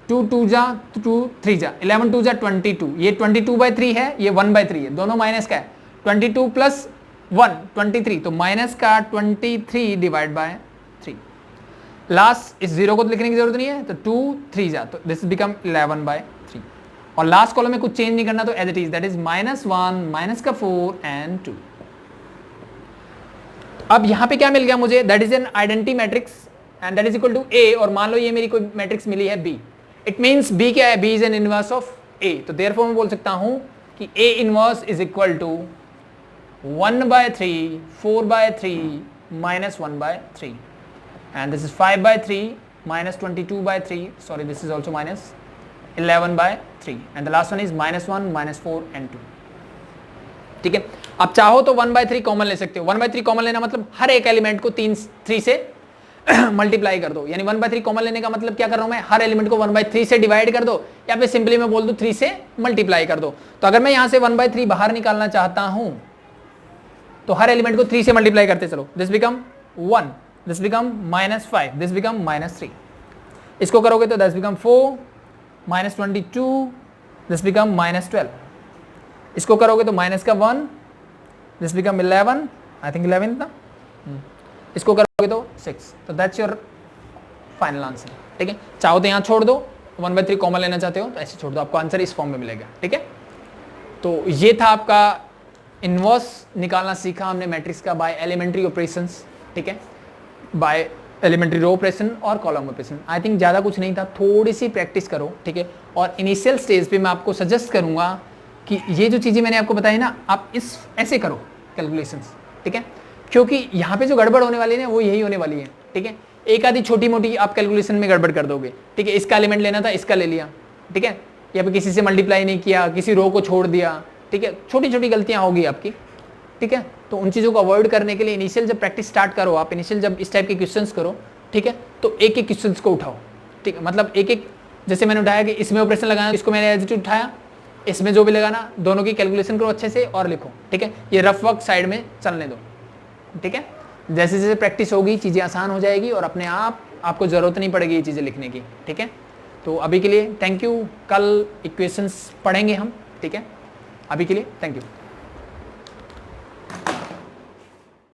2 2 जा 2 3 जा 11 2 जा 22, ये 22/3 है, ये 1/3 है, दोनों माइनस का है, 22 प्लस 1 23, तो माइनस का 23 डिवाइड बाय 3। लास्ट इस जीरो को तो लिखने की जरूरत नहीं है, तो 2 3 जा, तो दिस बिकम 11/3। और लास्ट कॉलम में कुछ चेंज नहीं करना, तो as it is, that is -1 minus का 4 एंड 2। अब यहां पे क्या मिल गया मुझे, that is an identity matrix and that is equal to A, और मान लो ये मेरी कोई मैट्रिक्स मिली है B, इट मींस B क्या है, B is an inverse of A, तो देयरफॉर मैं बोल सकता हूं कि A inverse is equal to 1/3 4/3 minus 1/3 and this is 5/3 minus 22/3, sorry this is also minus 11/3 and the last one is -1 -4 and 2। ठीक है, अब चाहो तो 1/3 कॉमन ले सकते हो। 1/3 कॉमन लेना मतलब हर एक एलिमेंट को 3 से मल्टीप्लाई कर दो, यानी 1/3 कॉमन लेने का मतलब क्या कर रहा हूं मैं, हर एलिमेंट को 1/3 से डिवाइड कर दो, या फिर सिंपली मैं बोल दूं 3 से मल्टीप्लाई कर दो। तो अगर मैं यहां से 1/3 बाहर निकालना चाहता हूं तो हर एलिमेंट को 3 से मल्टीप्लाई करते चलो, this become 1, this become -5, this become -3। इसको करोगे तो दिस बिकम 4 -22, दिस बिकम -12। इसको करोगे तो माइनस का 1, दिस बिकम 11, आई थिंक 11 था। इसको करोगे तो 6, तो दैट्स योर फाइनल आंसर। ठीक है, चाहो तो यहाँ छोड़ दो, 1/3 कॉमन लेना चाहते हो तो ऐसे छोड़ दो, आपको आंसर इस फॉर्म में मिलेगा। ठीक है, तो ये था आपका इनवर्स निकालना सीखा हमने मैट्रिक्स का बाय एलिमेंट्री ऑपरेशंस। ठीक है, बाय एलिमेंट्री रो ऑपरेशन और कॉलम ऑपरेशन। आई थिंक ज़्यादा कुछ नहीं था, थोड़ी सी प्रैक्टिस करो। ठीक है, और इनिशियल स्टेज पे मैं आपको सजेस्ट करूंगा कि ये जो चीज़ें मैंने आपको बताई ना, आप इस ऐसे करो कैलकुलेशंस। ठीक है, क्योंकि यहाँ पे जो गड़बड़ होने वाली है ना वो यही होने वाली है। ठीक है, एक आधी छोटी मोटी आप कैलकुलेशन में गड़बड़ कर दोगे। ठीक है, इसका एलिमेंट लेना था, इसका ले लिया। ठीक है, या फिर किसी से मल्टीप्लाई नहीं किया, किसी रो को छोड़ दिया। ठीक है, छोटी छोटी गलतियाँ होगी आपकी। ठीक है, तो उन चीज़ों को अवॉइड करने के लिए इनिशियल जब प्रैक्टिस स्टार्ट करो आप, इनिशियल जब इस टाइप के क्वेश्चंस करो, ठीक है, तो एक एक क्वेश्चंस को उठाओ। ठीक है, मतलब एक एक, जैसे मैंने उठाया कि इसमें ऑपरेशन लगाना, इसको मैंने एज इट उठाया, इसमें जो भी लगाना, दोनों की कैलकुलेशन करो अच्छे से और लिखो। ठीक है, ये रफ वर्क साइड में चलने दो। ठीक है, जैसे जैसे प्रैक्टिस होगी चीज़ें आसान हो जाएगी और अपने आप आपको ज़रूरत नहीं पड़ेगी ये चीज़ें लिखने की। ठीक है, तो अभी के लिए थैंक यू, कल इक्वेशंस पढ़ेंगे हम। ठीक है, अभी के लिए थैंक यू।